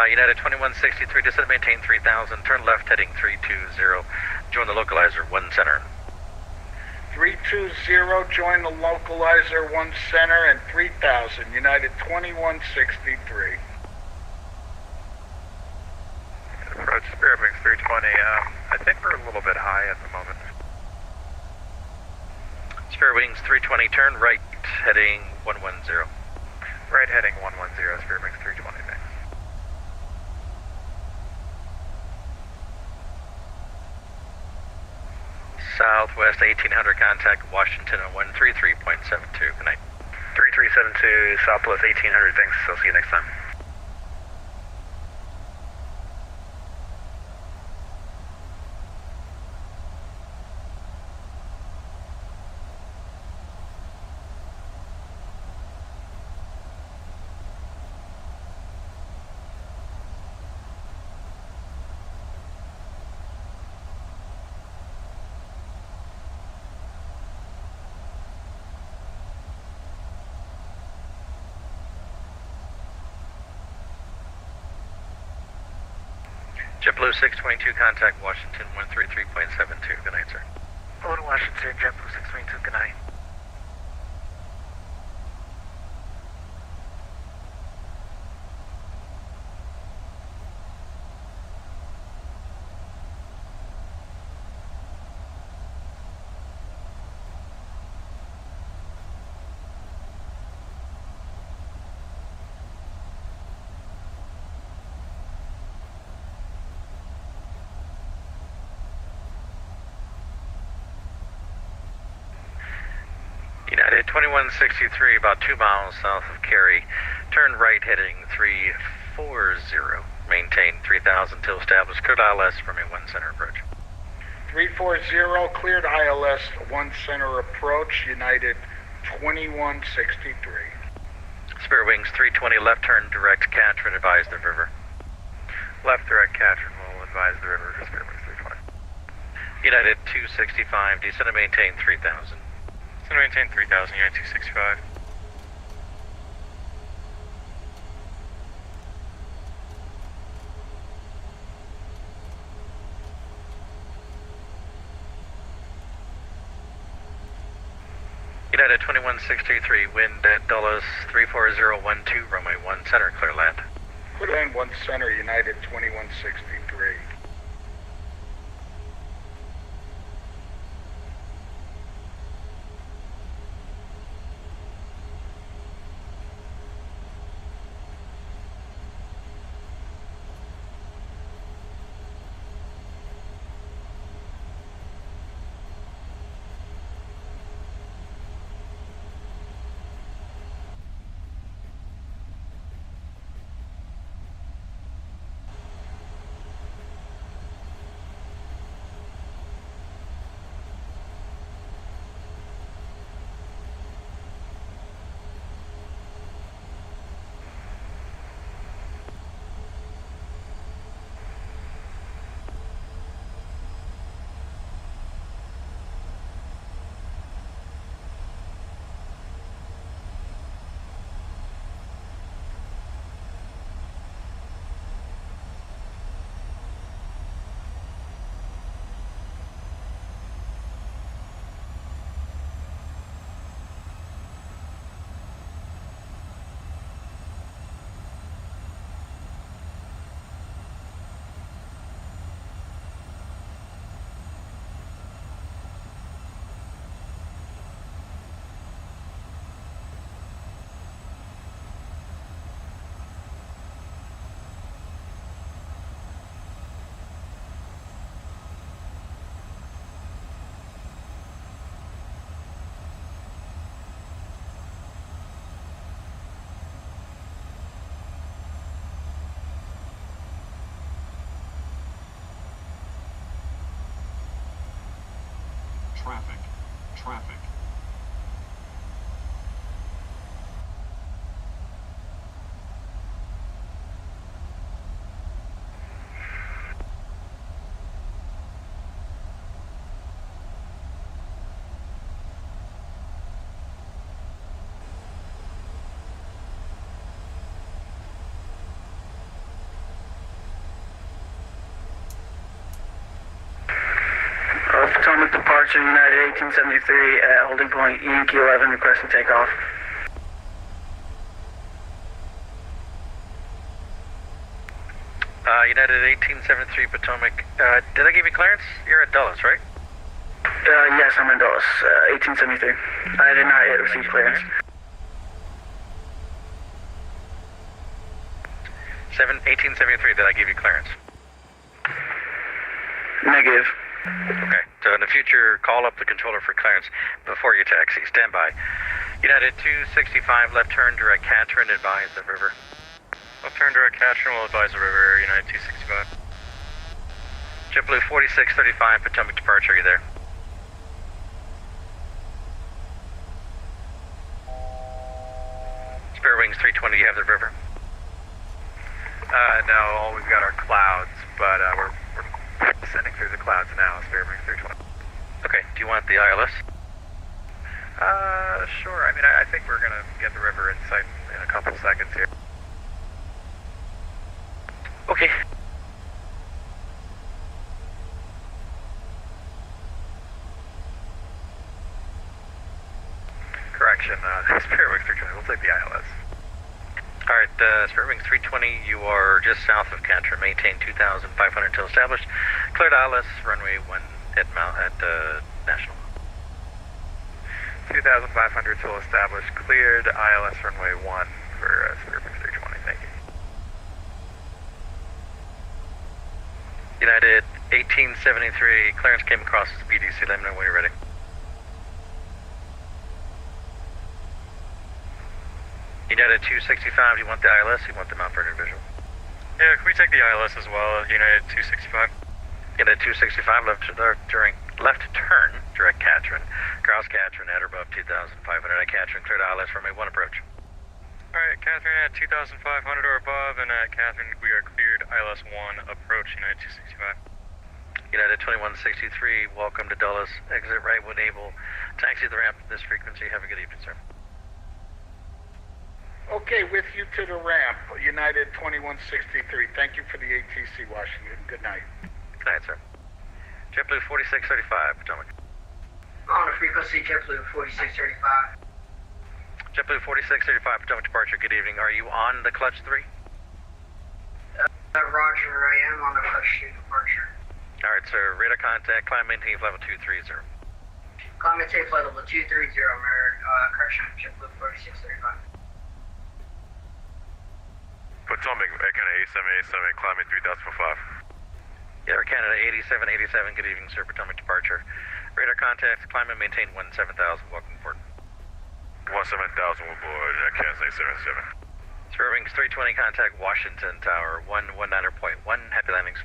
United 2163, descend maintain 3,000, turn left heading 320. Join the localizer, 1 center. 320, join the localizer, 1 center, and 3000, United 2163. Approach Spirit Wings 320, I think we're a little bit high at the moment. Spirit Wings 320, turn right, heading 110. Right heading 110, Spirit Wings 320, thanks. Southwest 1800, contact Washington on 133.72. Good night. 3372, Southwest 1800, thanks. I'll see you next time. JeppView 622, contact Washington 133.72. Good night, sir. Hello to Washington, JeppView 622, good night. United 2163, about 2 miles south of Cary. Turn right heading 340. Maintain 3000 till established. Cleared ILS from a 1 center approach. 340, cleared ILS, 1 center approach, United 2163. Spirit Wings 320, left turn direct Catherine, advise the river. Left direct Catherine will advise the river for Spirit Wings 320. United 265, descend and maintain 3000. Descend and maintain 3000, United 265. United 2163, wind at Dulles 34012, runway 1 center, clear land. Clear land 1 center, United 2163. Traffic. Departure United 1873 at holding point Yankee 11 requesting takeoff. United 1873 Potomac. Did I give you clearance? You're at Dulles, right? Yes, I'm in Dulles, 1873. I did not yet receive clearance. 1873, did I give you clearance? Negative. Okay, so in the future, call up the controller for clearance before you taxi. Stand by. United 265, left turn, direct Catherine, advise the river. Left turn, direct Catherine, will advise the river, United 265. JeppView 4635, Potomac departure, are you there? Spare Wings 320, you have the river? No, all we've got are clouds, but we're descending through the clouds now, Spare Wings 320. Okay, do you want the ILS? Sure. I mean, I think we're going to get the river in sight in a couple seconds here. Okay. Correction, Spare Wings 320, we'll take the ILS. Alright, Spare Wings 320, you are just south of Catherine. Maintain 2,500 until established. Cleared ILS, runway 1 at National. 2,500 till established. Cleared ILS runway 1 for Spare Wings 320, thank you. United 1873, clearance came across as BDC. Let me know when you're ready. United 265, do you want the ILS? You want the Mount Vernon visual? Yeah, can we take the ILS as well, United 265? United 265, left turn, direct Catherine. Cross Catherine at or above 2,500 at Catherine. Cleared ILS runway 1 approach. Alright, Catherine at 2,500 or above, and at Catherine we are cleared ILS 1 approach, United 265. United 2163, welcome to Dulles. Exit right when able. Taxi the ramp at this frequency. Have a good evening, sir. Okay, with you to the ramp, United 2163. Thank you for the ATC, Washington. Good night. Good night, sir. JeppView 4635, Potomac. On the frequency, JeppView 4635. JeppView 4635, Potomac departure. Good evening. Are you on the clutch 3? Roger, I am on the clutch 2 departure. Alright, sir. Radar contact, climb maintain level 230. Climb maintain flight level 230, correction, JeppView 4635. Potomac, Air Canada 8787, climbing 3000 for 5. Air Canada 8787, good evening, sir. Potomac departure. Radar contacts, climb and maintain 17000. Welcome aboard. 17000 aboard, Air Canada 8787. Spare Wings 320, contact Washington Tower 119.1. Happy landings.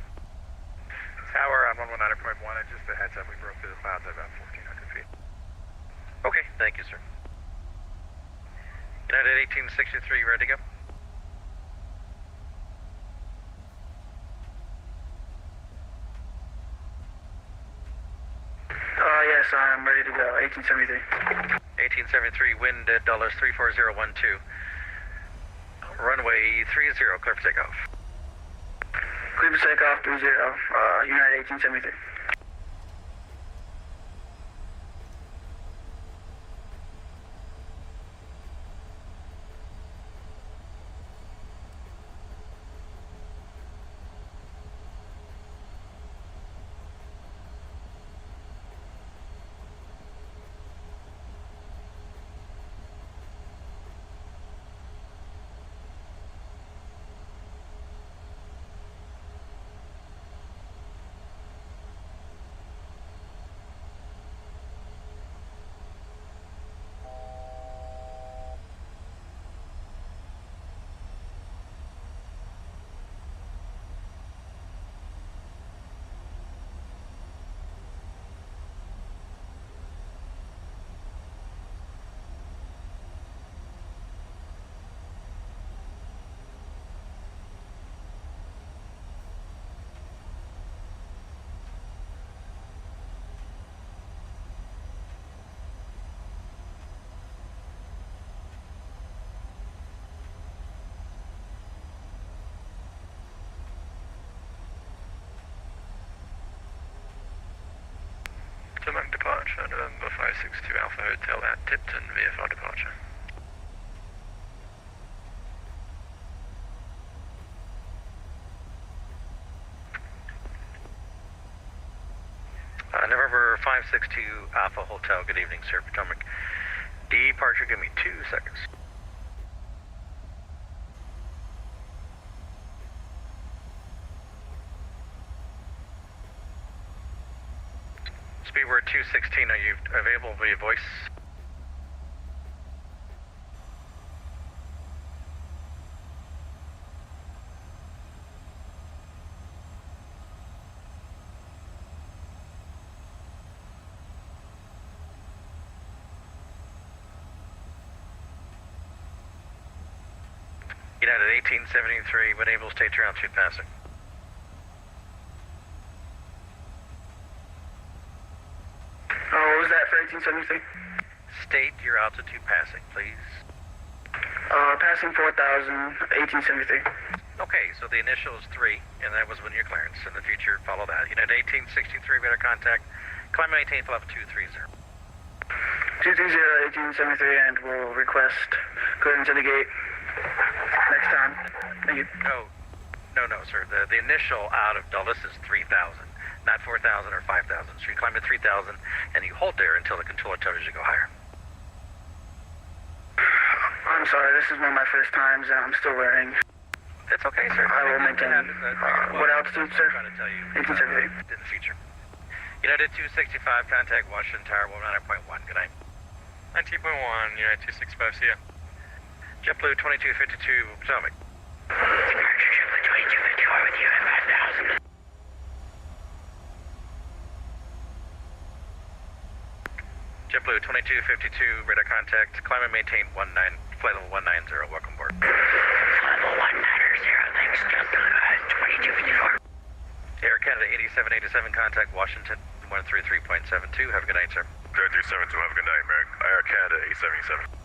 Tower on 119.1, and just a heads up, we broke through the clouds at about 1,400 feet. Okay, thank you, sir. United 1863, you ready to go? Yes, I'm ready to go, 1873. 1873, wind at Dulles 34012. Runway 30, clear for takeoff. Clear for takeoff, 30, United 1873. 562 Alpha Hotel at Tipton, VFR departure. November 562 Alpha Hotel, good evening, sir. Potomac. Departure, give me 2 seconds. Speedword 216, are you available via voice? United 1873, when able, state your altitude passing. What was that for 1873? State your altitude passing, please. Passing 4,000, 1873. Okay, so the initial is 3, and that was when your clearance. In the future, follow that. United 1863, radar contact. Climb and maintain flight 230. 230, 1873, and we'll request clearance of the gate next time. Thank you. No, sir. The initial out of Dulles is 3,000, not 4,000 or 5,000. So you climb to 3,000, and you hold there until the controller tells you to go higher. I'm sorry, this is one of my first times, and I'm still learning. It's okay, sir. I will maintain. What altitude, sir? I'm trying to tell you. 1873. In the future. United 265, contact Washington Tower 190.1. Good night. 19.1, United 265, see ya. JeppView 2252, Potomac. Departure JeppView 2254 with you at 5,000. JeppView 2252, radar contact. Climb and maintain flight level 190. Welcome aboard. Flight level 190, thanks, JeppView 2254. Air Canada 8787, contact Washington 133.72. Have a good night, sir. 3372, have a good night, Merrick. Air Canada 877.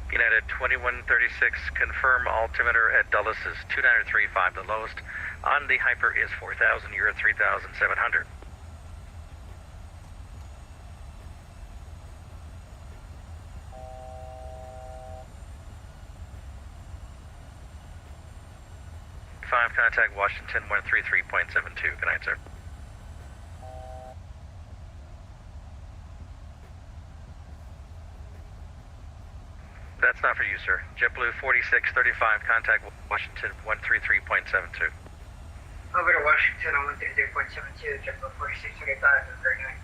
United 2136, confirm altimeter at Dulles is 2935. The lowest on the Hyper is 4,000. You're at 3,700. Contact Washington 133.72. Good night, sir. That's not for you, sir. JeppView 4635, contact Washington 133.72. Over to Washington on 133.72, JeppView 4635, have a great night.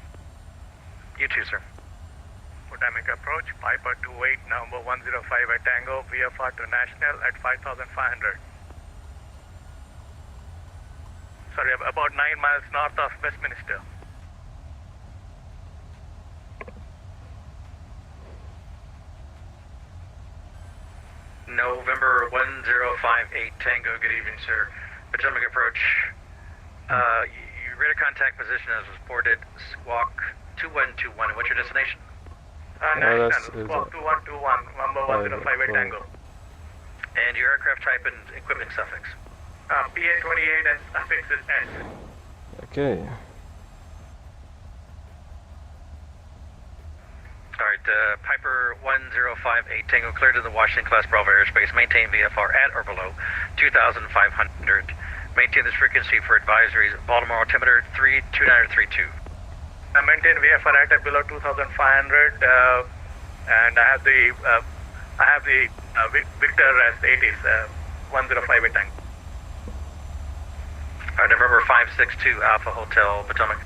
You too, sir. Potomac approach, Piper 28, number 105 at Tango, VFR to National at 5,500. Sorry, about 9 miles north of Westminster. November 1058 Tango, good evening, sir. Potomac approach. Your radar contact position as reported, squawk 2121. What's your destination? National, squawk 2121, number 105 at Tango. And your aircraft type and equipment suffix? PA28 and suffix is S. Okay. Alright, Piper 1058 Tango, cleared to the Washington class Bravo airspace. Maintain VFR at or below 2,500. Maintain this frequency for advisories. Baltimore altimeter 32932. I maintain VFR at or below 2,500, and I have the Victor as 80s, 105 at Tango. Alright, November 562 Alpha Hotel, Potomac.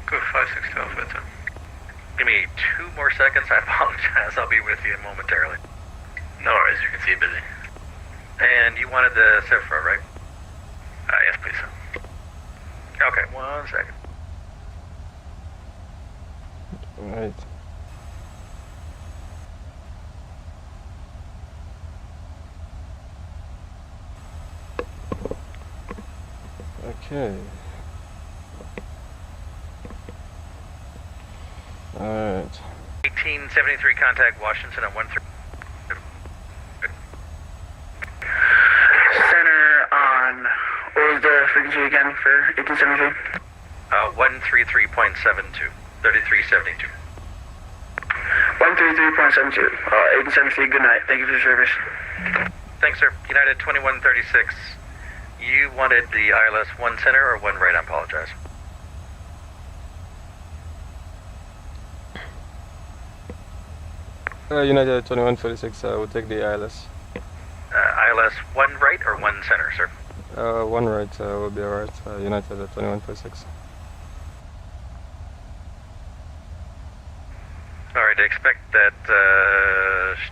Go 562 Alpha Hotel. Give me 2 more seconds, I apologize. I'll be with you momentarily. No worries, you can see busy. And you wanted the CIFRA, right? Yes, please. Okay, 1 second. Alright. Okay. Alright. 1873, contact Washington at 13. Center on, what was the frequency again for 1873? 133.72, 3372. 133.72, 1873, good night. Thank you for the service. Thanks, sir. United 2136, you wanted the ILS 1 center or 1 right? I apologize. United 2146, we'll take the ILS. ILS 1 right or 1 center, sir? 1 right will be alright, United 2146. Alright, expect that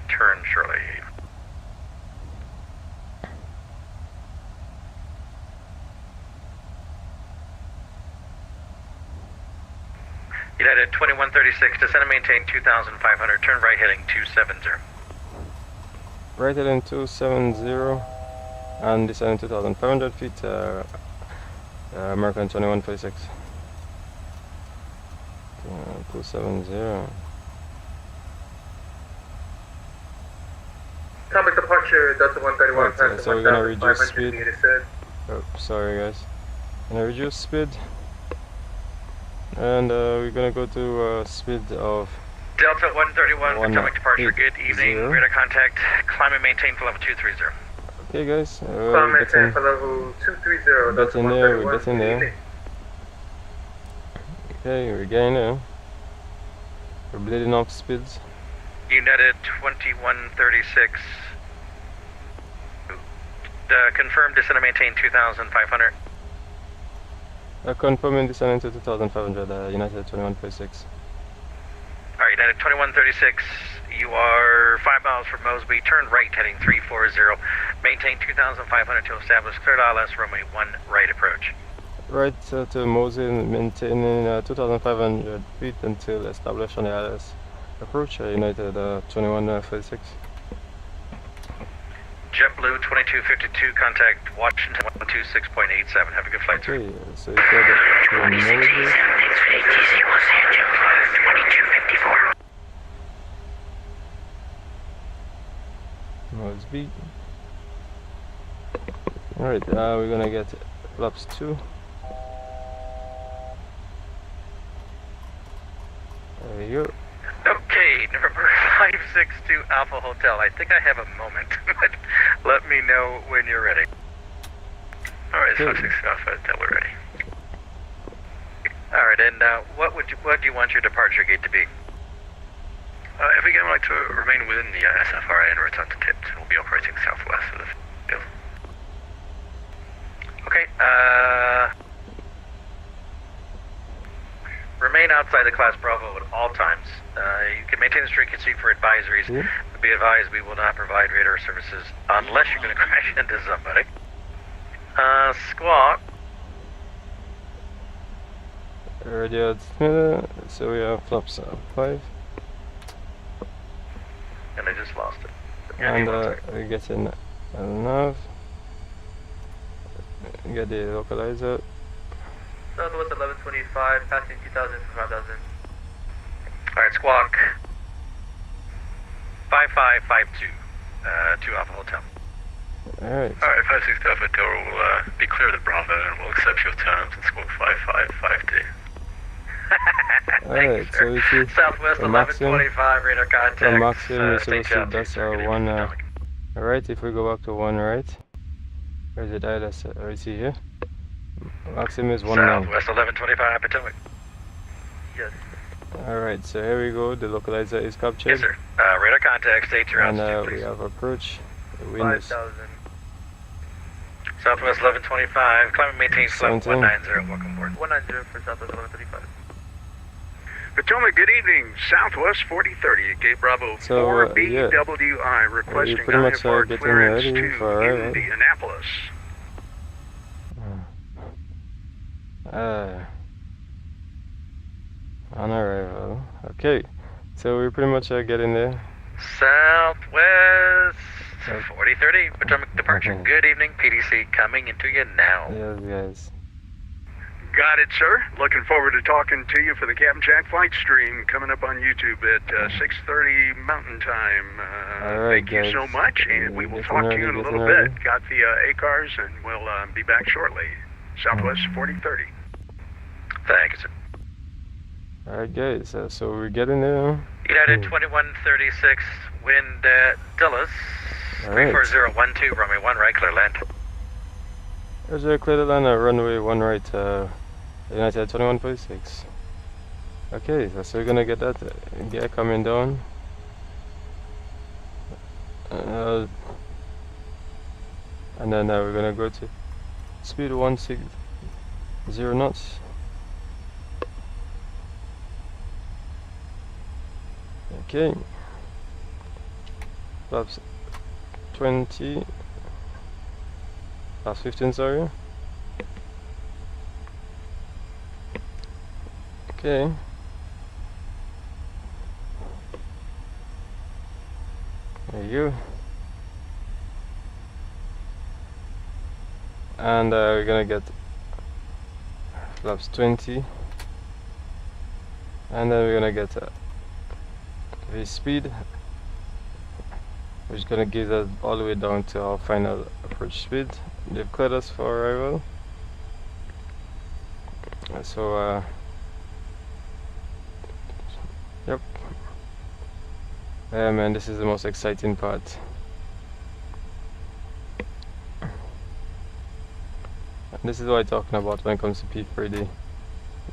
turn shortly. United 2136, descend and maintain 2,500, turn right heading 270. Right heading 270 and descending 2,500 feet, American 2146. 270. Atomic departure, Delta 131. Right, so we're gonna reduce speed. Oh, sorry guys. Gonna reduce speed. And we're gonna go to speed of Delta 131, atomic departure, good evening, radar contact, climb and maintain for level 230. Okay guys, Climb and maintain for level 230, Delta 131. We're getting there. Okay, we're getting there. We're bleeding off speeds. United 2136, confirm descend and maintain 2,500. Confirming descending to 2,500, United 2146. Alright, United 2136, you are 5 miles from Mosby, turn right heading 340, maintain 2,500 to establish cleared ILS runway 1 right approach. Right to Mosby, maintaining 2,500 feet until established on the ILS approach, United 2146. JeppView 2252, contact Washington 126.87. Have a good flight, sir. Okay, so you said that to Mosby. Alright, we're gonna get flaps 2. There you go. Okay, November 562 Alpha Hotel. I think I have a moment, but let me know when you're ready. Alright, 562 Alpha Hotel, we're ready. Alright, and what do you want your departure gate to be? If we would like to remain within the SFRA and return to tipped, we'll be operating southwest of the field. Okay, remain outside the Class Bravo at all times. You can maintain the frequency for advisories. But be advised, we will not provide radar services unless you're going to crash into somebody. Squawk. Radio, so we have flaps 5. And I just lost it. And we're getting a nav. Get the localizer. Southwest 1125, passing 2,000 for 5,000. Alright, Squawk. 5552, 2 Alpha Hotel. Alright. Alright, 562 Alpha Hotel will be clear of the Bravo and we'll accept your terms and Squawk 5552. Alright, so we see Southwest 1125, radar contact. Maxim, so we see that's 1 right. If we go back to 1 right, where's it? ILS, we see here. Maxim is 1 Southwest 1125 Potomac. Yes. Alright, so here we go. The localizer is captured. Yes, sir. Radar contact, state your altitude, and please. we have approach. The wind is 5,000. Southwest 1125, climb and maintain slope 190. Welcome aboard. 190 for Southwest 1135. Potomac, good evening. Southwest 4030 at Gate Bravo 4BWI, requesting IFR clearance to Indianapolis. On arrival. Okay, so we're pretty much getting there. Southwest 4030, Potomac departure. Okay. Good evening, PDC coming into you now. Yes, guys. Got it, sir. Looking forward to talking to you for the Captain Jack flight stream coming up on YouTube at 6:30 Mountain Time. Alright, thank you so much, and we will talk to you in a little bit. Got the ACARS, and we'll be back shortly. Southwest 4030. Thank you, sir. Alright guys, so we're getting there. United 2136, wind Dulles, 34012, runway 1 right, clear land. There's a clear to land at runway 1 right, United 2146. Okay, so we're gonna get that gear coming down. And then we're gonna go to speed 160 knots. Okay, flaps 20, flaps 15, sorry. Okay. There you go. And we're gonna get flaps 20, and then we're gonna get the speed, which is gonna give us all the way down to our final approach speed. They've cleared us for arrival. So yep. Yeah man, this is the most exciting part. And this is what I'm talking about when it comes to P3D.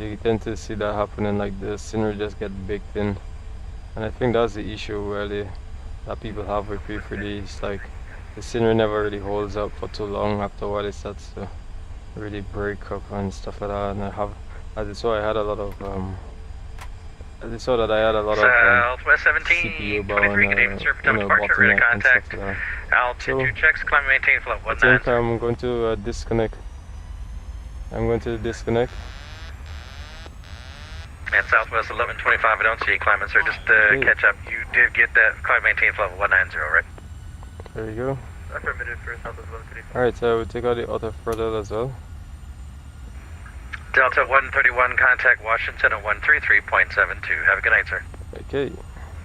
You tend to see that happening, like the scenery just get baked in. And I think that's the issue really that people have with P3D. It's like the scenery never really holds up for too long. After a while it starts to really break up and stuff like that. And as you saw, I had a lot of Southwest 17, 23, good evening, sir. Potomac departure, ready to contact. Altitude checks, climb and maintain flight 19. I think I'm going to disconnect. I'm going to disconnect. At Southwest 1125, I don't see you climbing, sir. Just catch up. You did get that climb maintain flight 190, right? There you go. Affirmative for Southwest 1125. Alright, so we'll take out the auto throttle as well. Delta 131, contact Washington at 133.72. Have a good night, sir. Okay.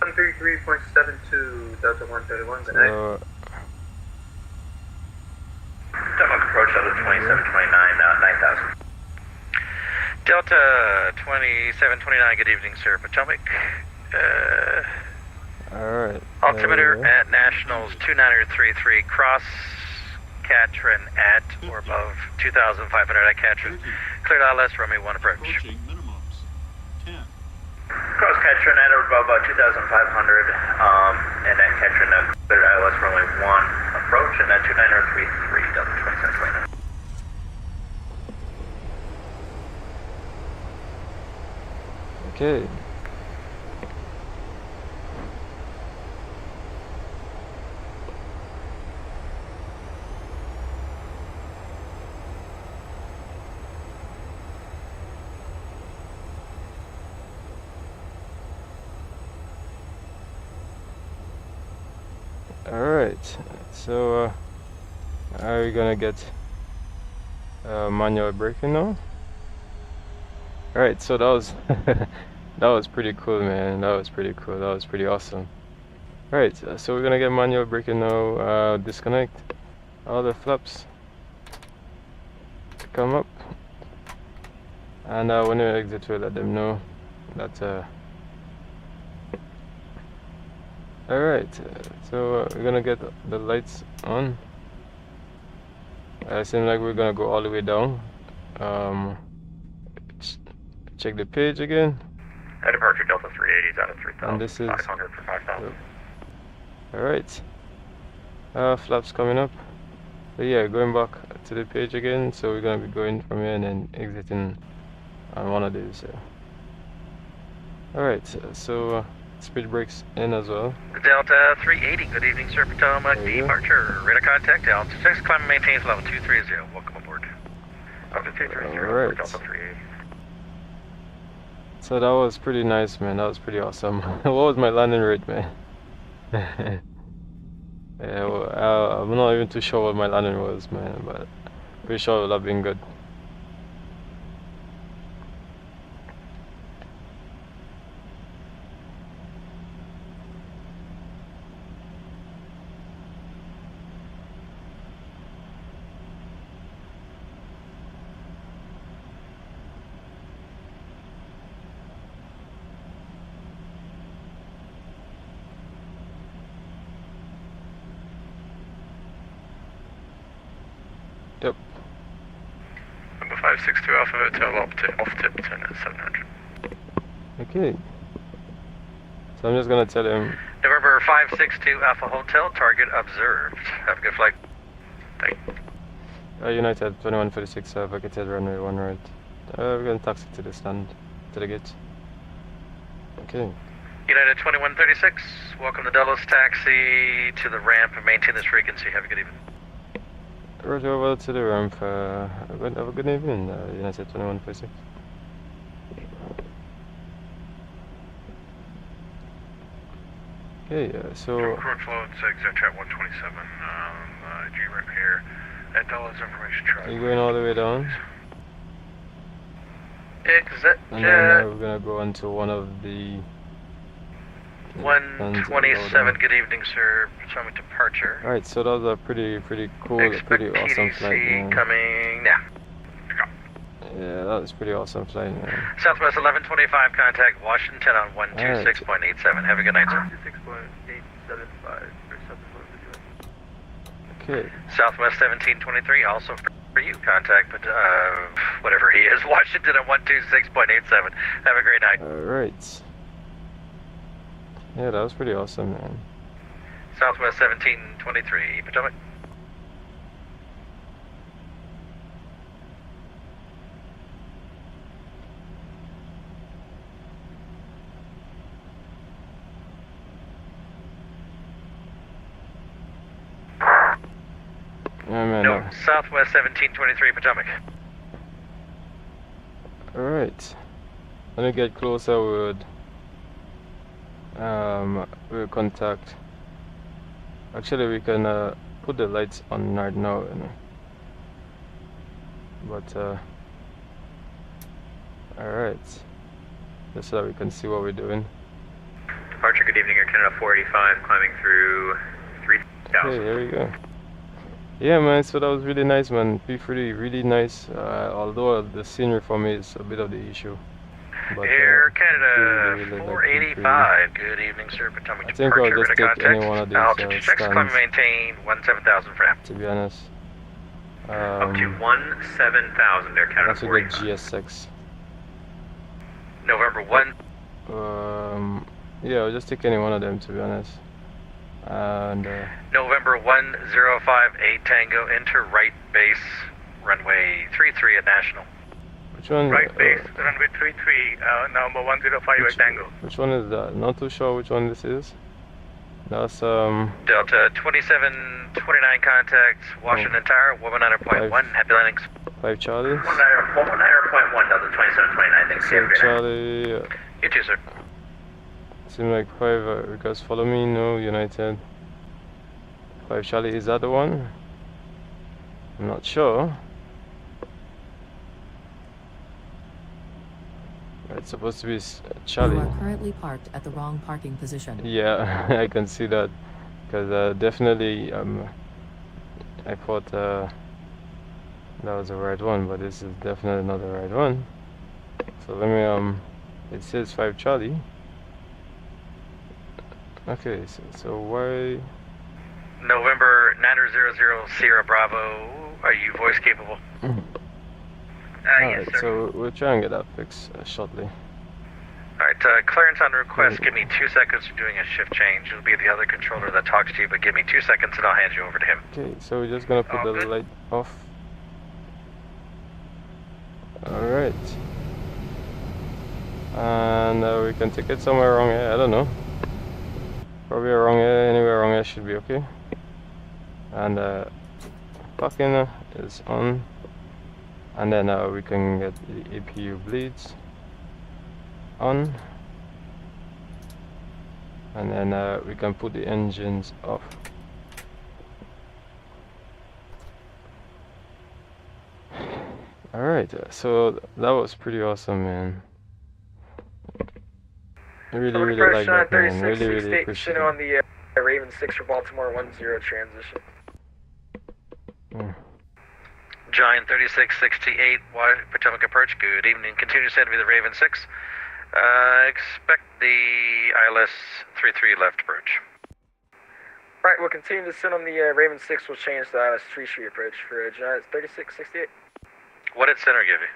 133.72, Delta 131, good night. Approach Delta 2729, 9000. Delta 2729, good evening, sir. Potomac. Alright. Altimeter at Nationals 2933, cross Katrin at or above 2,500 at Katrin. Cleared ILS, runway 1 approach. Cross Katrin at or above 2,500, and at Katrin, cleared ILS, runway 1 approach, and at 2933, Delta 2729. Okay. Alright, so are we gonna get manual braking now? Alright, so that was that was pretty cool, man. That was pretty cool. That was pretty awesome. Alright, so we're gonna get manual braking now. Disconnect all the flaps to come up, and when you exit, we'll let them know that alright, so we're gonna get the lights on. It seems like we're gonna go all the way down. Check the page again. At departure, Delta 380 is out of 3,000. And this is 500 for 5,000. alright. Flaps coming up. So yeah, going back to the page again. So we're gonna be going from here and then exiting on one of these. Alright, so speed brakes in as well. Delta 380, good evening, sir. Potomac departure, radar contact, altitude checks, climb and maintain level 230. Welcome aboard. Delta 230 for Alright. Delta 380. So that was pretty nice, man. That was pretty awesome. What was my landing rate, man? Yeah, well, I'm not even too sure what my landing was, man, but pretty sure it would have been good. 562 Alpha Hotel off tip, turn at 700. Okay. So I'm just gonna tell him. November 562 Alpha Hotel, target observed. Have a good flight. Thank you. United 2136, vacated runway 1 right. We're gonna taxi to the stand, to the gate. Okay. United 2136, welcome to Dallas Taxi to the ramp and maintain this frequency. Have a good evening. Roger, over to the ramp. Have a good evening, United 2136. Okay, so... Approach loads, exit chat 127, G-Rip here. At Dallas Information Truck. Are you going all the way down? Exit and then we're gonna go into one of the... 127, good evening, sir. Potomac departure. Alright, so that was a pretty cool, pretty awesome flight, man. Coming now. Yeah, that was pretty awesome flight, man. Southwest 1125, contact Washington on 126.87. Have a good night, sir. 126.875 Okay. Southwest 1723, also for you, contact, but whatever he is, Washington on 126.87. Have a great night. Alright. Yeah, that was pretty awesome, man. Southwest 1723, Potomac. Yeah, man, no, Southwest 1723, Potomac. Alright. When we get closer, we'll contact. Actually, we can put the lights on right now, you know. But alright, just so that we can see what we're doing. Departure, good evening, Air Canada 485, climbing through 3000. Okay, here we go. Yeah, man, so that was really nice, man. P3D, really nice, although the scenery for me is a bit of the issue. But, Air Canada 485, good evening, sir. Potomac I think I'll just take any one of these altitude checks, climb and stands, maintain 17,000 for now. to be honest. Up to 17,000, Air Canada Once we get 485. GS6. November 1. Yeah, I'll just take any one of them, to be honest. And November 1058 Tango, enter right base, runway 33 at National. which one? Right base, runway 33, number 105 Tango. Which one is that? Not too sure which one this is. That's Delta 2729 contact, Washington Tower, 119.1, happy landings. 5 Charlie. 119.1, Delta 2729, thanks. 5 Charlie. You too, sir. Seems like 5 because follow me, no, United. 5 Charlie, is that the one? I'm not sure. It's supposed to be Charlie. You are currently parked at the wrong parking position. Yeah, I can see that. Because definitely, I thought that was the right one, but this is definitely not the right one. So let me, it says 5 Charlie. Okay, so why? November 9000 Sierra Bravo, are you voice capable? Alright, so we'll try and get that fixed shortly. Alright, clearance on request, give me 2 seconds, we're doing a shift change. It'll be the other controller that talks to you, but give me 2 seconds and I'll hand you over to him. Okay, so we're just gonna put the light off. Alright. And we can take it somewhere wrong here, I don't know. Probably wrong here, anywhere wrong here should be okay. And parking is on. And then we can get the APU bleeds on. And then we can put the engines off. Alright, so that was pretty awesome, man. I really like that, man. Really appreciate it. On the Raven 6 for Baltimore 10 transition. Giant 3668, Potomac approach, good evening. Continue to send me the Raven 6. Expect the ILS 33 left approach. Right, we'll continue to send on the Raven 6. We'll change the ILS 3 approach for Giant 3668. What did Center give you?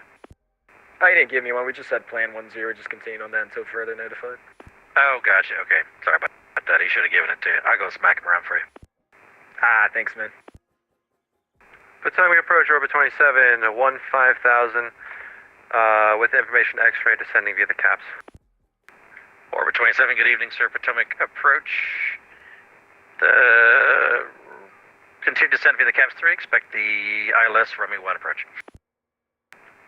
Oh, he didn't give me one. We just had plan 10, just continued on that until further notified. Oh, gotcha. Okay. Sorry about that. He should have given it to you. I'll go smack him around for you. Ah, thanks, man. Potomac approach, orbit 27, 15,000, with information X-ray descending via the caps. Orbit 27, good evening, sir. Potomac approach. Continue to descend via the caps 3. Expect the ILS runway 1 approach.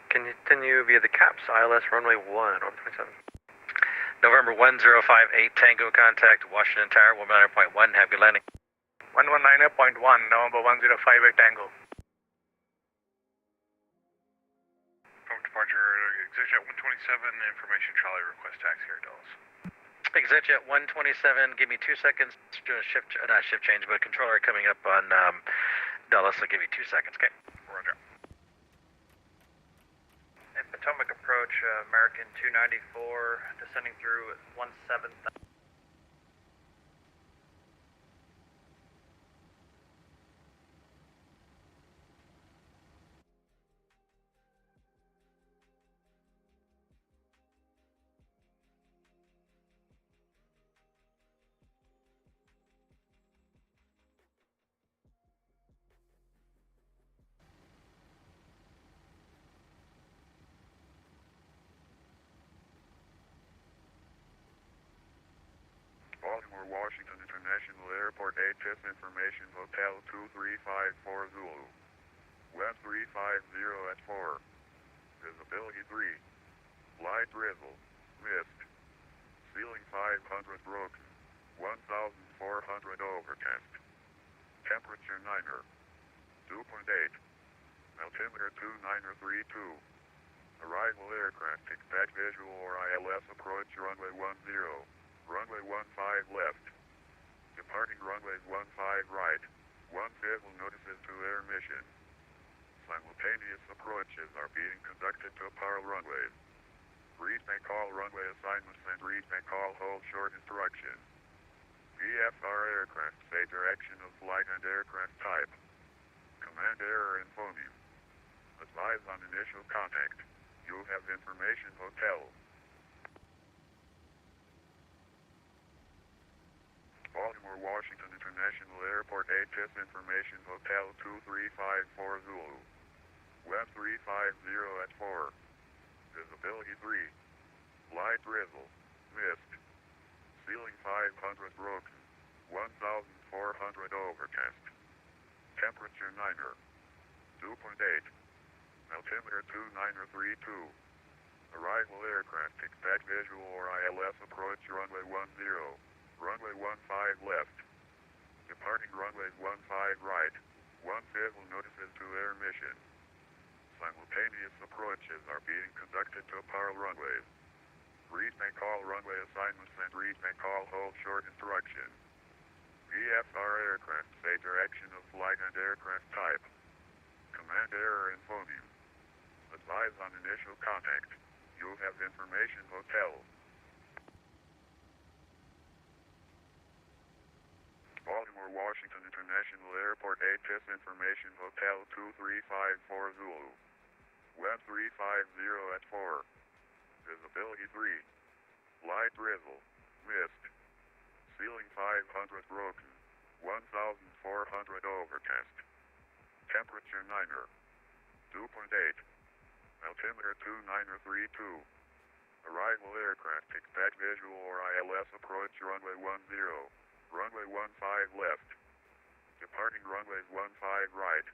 Continue via the caps, ILS runway 1, orbit 27. November 1058 Tango contact Washington Tower 119.1. Happy landing. 119.1, November 1058 Tango. From departure, ExitJet 127, information Charlie request taxi here, Dallas. ExitJet 127, give me 2 seconds. Not shift change, but controller coming up on Dallas. I'll give you 2 seconds, okay? Roger. And Potomac approach, American 294, descending through 17,000. Baltimore, Washington International Airport, HS information, Hotel 2354 Zulu. Web 350 at 4. Visibility 3. Light drizzle. Mist. Ceiling 500 broken. 1,400 overcast. Temperature 9er. 2.8. Altimeter 2932. Arrival aircraft, expect visual or ILS approach runway 10. Runway 15 left. Departing runways 15 right. 15 notices to air mission. Simultaneous approaches are being conducted to apparel runways. Read may call runway assignments and read may call hold short instruction. VFR aircraft say direction of flight and aircraft type. Command error in phoneme. Advise on initial contact. You have information hotel. Baltimore, Washington International Airport, HS information, Hotel 2354 Zulu. Web 350 at 4. Visibility 3. Light drizzle. Mist. Ceiling 500 broken. 1,400 overcast. Temperature 9er. 2.8. Altimeter 2932. Arrival aircraft, expect visual or ILS approach runway 10. Runway 15 left. Departing runways 15 right. 15 notices to air mission. Simultaneous approaches are being conducted to apparel runways. Read may call runway assignments and read may call hold short instruction. VFR aircraft say direction of flight and aircraft type. Command error in phoneme. Advise on initial contact. You have information hotel. Baltimore, Washington International Airport, HS information, Hotel 2354 Zulu. Web 350 at 4. Visibility 3. Light drizzle. Mist. Ceiling 500 broken. 1,400 overcast. Temperature 9er. 2.8. Altimeter 2932. Arrival aircraft, expect visual or ILS approach runway 10. Runway 15 left. Departing runways 15 right.